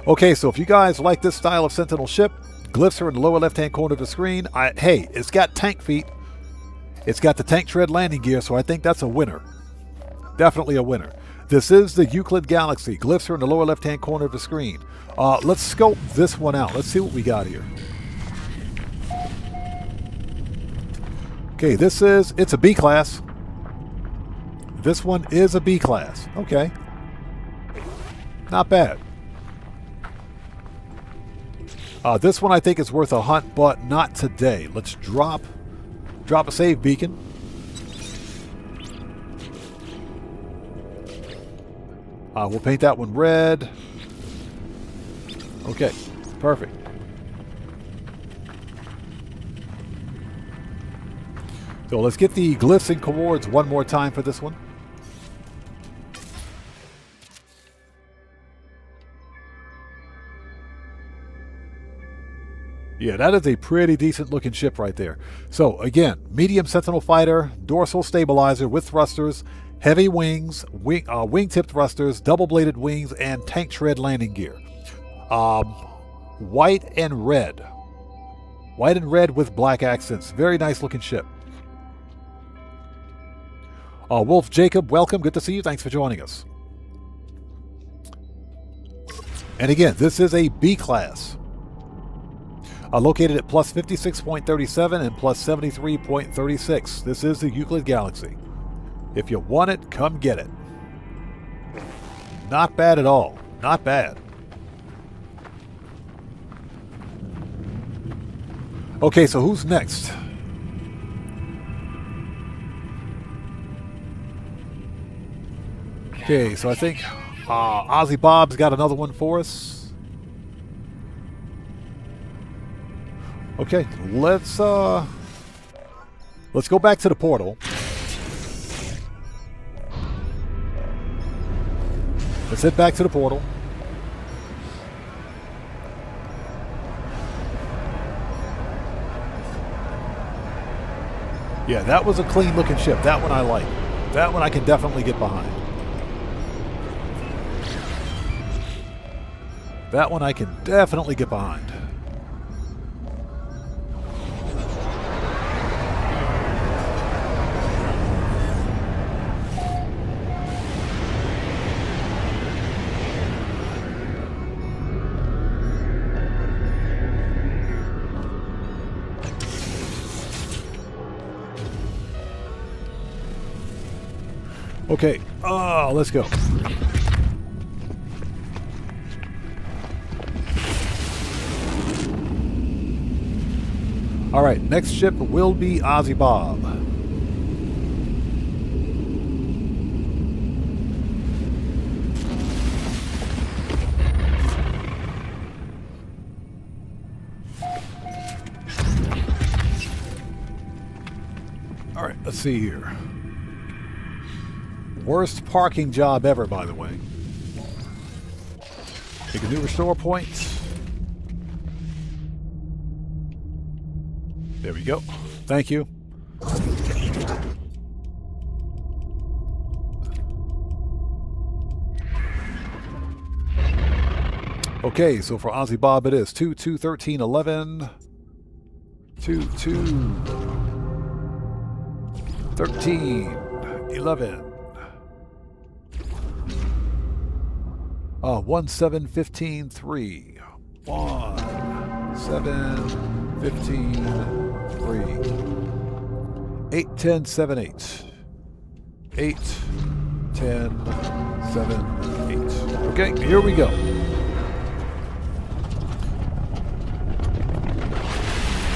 Speaker 1: Okay, so if you guys like this style of Sentinel ship, glyphs are in the lower left-hand corner of the screen. Hey, it's got tank feet. It's got the tank tread landing gear, so I think that's a winner. Definitely a winner. This is the Euclid Galaxy. Glyphs are in the lower left-hand corner of the screen. Let's scope this one out. Let's see what we got here. Okay, it's a B class. This one is a B class. Okay. Not bad. This one I think is worth a hunt, but not today. Let's drop a save beacon. We'll paint that one red. Okay, perfect. So let's get the glyphs and coords one more time for this one. Yeah, that is a pretty decent looking ship right there. So again, medium sentinel fighter, dorsal stabilizer with thrusters, heavy wings, wingtip thrusters, double-bladed wings, and tank tread landing gear. White and red. White and red with black accents. Very nice looking ship. Wolf Jacob, welcome. Good to see you. Thanks for joining us. And again, this is a B class. Located at plus 56.37 and plus 73.36. This is the Euclid Galaxy. If you want it, come get it. Not bad at all. Not bad. Okay, so who's next? Okay, so I think Ozzy Bob's got another one for us. Okay, let's go back to the portal. Let's head back to the portal. Yeah, that was a clean looking ship. That one I like. That one I can definitely get behind. That one I can definitely get behind. Okay, let's go. All right, next ship will be Ozzy Bob. All right, let's see here. Worst parking job ever, by the way. Take a new restore point. There we go. Thank you. Okay, so for Ozzy Bob it is 2, 2, 13, 11. 2, 2, 13, 11. 1, 7, 15, 3. 1, 7, 15, 3. 8, 10, 7, 8. 8, 10, 7, 8. Okay, here we go.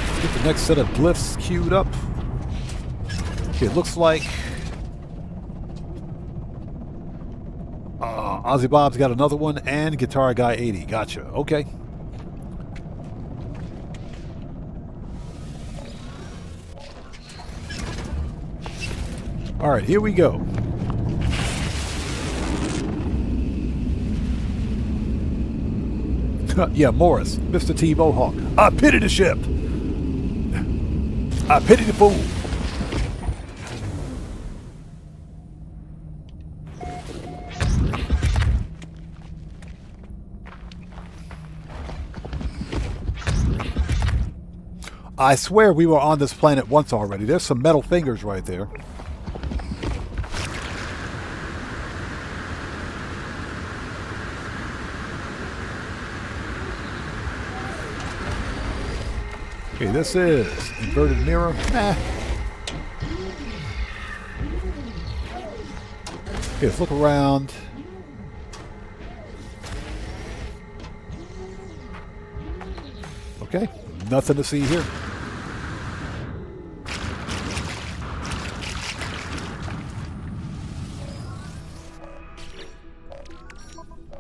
Speaker 1: Let's get the next set of glyphs queued up. Okay, it looks like Ozzy Bob's got another one, and Guitar Guy 80. Gotcha. Okay. All right, here we go. Yeah, Morris, Mr. T. Mohawk. I pity the ship. I pity the fool. I swear we were on this planet once already. There's some metal fingers right there. Okay, this is inverted mirror. Okay, let's look around. Okay, nothing to see here.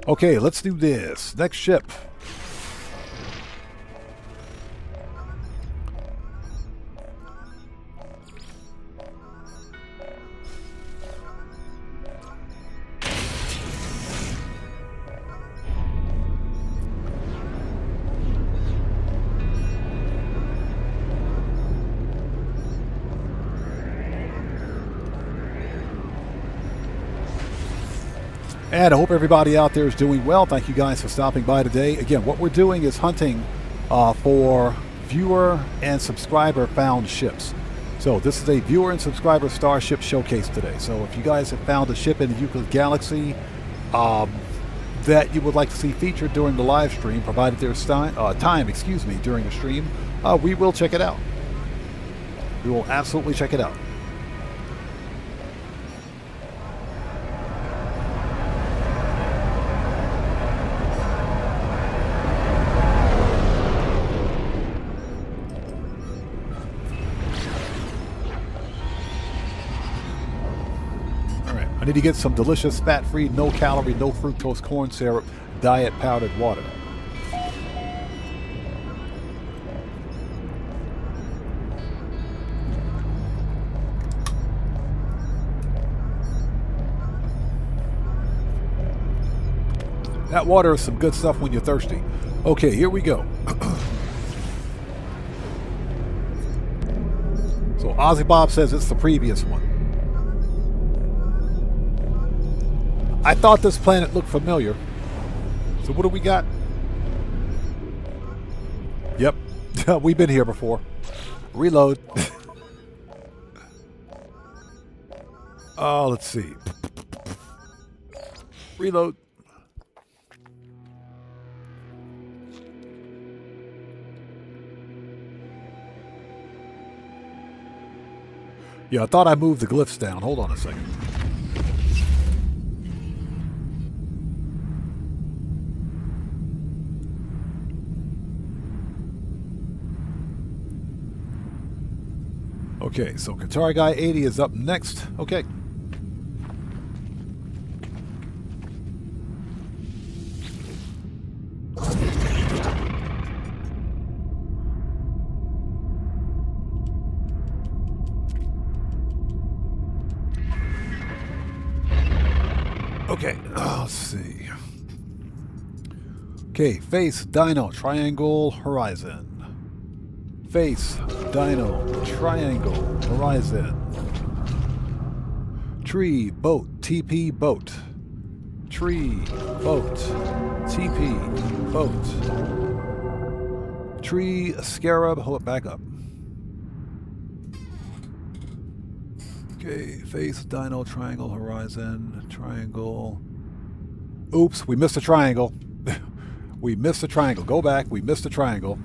Speaker 1: Okay, let's do this. Next ship. And I hope everybody out there is doing well. Thank you guys for stopping by today. Again, what we're doing is hunting for viewer and subscriber found ships. So this is a viewer and subscriber Starship showcase today. So if you guys have found a ship in the Euclid Galaxy that you would like to see featured during the live stream, provided there's time, during the stream, we will check it out. We will absolutely check it out. I need to get some delicious, fat-free, no-calorie, no-fructose corn syrup, diet powdered water. That water is some good stuff when you're thirsty. Okay, here we go. So Ozzy Bob says it's the previous one. I thought this planet looked familiar. So what do we got? Yep. We've been here before. Reload. Oh, let's see. Reload. Yeah, I thought I moved the glyphs down. Hold on a second. Okay, so Qatar Guy 80 is up next. Okay. Okay, let's see. Okay, face, dino, triangle, horizon. Face, dino, triangle, horizon. Tree, boat, TP, boat. Tree, boat, TP, boat. Tree, scarab, hold it back up. Okay, face, dino, triangle, horizon, triangle. Oops, we missed a triangle. We missed a triangle. Go back, we missed a triangle.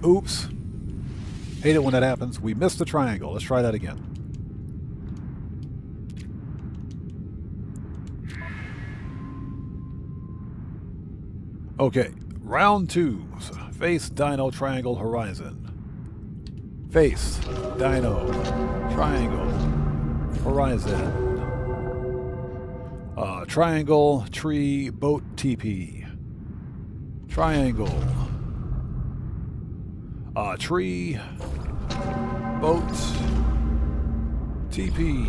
Speaker 1: Oops. Hate it when that happens. We missed the triangle. Let's try that again. Okay. Round two. Face, dino, triangle, horizon. Face, dino, triangle, horizon. Triangle, tree, boat, TP. Triangle. Tree, boat, TP,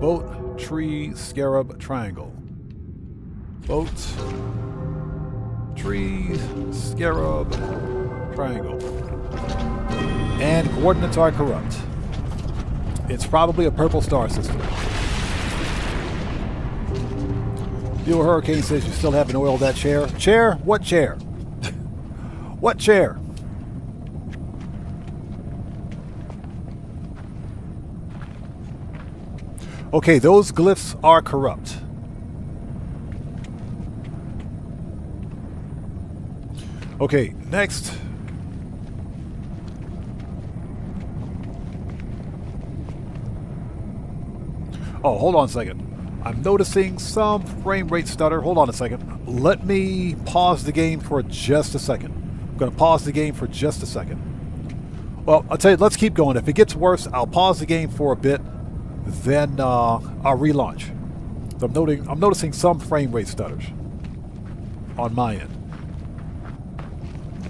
Speaker 1: boat, tree, scarab, triangle, boat, tree, scarab, triangle, and coordinates are corrupt. It's probably a purple star system. Viewer Hurricane says you still haven't oiled that chair. Chair? What chair? What chair? Okay, those glyphs are corrupt. Okay, next. Oh, hold on a second. I'm noticing some frame rate stutter. Hold on a second. Let me pause the game for just a second. I'm going to pause the game for just a second. Well, I'll tell you, let's keep going. If it gets worse, I'll pause the game for a bit, then I'll relaunch. So I'm noticing some frame rate stutters on my end.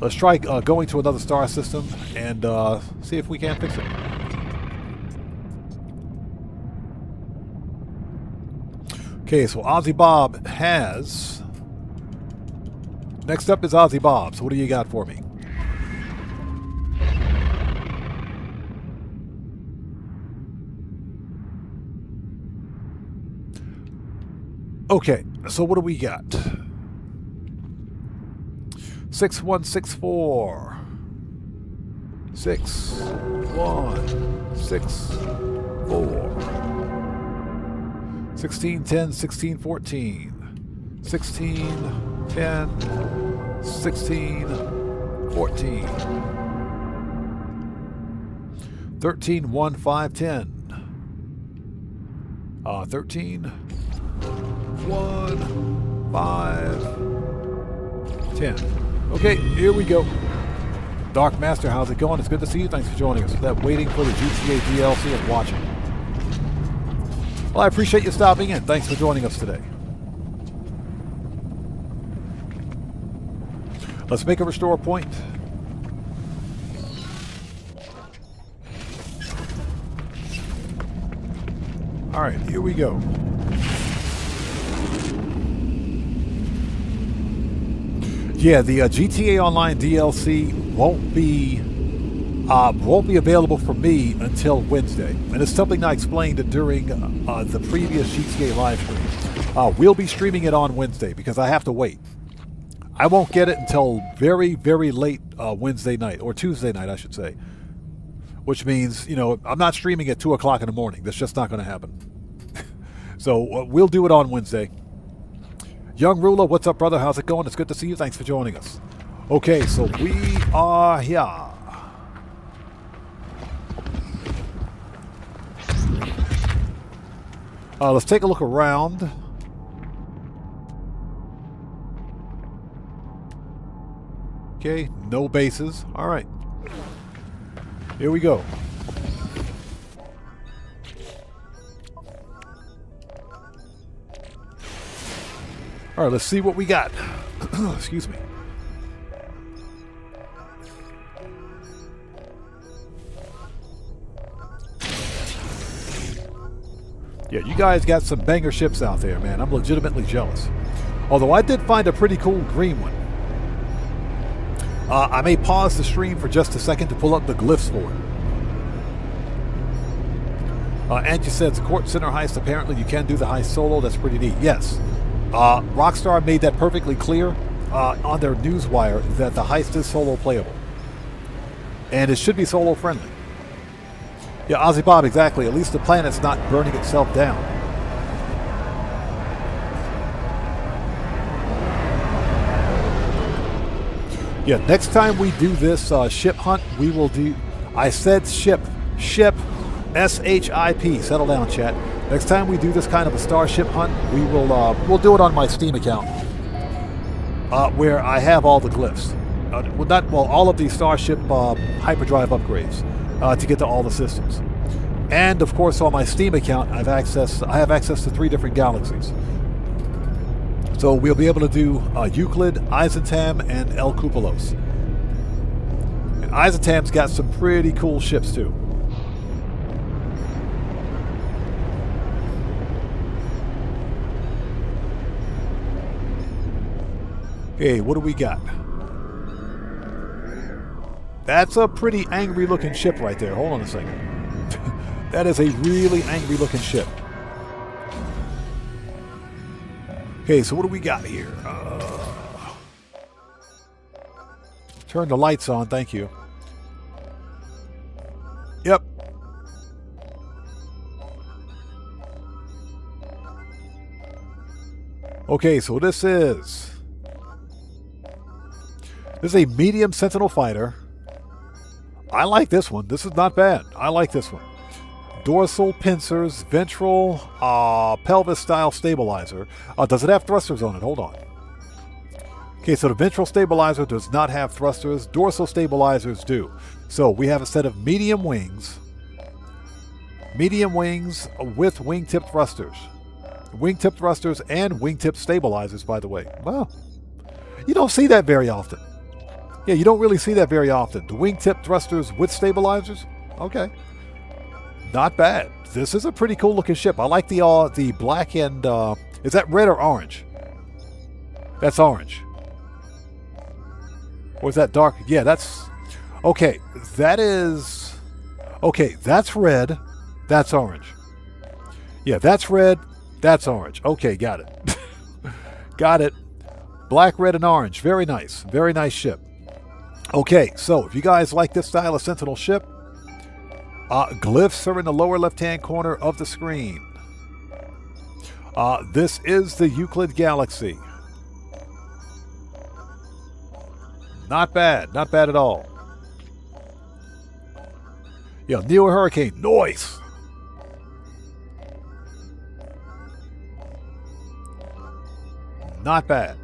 Speaker 1: Let's try going to another star system and see if we can fix it. Okay, so Ozzy Bob has... Next up is Ozzy Bob. So what do you got for me? Okay, so what do we got? 6164. 6164. 1610, 1614. 1610, 1614. 13, 1, 5, 10. 13, 1, 5, 10. Okay, here we go. Dark Master, how's it going? It's good to see you. Thanks for joining us. For that waiting for the GTA DLC and watching. Well, I appreciate you stopping in. Thanks for joining us today. Let's make a restore point. All right, here we go. Yeah, the GTA Online DLC won't be available for me until Wednesday, and it's something I explained during the previous GTA live stream. We'll be streaming it on Wednesday because I have to wait. I won't get it until very, very late Wednesday night, or Tuesday night, I should say. Which means, you know, I'm not streaming at 2 o'clock in the morning. That's just not going to happen. So we'll do it on Wednesday. Young Ruler, what's up, brother? How's it going? It's good to see you. Thanks for joining us. Okay, so we are here. Let's take a look around. Okay, no bases. All right. Here we go. All right, let's see what we got. Excuse me. Yeah, you guys got some banger ships out there, man. I'm legitimately jealous. Although I did find a pretty cool green one. I may pause the stream for just a second to pull up the glyphs for it. Angie says, Court Center heist, apparently you can do the heist solo. That's pretty neat. Yes. Rockstar made that perfectly clear on their newswire that the heist is solo playable. And it should be solo friendly. Yeah, Ozzy Bob, exactly. At least the planet's not burning itself down. Yeah, next time we do this ship hunt, we will do... I said ship. Ship. S-H-I-P. Settle down, chat. Next time we do this kind of a Starship hunt, we'll do it on my Steam account, where I have all the glyphs. All of the Starship hyperdrive upgrades to get to all the systems. And of course, on my Steam account, I have access to 3 different galaxies. So we'll be able to do Euclid, Eisentam, and El Cupolos. And Eisentam's got some pretty cool ships too. Okay, what do we got? That's a pretty angry looking ship right there. Hold on a second. That is a really angry looking ship. Okay, so what do we got here? Turn the lights on, thank you. Yep. Okay, so this is a medium Sentinel fighter. I like this one. This is not bad. I like this one. dorsal pincers, ventral, pelvis style stabilizer. Does it have thrusters on it? Hold on. Okay, so the ventral stabilizer does not have thrusters. Dorsal stabilizers do. So we have a set of medium wings with wingtip thrusters. Wingtip thrusters and wingtip stabilizers, by the way. Well, you don't see that very often. Yeah, you don't really see that very often. The wingtip thrusters with stabilizers? Okay. Not bad. This is a pretty cool looking ship. I like the black and, is that red or orange? That's orange. Or is that dark? Yeah, that's, okay, that is, okay, that's red, that's orange. Yeah, that's red, that's orange. Okay, got it. Got it. Black, red, and orange. Very nice. Very nice ship. Okay, so if you guys like this style of Sentinel ship, glyphs are in the lower left-hand corner of the screen. This is the Euclid Galaxy. Not bad. Not bad at all. Yeah, Neo Hurricane. Noise. Not bad.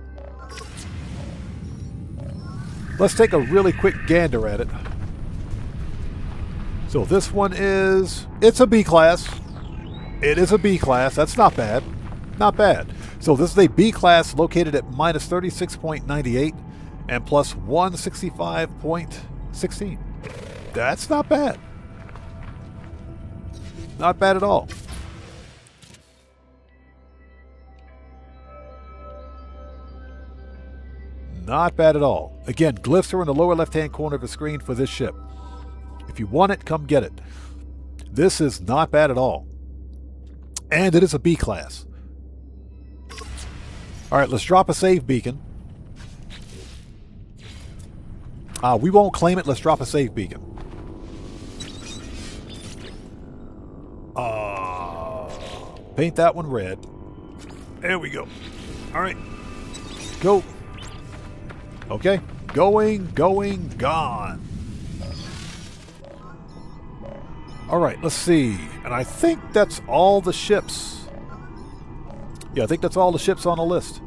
Speaker 1: Let's take a really quick gander at it. So this one is, it's a B class. It is a B class. That's not bad. Not bad. So this is a B class located at minus 36.98 and plus 165.16. That's not bad. Not bad at all. Not bad at all. Again, glyphs are in the lower left-hand corner of the screen for this ship. If you want it, come get it. This is not bad at all. And it is a B class. All right, let's drop a save beacon. We won't claim it. Let's drop a save beacon. Paint that one red. There we go. All right. Go. Okay. Going, gone. All right, let's see. And I think that's all the ships. Yeah, I think that's all the ships on the list.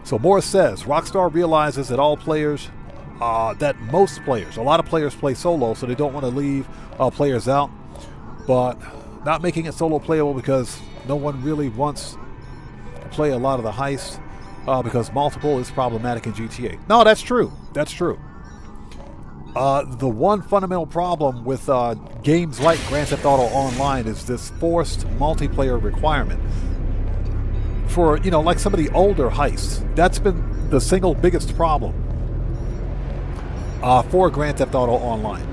Speaker 1: So Morris says, Rockstar realizes that all players, that most players, a lot of players play solo, so they don't want to leave players out, but not making it solo playable because no one really wants to play a lot of the heists because multiple is problematic in GTA. No, that's true. That's true. The one fundamental problem with games like Grand Theft Auto Online is this forced multiplayer requirement. For, you know, like some of the older heists, that's been the single biggest problem for Grand Theft Auto Online.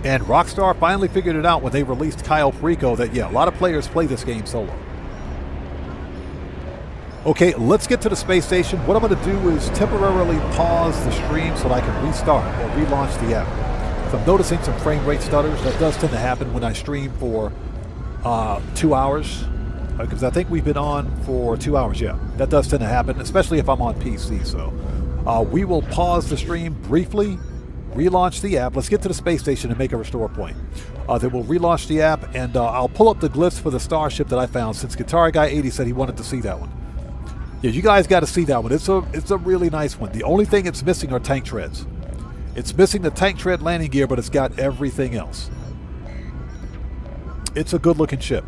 Speaker 1: And Rockstar finally figured it out when they released Cayo Perico that, yeah, a lot of players play this game solo. Okay, let's get to the space station. What I'm going to do is temporarily pause the stream so that I can restart or relaunch the app. So I'm noticing some frame rate stutters. That does tend to happen when I stream for 2 hours, because I think we've been on for 2 hours. Yeah, that does tend to happen, especially if I'm on PC. So we will pause the stream briefly, relaunch the app. Let's get to the space station and make a restore point. Then we'll relaunch the app, and I'll pull up the glyphs for the Starship that I found, since Guitar Guy 80 said he wanted to see that one. Yeah, you guys got to see that one. It's a really nice one. The only thing it's missing are tank treads. It's missing the tank tread landing gear, but it's got everything else. It's a good-looking ship.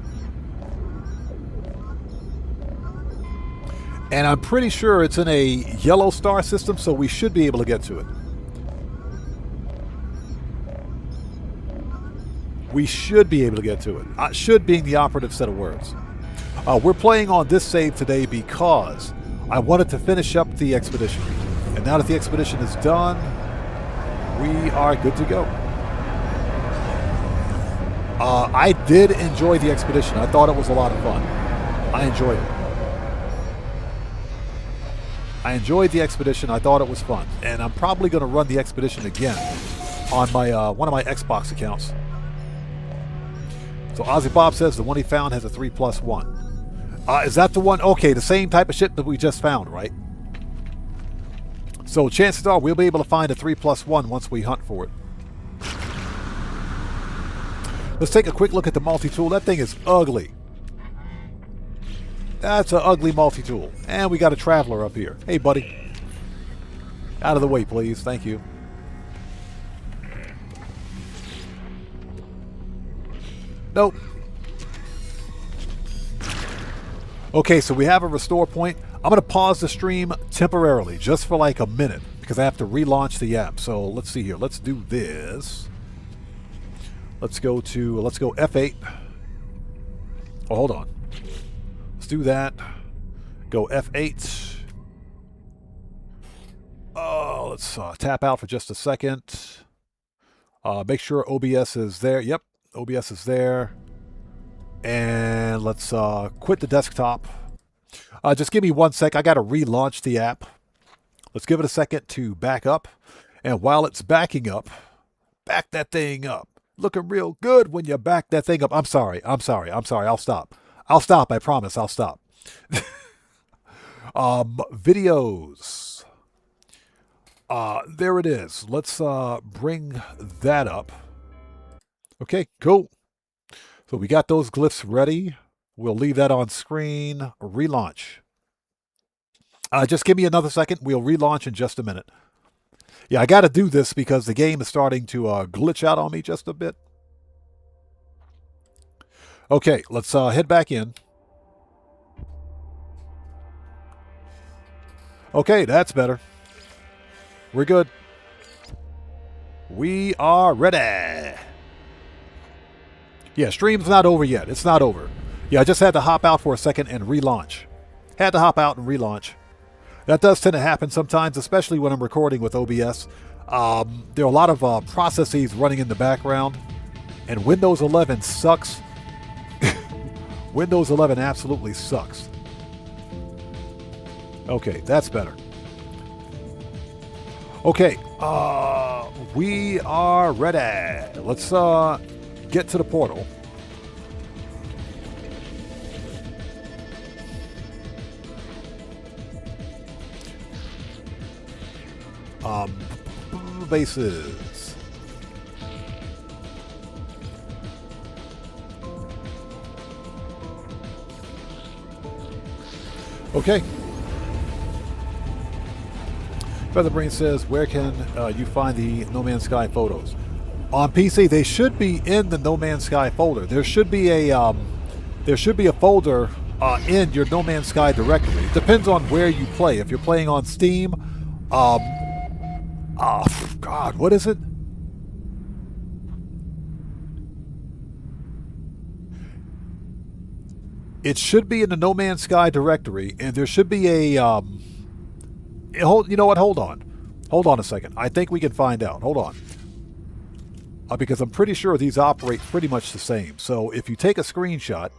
Speaker 1: And I'm pretty sure it's in a yellow star system, so we should be able to get to it. We should be able to get to it. Should being the operative set of words. We're playing on this save today because I wanted to finish up the expedition. And now that the expedition is done, we are good to go. I did enjoy the expedition. I thought it was a lot of fun. I enjoyed it. I enjoyed the expedition. I thought it was fun. And I'm probably going to run the expedition again on my one of my Xbox accounts. So Ozzy Bob says the one he found has a 3+1. Is that the one? Okay, the same type of shit that we just found, right? So chances are we'll be able to find a 3+1 once we hunt for it. Let's take a quick look at the multi-tool. That thing is ugly. That's an ugly multi-tool. And we got a traveler up here. Hey, buddy. Out of the way, please. Thank you. Nope. Okay, so we have a restore point. I'm going to pause the stream temporarily, just for like a minute, because I have to relaunch the app. So let's see here. Let's do this. Let's go F8. Oh, hold on. Let's do that. Go F8. Oh, let's tap out for just a second. Make sure OBS is there. Yep, OBS is there. And let's quit the desktop. Just give me 1 sec. I got to relaunch the app. Let's give it a second to back up. And while it's backing up, back that thing up. Looking real good when you back that thing up. I'm sorry. I'll stop. I promise. I'll stop. Videos. There it is. Let's bring that up. Okay, cool. So we got those glyphs ready. We'll leave that on screen. Relaunch. Just give me another second. We'll relaunch in just a minute. Yeah, I got to do this because the game is starting to glitch out on me just a bit. Okay, let's head back in. Okay, that's better. We're good. We are ready. Yeah, stream's not over yet. It's not over. Yeah, I just had to hop out for a second and relaunch. Had to hop out and relaunch. That does tend to happen sometimes, especially when I'm recording with OBS. There are a lot of processes running in the background, and Windows 11 sucks. Windows 11 absolutely sucks. Okay, that's better. Okay, we are ready. Let's get to the portal. Bases. Okay. Featherbrain says, where can you find the No Man's Sky photos? On PC, they should be in the No Man's Sky folder. There should be a folder in your No Man's Sky directory. It depends on where you play. If you're playing on Steam, God, what is it? It should be in the No Man's Sky directory, and there should be a you know what? Hold on a second. I think we can find out. Hold on. Because I'm pretty sure these operate pretty much the same. So if you take a screenshot.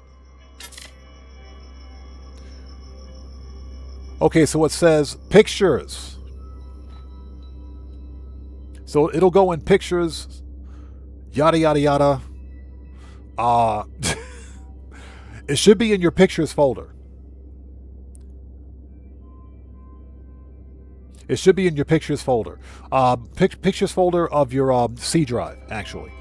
Speaker 1: Okay, so it says pictures. So it'll go in pictures, yada, yada, yada. It should be in your pictures folder. It should be in your pictures folder. Pictures folder of your C drive, actually.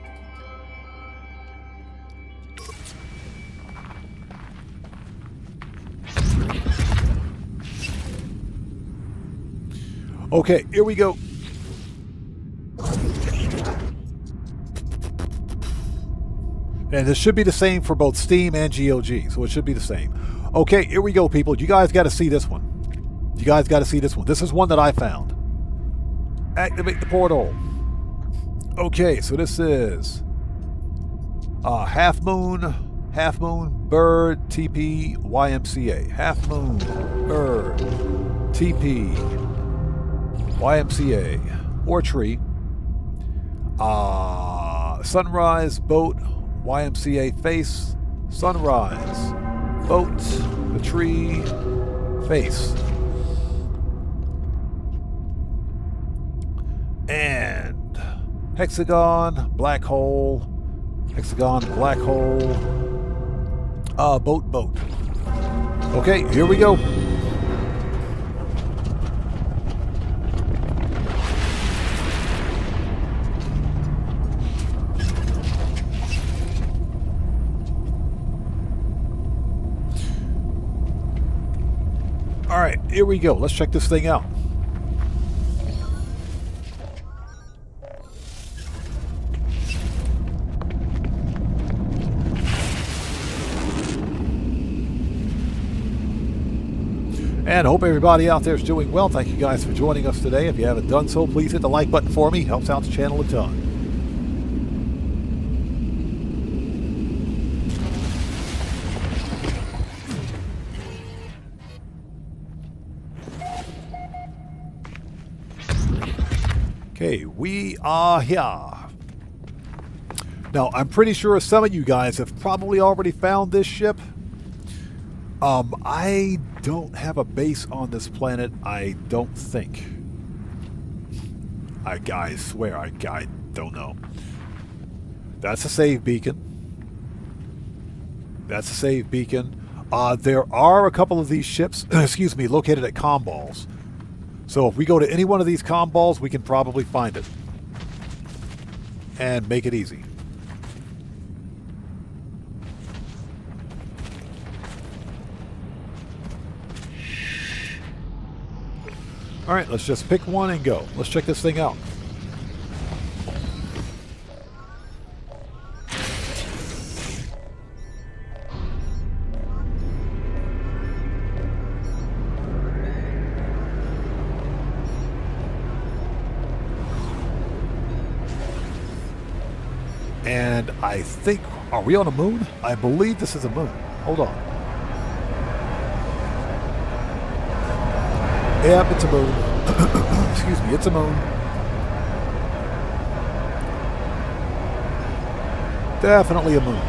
Speaker 1: Okay, here we go. And this should be the same for both Steam and GOG, so it should be the same. Okay, here we go, people. You guys got to see this one. You guys got to see this one. This is one that I found. Activate the portal. Okay, so this is Half Moon, Bird, TP, YMCA. Half Moon, Bird, TP, YMCA, or tree. Sunrise, boat, YMCA, face, sunrise, boat, the tree, face. And hexagon, black hole, hexagon, black hole, boat. Okay, here we go. Alright, here we go. Let's check this thing out. And hope everybody out there is doing well. Thank you guys for joining us today. If you haven't done so, please hit the like button for me. Helps out the channel a ton. Okay, we are here. Now, I'm pretty sure some of you guys have probably already found this ship. I don't have a base on this planet, I don't think. I swear, I don't know. That's a save beacon. That's a save beacon. There are a couple of these ships, excuse me, located at comm balls. So if we go to any one of these comm balls, we can probably find it. And make it easy. Alright, let's just pick one and go. Let's check this thing out. And I think, are we on a moon? I believe this is a moon. Hold on. Yep, it's a moon. Excuse me, it's a moon. Definitely a moon.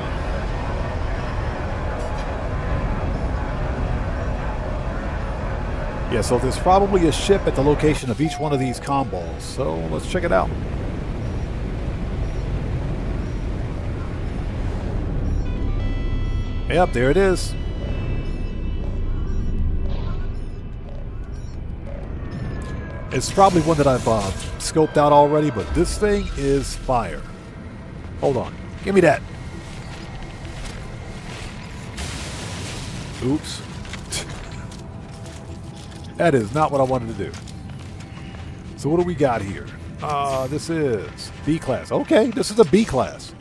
Speaker 1: Yeah, so there's probably a ship at the location of each one of these comm balls. So let's check it out. Yep, there it is. It's probably one that I've scoped out already, but this thing is fire. Hold on. Give me that. Oops. That is not what I wanted to do. So what do we got here? This is B class. Okay, this is a B class.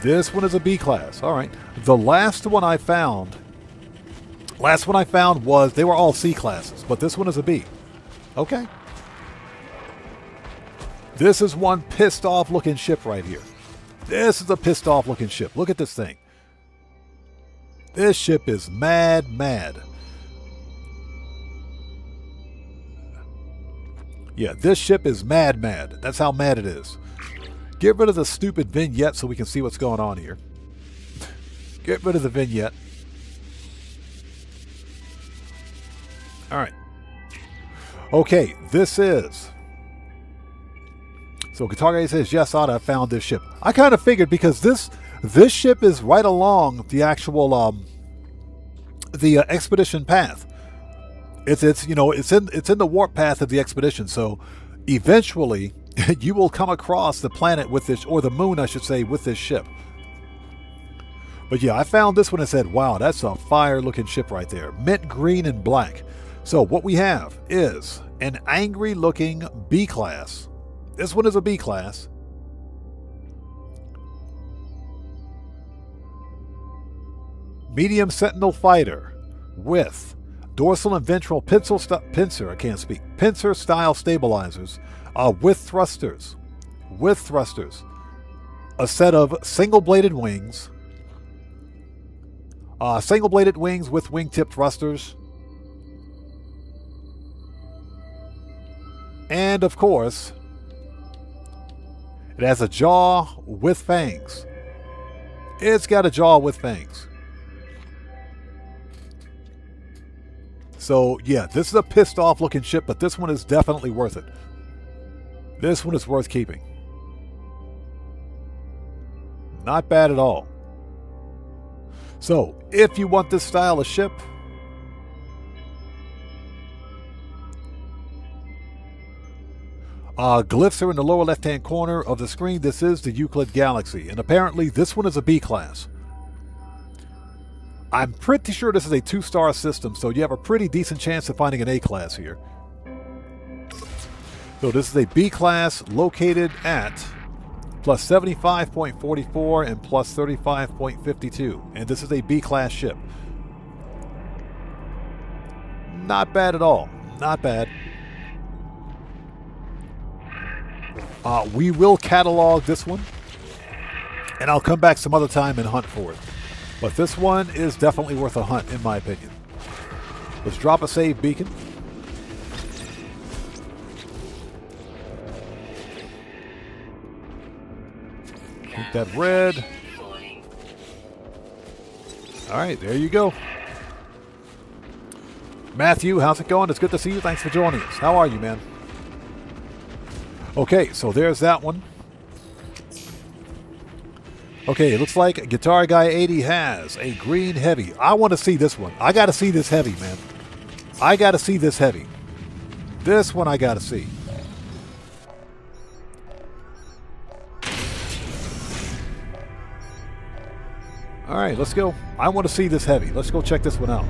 Speaker 1: This one is a B class. All right. The last one I found was, they were all C classes, but this one is a B. Okay. This is one pissed off looking ship right here. This is a pissed off looking ship. Look at this thing. This ship is mad. Yeah, this ship is mad. That's how mad it is. Get rid of the stupid vignette so we can see what's going on here. Get rid of the vignette. Alright. Okay, this is... So Guitar Guy says, yes, I found this ship. I kind of figured, because this ship is right along the actual expedition path. It's in the warp path of the expedition. So eventually you will come across the planet with this, or the moon, I should say, with this ship. But yeah, I found this one and said, wow, that's a fire looking ship right there. Mint green and black. So what we have is an angry looking B class. This one is a B class. Medium Sentinel fighter with dorsal and ventral pincer style stabilizers, with thrusters. A set of single-bladed wings. Single-bladed wings with wingtip thrusters. And, of course, it has a jaw with fangs. It's got a jaw with fangs. So, yeah, this is a pissed off looking ship, but this one is definitely worth it. This one is worth keeping. Not bad at all. So, if you want this style of ship, glyphs are in the lower left-hand corner of the screen. This is the Euclid Galaxy, and apparently this one is a B class. I'm pretty sure this is a 2-star system, so you have a pretty decent chance of finding an A class here. So this is a B class located at plus 75.44 and plus 35.52. And this is a B class ship. Not bad at all. Not bad. We will catalog this one, and I'll come back some other time and hunt for it. But this one is definitely worth a hunt, in my opinion. Let's drop a save beacon. Keep that red. All right, there you go. Matthew, how's it going? It's good to see you. Thanks for joining us. How are you, man? Okay, so there's that one. Okay, it looks like Guitar Guy 80 has a green heavy. I want to see this one. I got to see this heavy, man. I got to see this heavy. This one I got to see. All right, let's go. I want to see this heavy. Let's go check this one out.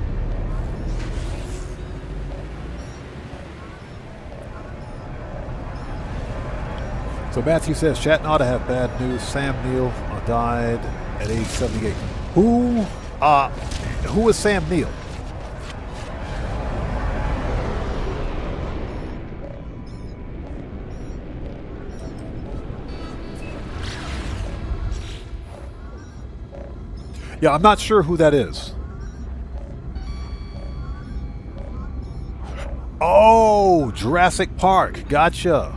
Speaker 1: So Matthew says, chat ought to have bad news. Sam Neill died at age 78. Who is Sam Neill? Yeah, I'm not sure who that is. Oh, Jurassic Park. Gotcha.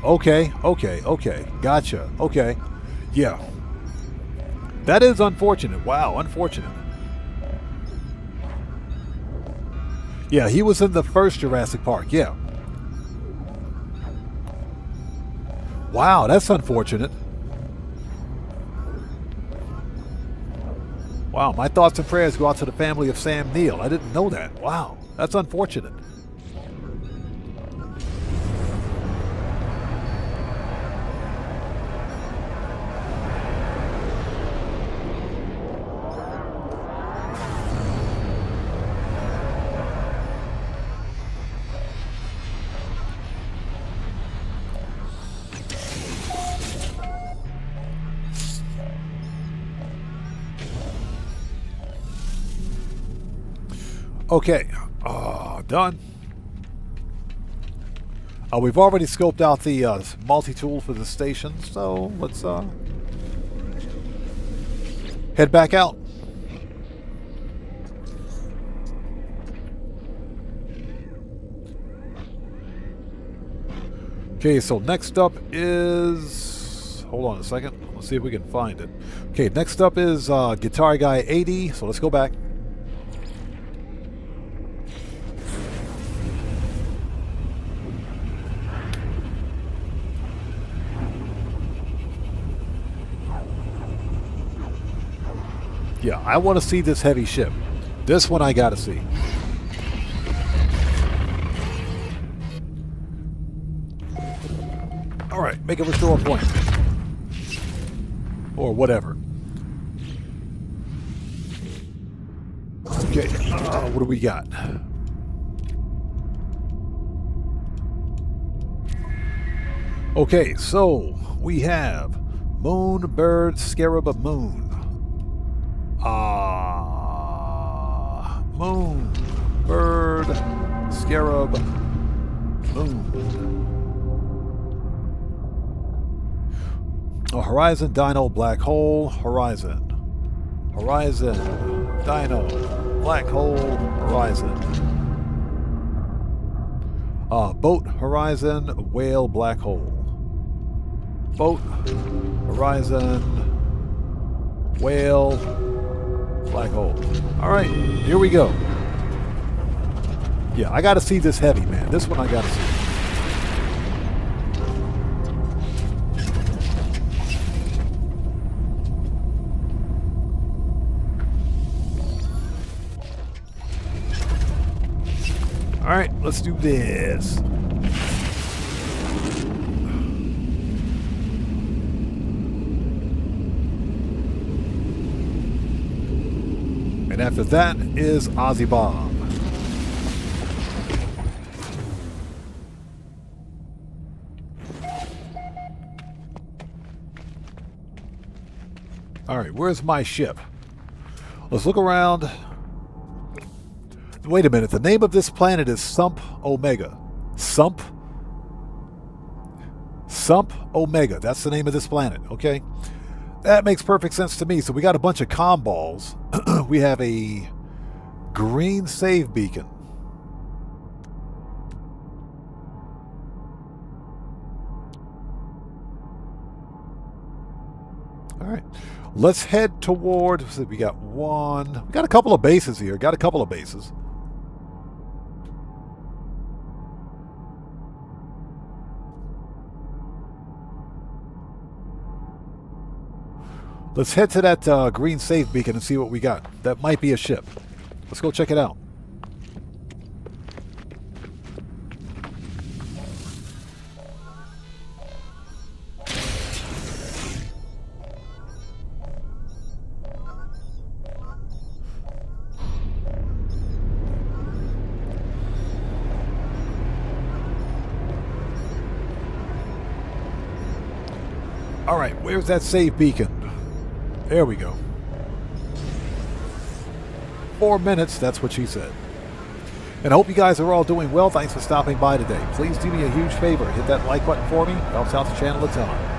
Speaker 1: Okay. Gotcha. Okay. Yeah. That is unfortunate. Wow, unfortunate. Yeah, he was in the first Jurassic Park. Yeah. Wow, that's unfortunate. Wow, my thoughts and prayers go out to the family of Sam Neill. I didn't know that. Wow, that's unfortunate. Okay, done. We've already scoped out the multi-tool for the station, so let's head back out. Okay, so next up is... Hold on a second. Let's see if we can find it. Okay, next up is Guitar Guy 80, so let's go back. Yeah, I want to see this heavy ship. This one I got to see. All right, make a restore point. Or whatever. Okay, what do we got? Okay, so we have Moon, Bird, Scarab, Moon. Moon, Bird, Scarab, Moon. Oh, Horizon, Dino, Black Hole, Horizon. Horizon, Dino, Black Hole, Horizon. Boat, Horizon, Whale, Black Hole. Boat, Horizon, Whale, Black Hole. All right, here we go. Yeah, I got to see this heavy, man. This one I got to see. All right, let's do this. And After that is Ozzy Bob. Alright, where's my ship? Let's look around. Wait a minute, the name of this planet is Sump Omega. Sump Omega, that's the name of this planet, okay? That makes perfect sense to me. So we got a bunch of comm balls. We have a green save beacon. Alright. Let's head toward, so we got a couple of bases here. Got a couple of bases. Let's head to that green save beacon and see what we got. That might be a ship. Let's go check it out. All right, where's that save beacon? There we go. 4 minutes, that's what she said. And I hope you guys are all doing well. Thanks for stopping by today. Please do me a huge favor. Hit that like button for me. Helps out the channel a ton.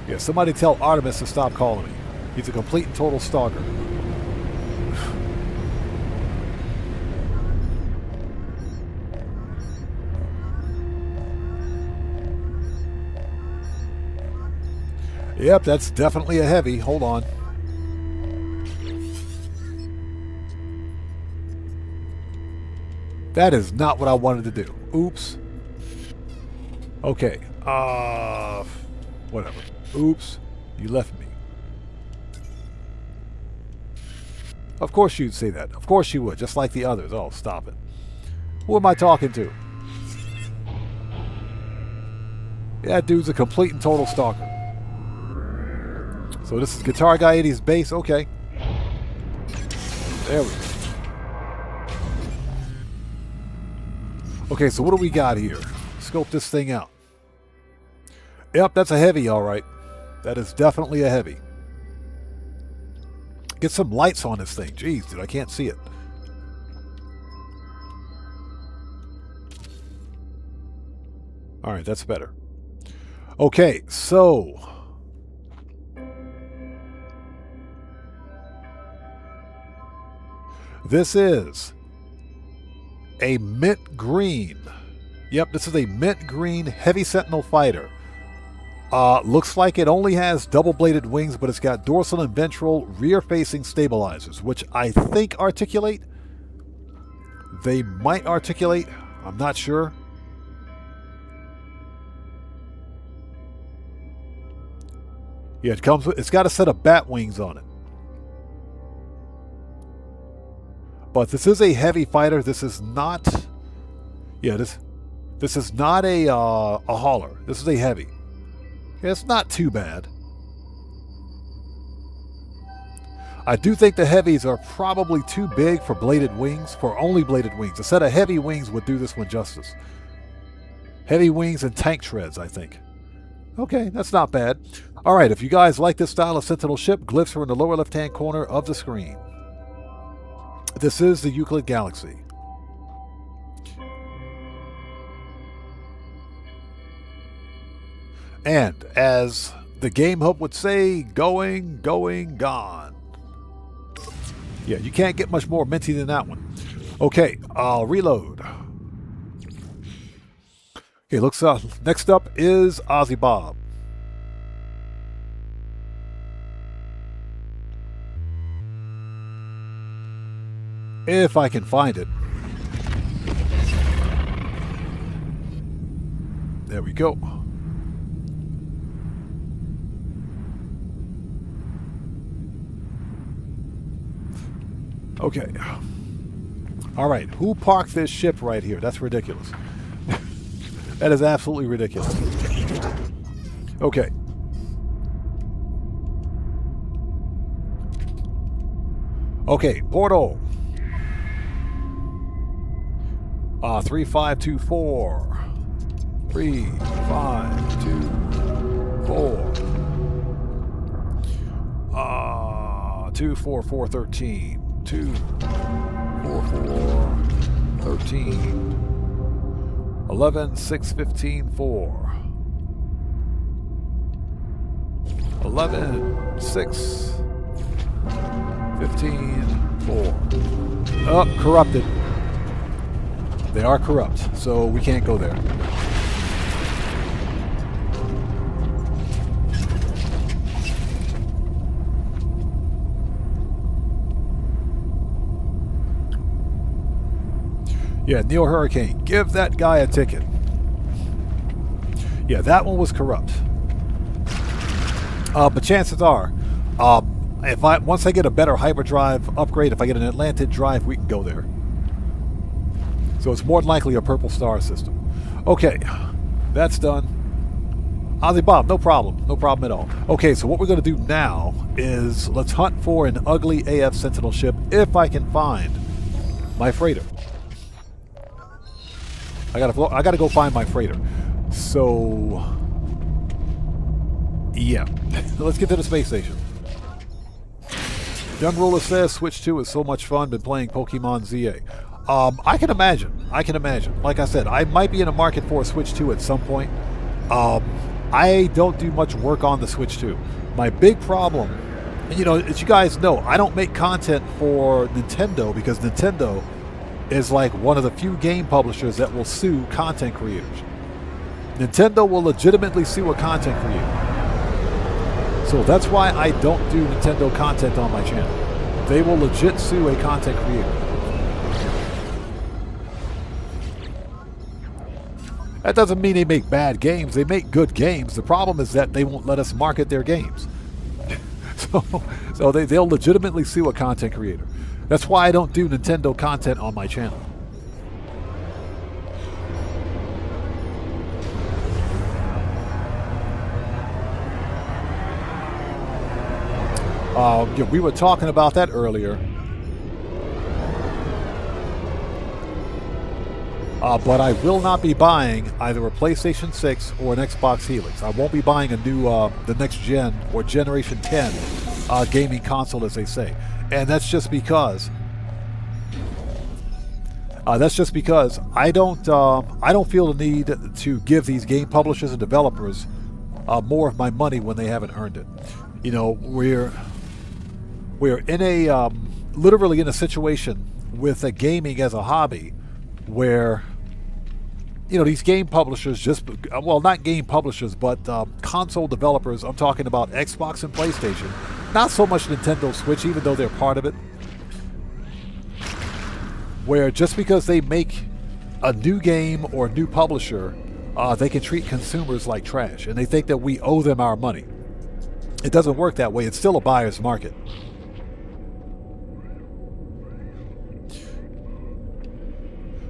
Speaker 1: Yeah, somebody tell Artemis to stop calling me. He's a complete and total stalker. Yep, that's definitely a heavy. Hold on. That is not what I wanted to do. Oops. Okay. Whatever. Oops. You left me. Of course you'd say that. Of course you would, just like the others. Oh, stop it. Who am I talking to? Yeah, that dude's a complete and total stalker. So this is Guitar Guy 80's base. Okay. There we go. Okay, so what do we got here? Scope this thing out. Yep, that's a heavy, all right. That is definitely a heavy. Get some lights on this thing. Jeez, dude, I can't see it. All right, that's better. Okay, so this is a mint green. Yep, this is a mint green heavy sentinel fighter. Looks like it only has double-bladed wings, but it's got dorsal and ventral rear-facing stabilizers, which I think articulate. They might articulate. I'm not sure. Yeah, it comes with, it's got a set of bat wings on it. But this is a heavy fighter. This is not. Yeah, this is not a hauler. This is a heavy. Yeah, it's not too bad. I do think the heavies are probably too big for bladed wings, for only bladed wings. A set of heavy wings would do this one justice. Heavy wings and tank treads, I think. Okay, that's not bad. All right, if you guys like this style of Sentinel ship, glyphs are in the lower left-hand corner of the screen. This is the Euclid Galaxy. And as the Game Hub would say, going, gone. Yeah, you can't get much more minty than that one. Okay, I'll reload. Okay, looks next up is Ozzy Bob. If I can find it. There we go. Okay. All right. Who parked this ship right here? That's ridiculous. That is absolutely ridiculous. Okay. Okay, portal. 3524. 3524. 24413. 24413. 116154. 116154. Oh, corrupted. They are corrupt, so we can't go there. Yeah, Neil Hurricane, give that guy a ticket. Yeah, that one was corrupt. But chances are, once I get a better hyperdrive upgrade, if I get an Atlantic drive, we can go there. So it's more than likely a purple star system. Okay, that's done. Ozzy Bob, no problem. No problem at all. Okay, so what we're going to do now is let's hunt for an ugly AF Sentinel ship if I can find my freighter. I gotta go find my freighter. So, yeah. Let's get to the space station. Young Ruler says Switch 2 is so much fun. Been playing Pokemon ZA. I can imagine. Like I said, I might be in a market for a Switch 2 at some point. I don't do much work on the Switch 2. My big problem, and as you guys know, I don't make content for Nintendo because Nintendo is like one of the few game publishers that will sue content creators. Nintendo will legitimately sue a content creator. So that's why I don't do Nintendo content on my channel. They will legit sue a content creator. That doesn't mean they make bad games. They make good games. The problem is that they won't let us market their games. So they'll legitimately sue a content creator. That's why I don't do Nintendo content on my channel. Yeah, we were talking about that earlier. But I will not be buying either a PlayStation 6 or an Xbox Helix. I won't be buying a new, the next gen or Generation 10 gaming console, as they say. And that's just because I don't feel the need to give these game publishers and developers more of my money when they haven't earned it. We're in a literally in a situation with gaming as a hobby where these game publishers not game publishers but console developers. I'm talking about Xbox and PlayStation. Not so much Nintendo Switch, even though they're part of it. Where just because they make a new game or a new publisher, they can treat consumers like trash. And they think that we owe them our money. It doesn't work that way. It's still a buyer's market.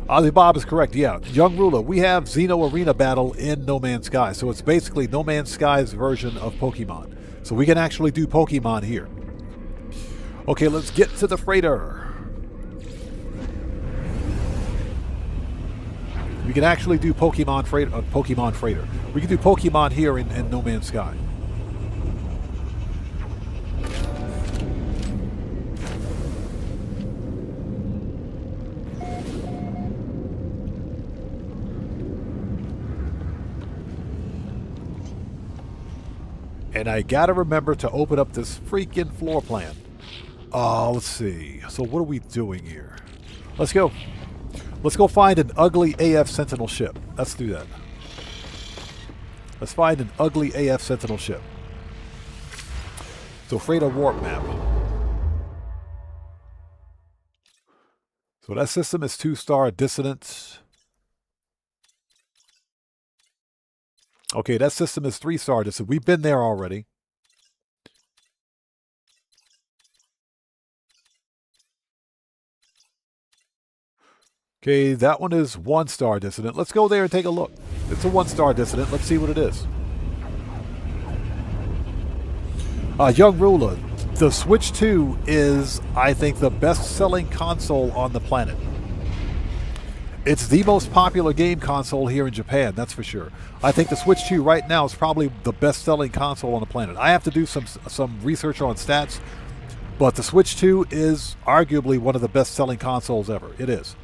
Speaker 1: Ozzy Bob is correct, yeah. Young Ruler, we have Xeno Arena Battle in No Man's Sky. So it's basically No Man's Sky's version of Pokemon. So we can actually do Pokemon here. Okay, let's get to the freighter. We can actually do Pokemon Freighter. We can do Pokemon here in No Man's Sky. And I gotta remember to open up this freaking floor plan. Let's see. So what are we doing here? Let's go. Let's go find an ugly AF Sentinel ship. Let's do that. Let's find an ugly AF Sentinel ship. So freighter warp map. So that system is 2-star dissonance. Okay, that system is 3-star dissonance. We've been there already. Okay, that one is 1-star dissident. Let's go there and take a look. It's a 1-star dissident. Let's see what it is. Young Ruler, the Switch 2 is, I think, the best-selling console on the planet. It's the most popular game console here in Japan, that's for sure. I think the Switch 2 right now is probably the best-selling console on the planet. I have to do some research on stats, but the Switch 2 is arguably one of the best-selling consoles ever. It is.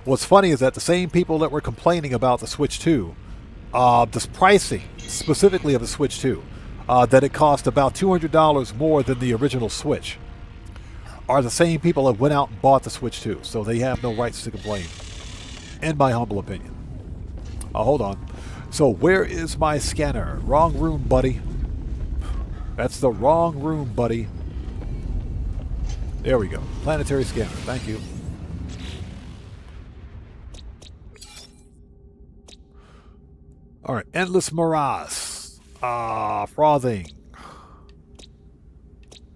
Speaker 1: What's funny is that the same people that were complaining about the Switch 2, this pricing specifically of the Switch 2, that it cost about $200 more than the original Switch, are the same people that went out and bought the Switch 2, so they have no rights to complain, in my humble opinion. Hold on. So where is my scanner? Wrong room, buddy. That's the wrong room, buddy. There we go. Planetary scanner. Thank you. All right. Endless morass. Frothing.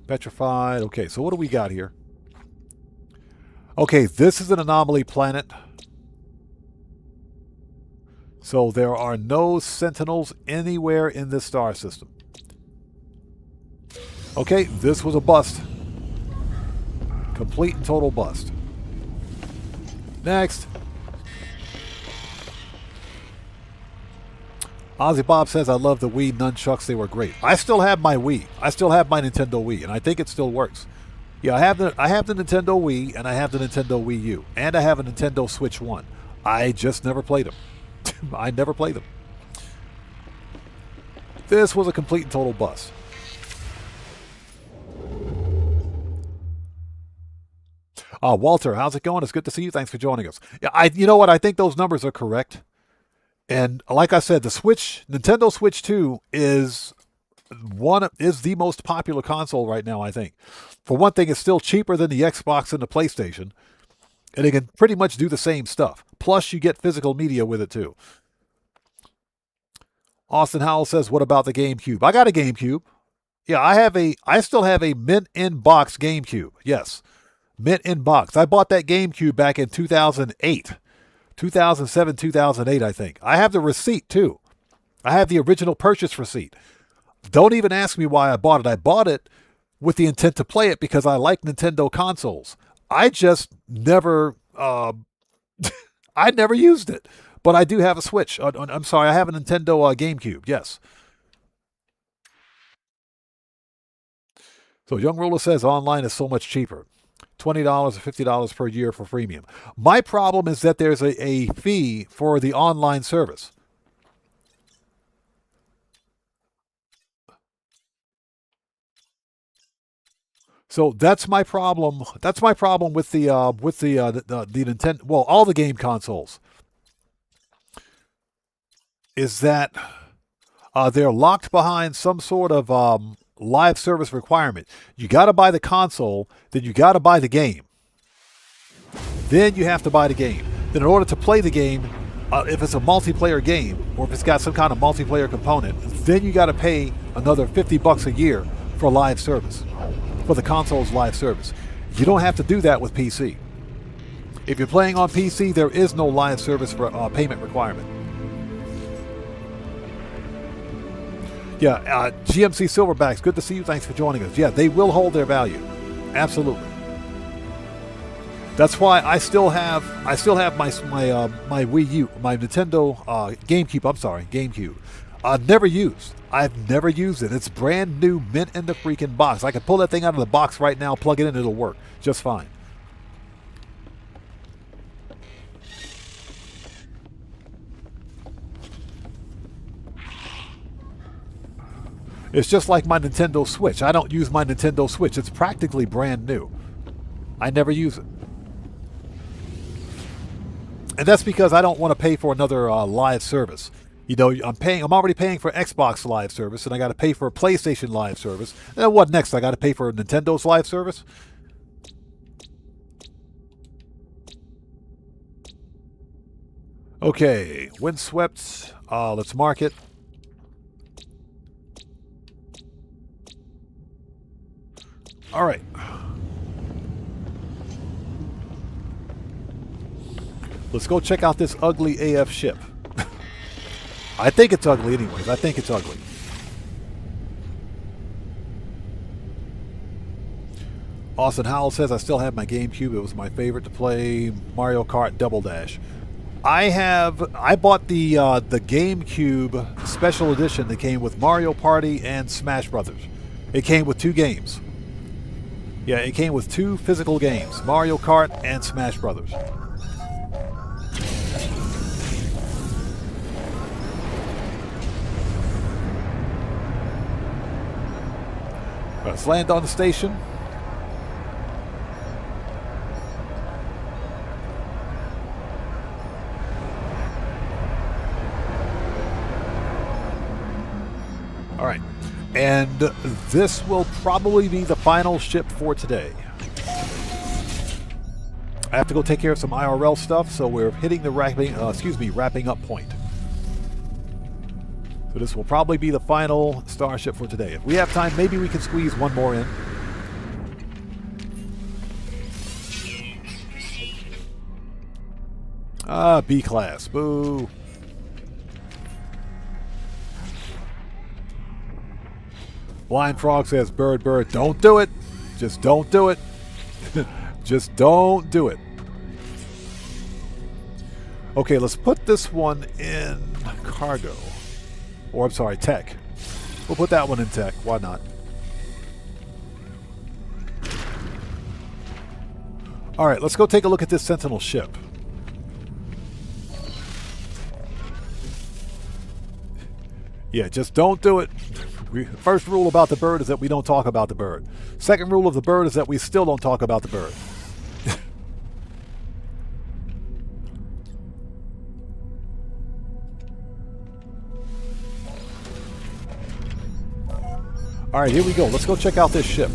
Speaker 1: Petrified. Okay, so what do we got here? Okay, this is an anomaly planet. So there are no sentinels anywhere in this star system. Okay, this was a bust. Complete and total bust. Next. Ozzy Bob says, I love the Wii nunchucks. They were great. I still have my Wii. I still have my Nintendo Wii, and I think it still works. Yeah, I have the Nintendo Wii, and I have the Nintendo Wii U, and I have a Nintendo Switch 1. I just never played them. I never played them. This was a complete and total bust. Walter, how's it going? It's good to see you. Thanks for joining us. Yeah, you know what? I think those numbers are correct. And like I said, the Nintendo Switch 2 is the most popular console right now, I think. For one thing, it's still cheaper than the Xbox and the PlayStation, and it can pretty much do the same stuff. Plus, you get physical media with it too. Austin Howell says, "What about the GameCube?" I got a GameCube. Yeah, I still have a mint in box GameCube. Yes, mint in box. I bought that GameCube back in 2008. 2007, 2008, I think. I have the receipt, too. I have the original purchase receipt. Don't even ask me why I bought it. I bought it with the intent to play it because I like Nintendo consoles. I just never, I never used it. But I do have a Switch. I'm sorry, I have a Nintendo GameCube, yes. So Young Ruler says online is so much cheaper. $20 or $50 per year for freemium. My problem is that there's a fee for the online service. So that's my problem. That's my problem with the Nintendo. Well, all the game consoles is that they're locked behind some sort of live service requirement. You got to buy the console, then you got to buy the game. Then you have to buy the game. Then in order to play the game, if it's a multiplayer game or if it's got some kind of multiplayer component, then you got to pay another $50 a year for live service, for the console's live service. You don't have to do that with PC. If you're playing on PC, there is no live service for payment requirement. Yeah, GMC Silverbacks, good to see you. Thanks for joining us. Yeah, they will hold their value. Absolutely. That's why I still have my Wii U, my Nintendo GameCube. I'm sorry, GameCube. Never used. I've never used it. It's brand new, mint in the freaking box. I can pull that thing out of the box right now, plug it in, it'll work just fine. It's just like my Nintendo Switch. I don't use my Nintendo Switch. It's practically brand new. I never use it. And that's because I don't want to pay for another live service. You know, I'm already paying for Xbox live service, and I got to pay for a PlayStation live service. And then what next? I got to pay for Nintendo's live service? Okay, windswept. Let's mark it. All right. Let's go check out this ugly AF ship. I think it's ugly anyways. I think it's ugly. Austin Howell says, I still have my GameCube. It was my favorite to play Mario Kart Double Dash. I bought the GameCube Special Edition that came with Mario Party and Smash Brothers. It came with 2 games. Yeah, it came with 2 physical games, Mario Kart and Smash Brothers. Let's land on the station. All right, and this will probably be the final ship for today. I have to go take care of some IRL stuff, so we're hitting the wrapping up point. So this will probably be the final Starship for today. If we have time, maybe we can squeeze one more in. Ah, B class. Boo. Blind Frog says, bird, don't do it. Just don't do it. Just don't do it. Okay, let's put this one in cargo. Or, I'm sorry, tech. We'll put that one in tech. Why not? All right, let's go take a look at this Sentinel ship. Yeah, just don't do it. First rule about the bird is that we don't talk about the bird. Second rule of the bird is that we still don't talk about the bird. All right, here we go. Let's go check out this ship.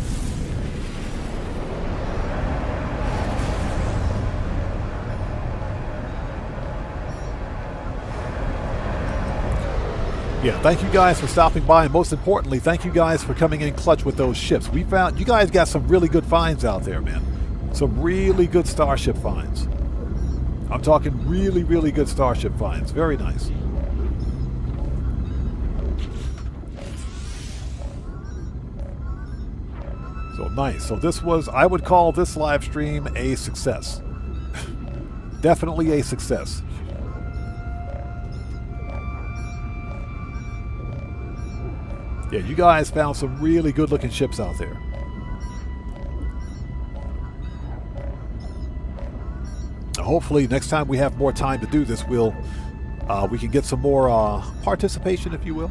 Speaker 1: Yeah, thank you guys for stopping by, and most importantly, thank you guys for coming in clutch with those ships. We found you guys got some really good finds out there, man. Some really good Starship finds. I'm talking really, really good Starship finds. Very nice. So nice. So this was, I would call this live stream a success. Definitely a success. Yeah, you guys found some really good looking ships out there. Hopefully next time we have more time to do this, we can get some more participation, if you will.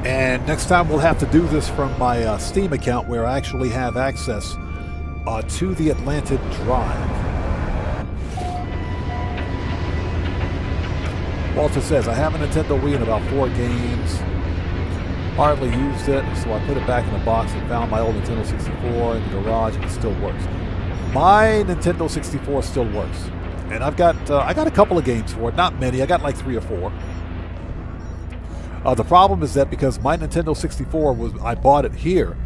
Speaker 1: And next time we'll have to do this from my Steam account, where I actually have access to the Atlantic Drive. Walter says, I have a Nintendo Wii and about 4 games. Hardly used it, so I put it back in the box and found my old Nintendo 64 in the garage, and it still works. My Nintendo 64 still works. And I got a couple of games for it, not many. I got like 3 or 4. The problem is that because my Nintendo 64 I bought it here,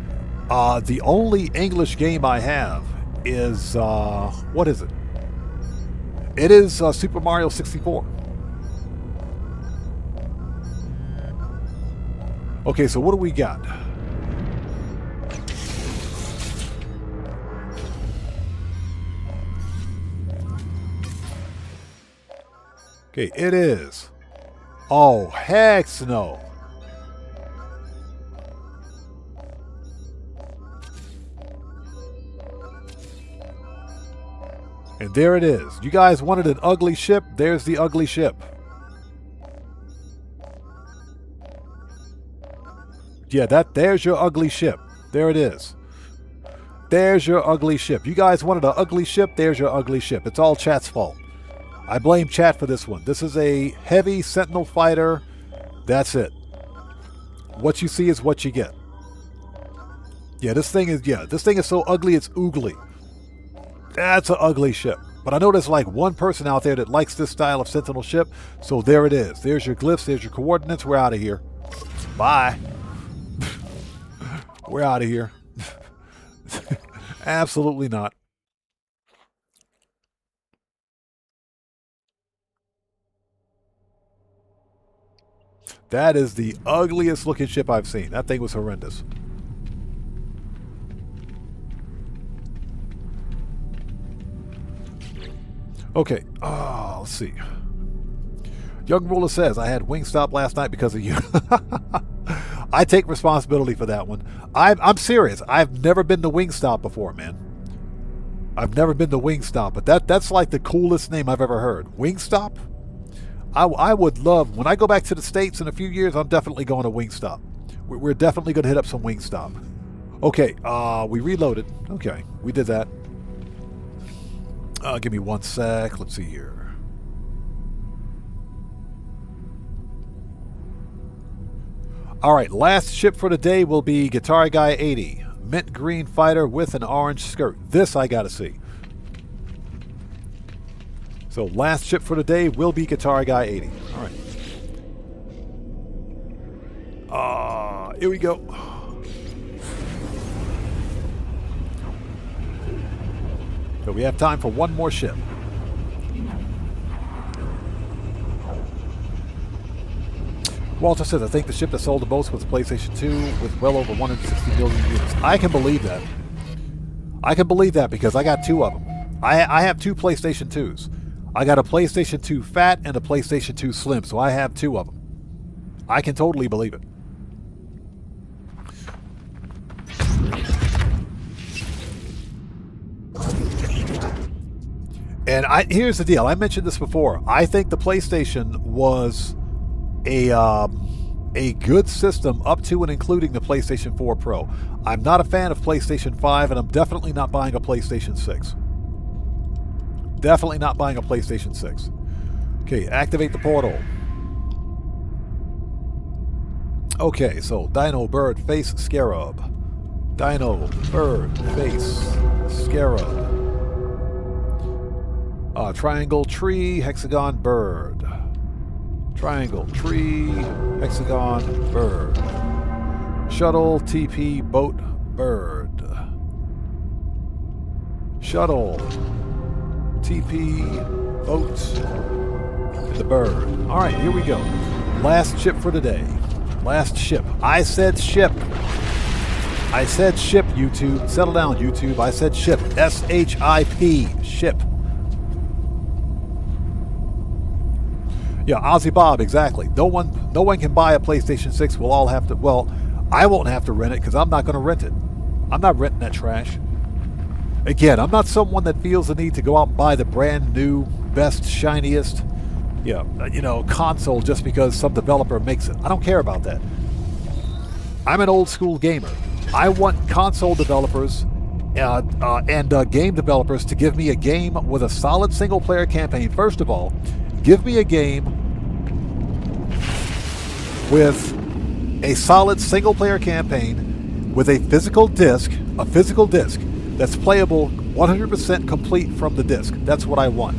Speaker 1: the only English game I have is, what is it? It is Super Mario 64. Okay, so what do we got? Okay, it is. Oh, heck no. And there it is. You guys wanted an ugly ship? There's the ugly ship. Yeah, there's your ugly ship. There it is. There's your ugly ship. You guys wanted an ugly ship? There's your ugly ship. It's all chat's fault. I blame chat for this one. This is a heavy Sentinel fighter. That's it. What you see is what you get. Yeah, this thing is so ugly it's oogly. That's an ugly ship. But I know there's like one person out there that likes this style of Sentinel ship. So there it is. There's your glyphs. There's your coordinates. We're out of here. Bye. We're out of here. Absolutely not. That is the ugliest looking ship I've seen. That thing was horrendous. Okay, let's see. Young Ruler says, I had Wingstop last night because of you. I take responsibility for that one. I'm serious. I've never been to Wingstop before, man. I've never been to Wingstop, but that's like the coolest name I've ever heard. Wingstop? I would love, when I go back to the States in a few years, I'm definitely going to Wingstop. We're definitely going to hit up some Wingstop. Okay, we reloaded. Okay, we did that. Give me one sec. Let's see here. All right, last ship for the day will be Guitar Guy 80. Mint green fighter with an orange skirt. This I gotta see. So last ship for the day will be Guitar Guy 80. All right. Here we go. So we have time for one more ship. Walter says, I think the ship that sold the most was PlayStation 2 with well over 160 million units. I can believe that. I can believe that because I got two of them. I have two PlayStation 2s. I got a PlayStation 2 Fat and a PlayStation 2 Slim, so I have two of them. I can totally believe it. And here's the deal. I mentioned this before. I think the PlayStation was a good system up to and including the PlayStation 4 Pro. I'm not a fan of PlayStation 5, and I'm definitely not buying a PlayStation 6. Definitely not buying a PlayStation 6. Okay, activate the portal. Okay, so Dino, Bird, Face, Scarab. Dino, Bird, Face, Scarab. Triangle, Tree, Hexagon, Bird. Triangle, Tree, Hexagon, Bird. Shuttle, TP, Boat, Bird. Shuttle, TP, Boat, the Bird. All right, here we go. Last ship for today. Last ship. I said ship. I said ship, YouTube. Settle down, YouTube. I said ship. S-H-I-P. Ship. Yeah, Ozzy Bob, exactly. No one can buy a PlayStation 6. We'll all have to, well, I won't have to rent it because I'm not going to rent it. I'm not renting that trash. Again, I'm not someone that feels the need to go out and buy the brand new, best, shiniest, console just because some developer makes it. I don't care about that. I'm an old school gamer. I want console developers and game developers to give me a game with a solid single player campaign. First of all, give me a game with a solid single player campaign with a physical disc that's playable 100% complete from the disc. That's what I want.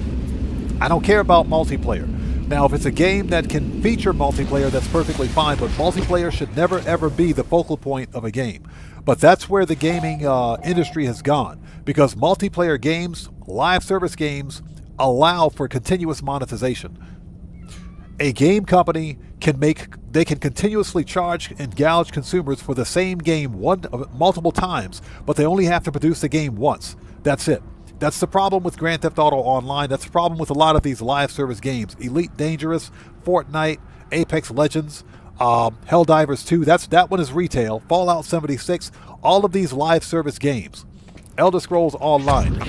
Speaker 1: I don't care about multiplayer. Now, if it's a game that can feature multiplayer, that's perfectly fine, but multiplayer should never ever be the focal point of a game. But that's where the gaming industry has gone, because multiplayer games, live service games, allow for continuous monetization. A game company can continuously charge and gouge consumers for the same game multiple times, but they only have to produce the game once. That's it. That's the problem with Grand Theft Auto Online. That's the problem with a lot of these live service games. Elite Dangerous, Fortnite, Apex Legends, Helldivers 2. That one is retail. Fallout 76. All of these live service games. Elder Scrolls Online.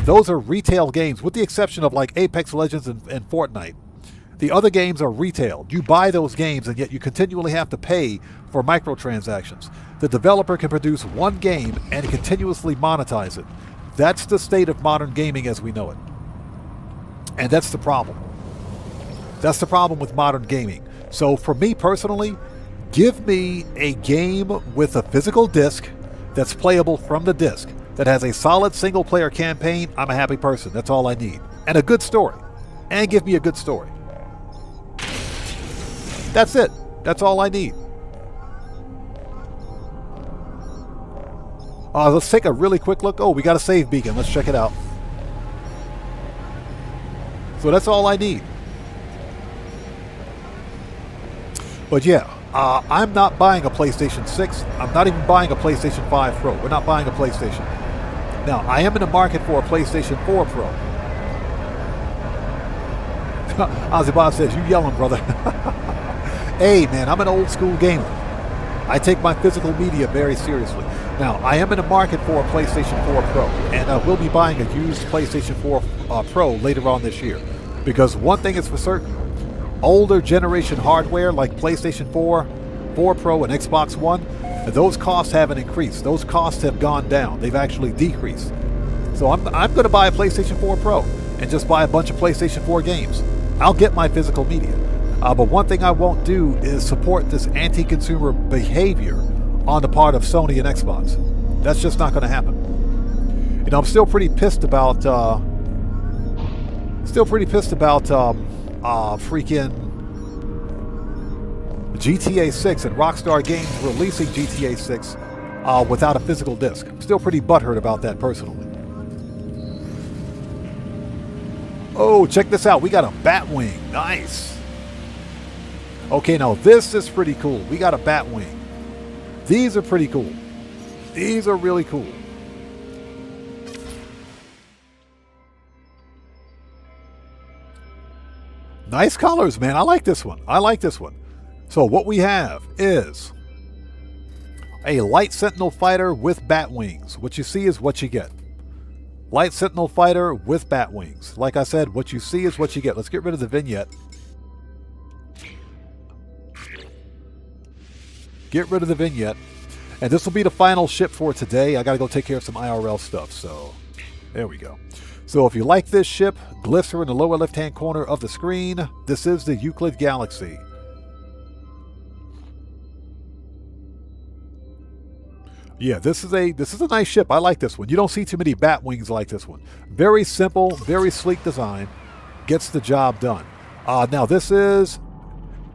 Speaker 1: Those are retail games, with the exception of like Apex Legends and Fortnite. The other games are retail. You buy those games, and yet you continually have to pay for microtransactions. The developer can produce one game and continuously monetize it. That's the state of modern gaming as we know it. And that's the problem. That's the problem with modern gaming. So for me personally, give me a game with a physical disc that's playable from the disc, that has a solid single-player campaign. I'm a happy person. That's all I need. And a good story. And give me a good story. That's it. That's all I need. Let's take a really quick look. Oh, we got a save beacon. Let's check it out. So that's all I need. But yeah, I'm not buying a PlayStation 6. I'm not even buying a PlayStation 5 Pro. We're not buying a PlayStation. Now, I am in the market for a PlayStation 4 Pro. Ozzy says, you yelling, brother. Hey, man, I'm an old school gamer. I take my physical media very seriously. Now, I am in the market for a PlayStation 4 Pro, and I will be buying a used PlayStation 4 Pro later on this year. Because one thing is for certain, older generation hardware like PlayStation 4, 4 Pro, and Xbox One, those costs haven't increased. Those costs have gone down. They've actually decreased. So I'm going to buy a PlayStation 4 Pro and just buy a bunch of PlayStation 4 games. I'll get my physical media. But one thing I won't do is support this anti-consumer behavior on the part of Sony and Xbox. That's just not going to happen. You know, I'm still pretty pissed about freaking GTA 6 and Rockstar Games releasing GTA 6 without a physical disc. I'm still pretty butthurt about that personally. Oh, check this out. We got a Batwing. Nice. Okay, now this is pretty cool. We got a Batwing. These are pretty cool. These are really cool. Nice colors, man. I like this one. I like this one. So what we have is a Light Sentinel fighter with bat wings. What you see is what you get. Light Sentinel fighter with bat wings. Like I said, what you see is what you get. Let's get rid of the vignette. Get rid of the vignette. And this will be the final ship for today. I got to go take care of some IRL stuff. So there we go. So if you like this ship, glyphs are in the lower left-hand corner of the screen. This is the Euclid Galaxy. Yeah, this is a nice ship. I like this one. You don't see too many bat wings like this one. Very simple, very sleek design. Gets the job done. Now this is,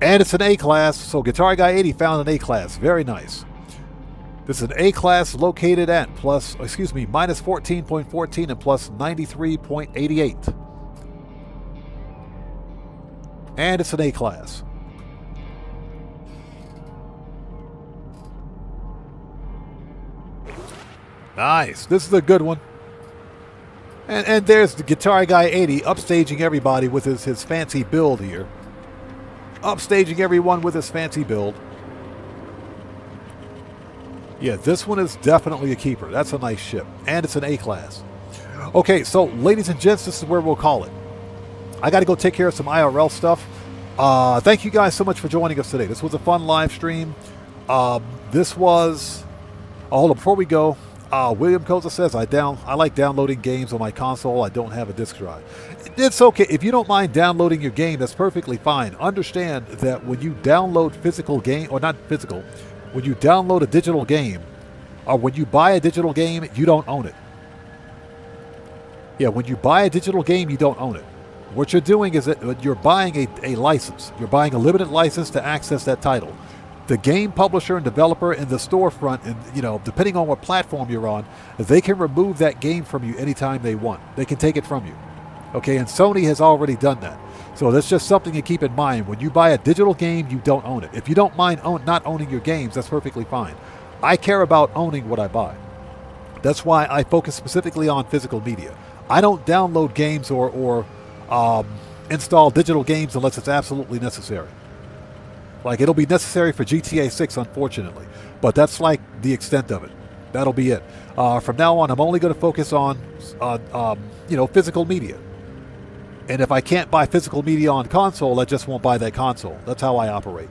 Speaker 1: and it's an A-class. So Guitar Guy 80 found an A-class. Very nice. This is an A-class located at minus 14.14 and plus 93.88. And it's an A-class. Nice. This is a good one. And there's the Guitar Guy 80 upstaging everybody with his fancy build here. Upstaging everyone with his fancy build. Yeah, this one is definitely a keeper. That's a nice ship. And it's an A-class. Okay, so ladies and gents, this is where we'll call it. I got to go take care of some IRL stuff. Thank you guys so much for joining us today. This was a fun live stream. This was... hold on, before we go... William Koza says, I like downloading games on my console. I don't have a disc drive. It's okay. If you don't mind downloading your game, that's perfectly fine. Understand that when you download physical game, or not physical, when you download a digital game, or when you buy a digital game, you don't own it. Yeah, when you buy a digital game, you don't own it. What you're doing is that you're buying a license. You're buying a limited license to access that title. The game publisher and developer in the storefront, and depending on what platform you're on, they can remove that game from you anytime they want. They can take it from you. Okay, and Sony has already done that. So that's just something to keep in mind. When you buy a digital game, you don't own it. If you don't mind not owning your games, that's perfectly fine. I care about owning what I buy. That's why I focus specifically on physical media. I don't download games or install digital games unless it's absolutely necessary. Like, it'll be necessary for GTA 6, unfortunately. But that's like the extent of it. That'll be it. From now on, I'm only going to focus on physical media. And if I can't buy physical media on console, I just won't buy that console. That's how I operate.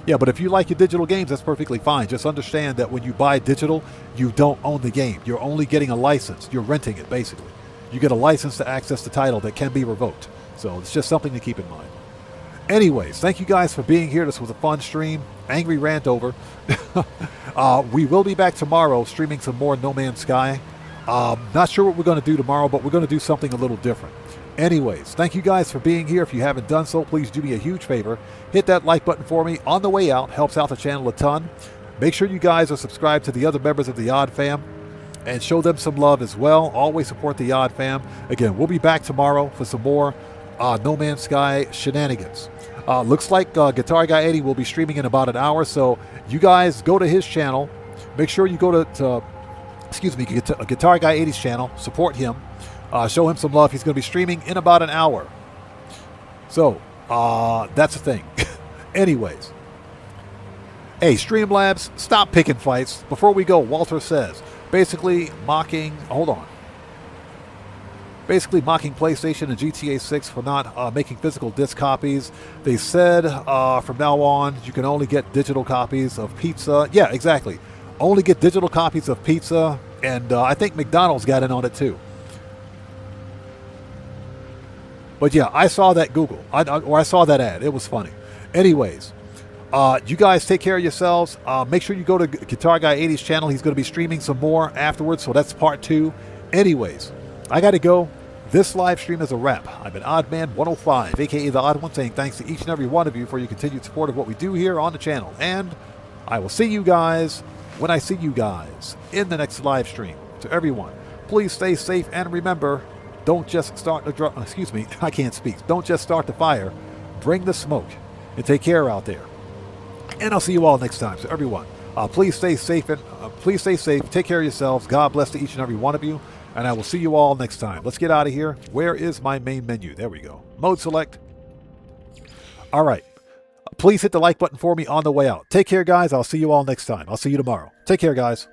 Speaker 1: Yeah, but if you like your digital games, that's perfectly fine. Just understand that when you buy digital, you don't own the game. You're only getting a license. You're renting it, basically. You get a license to access the title that can be revoked. So it's just something to keep in mind. Anyways, thank you guys for being here. This was a fun stream. Angry rant over. We will be back tomorrow streaming some more No Man's Sky. Not sure what we're going to do tomorrow, but we're going to do something a little different. Anyways, thank you guys for being here. If you haven't done so, please do me a huge favor. Hit that like button for me on the way out. Helps out the channel a ton. Make sure you guys are subscribed to the other members of the Odd Fam and show them some love as well. Always support the Odd Fam. Again, we'll be back tomorrow for some more No Man's Sky shenanigans. Looks like Guitar Guy 80 will be streaming in about an hour, so you guys go to his channel. Make sure you go to Guitar Guy 80's channel. Support him. Show him some love. He's going to be streaming in about an hour. So, that's the thing. Anyways. Hey, Streamlabs, stop picking fights. Before we go, Walter says, basically mocking PlayStation and GTA 6 for not making physical disc copies. They said from now on you can only get digital copies of pizza. Yeah, exactly. Only get digital copies of pizza, and I think McDonald's got in on it too. But yeah, I saw that I saw that ad. It was funny. Anyways, you guys take care of yourselves. Make sure you go to Guitar Guy 80's channel. He's going to be streaming some more afterwards, so that's part 2. Anyways, I got to go. This live stream is a wrap. I've been Oddman105, aka The Odd One, saying thanks to each and every one of you for your continued support of what we do here on the channel. And I will see you guys when I see you guys in the next live stream. To everyone, please stay safe and remember, don't just start the I can't speak. Don't just start the fire. Bring the smoke. And take care out there. And I'll see you all next time. So everyone, please stay safe and take care of yourselves. God bless to each and every one of you. And I will see you all next time. Let's get out of here. Where is my main menu? There we go. Mode select. All right. Please hit the like button for me on the way out. Take care, guys. I'll see you all next time. I'll see you tomorrow. Take care, guys.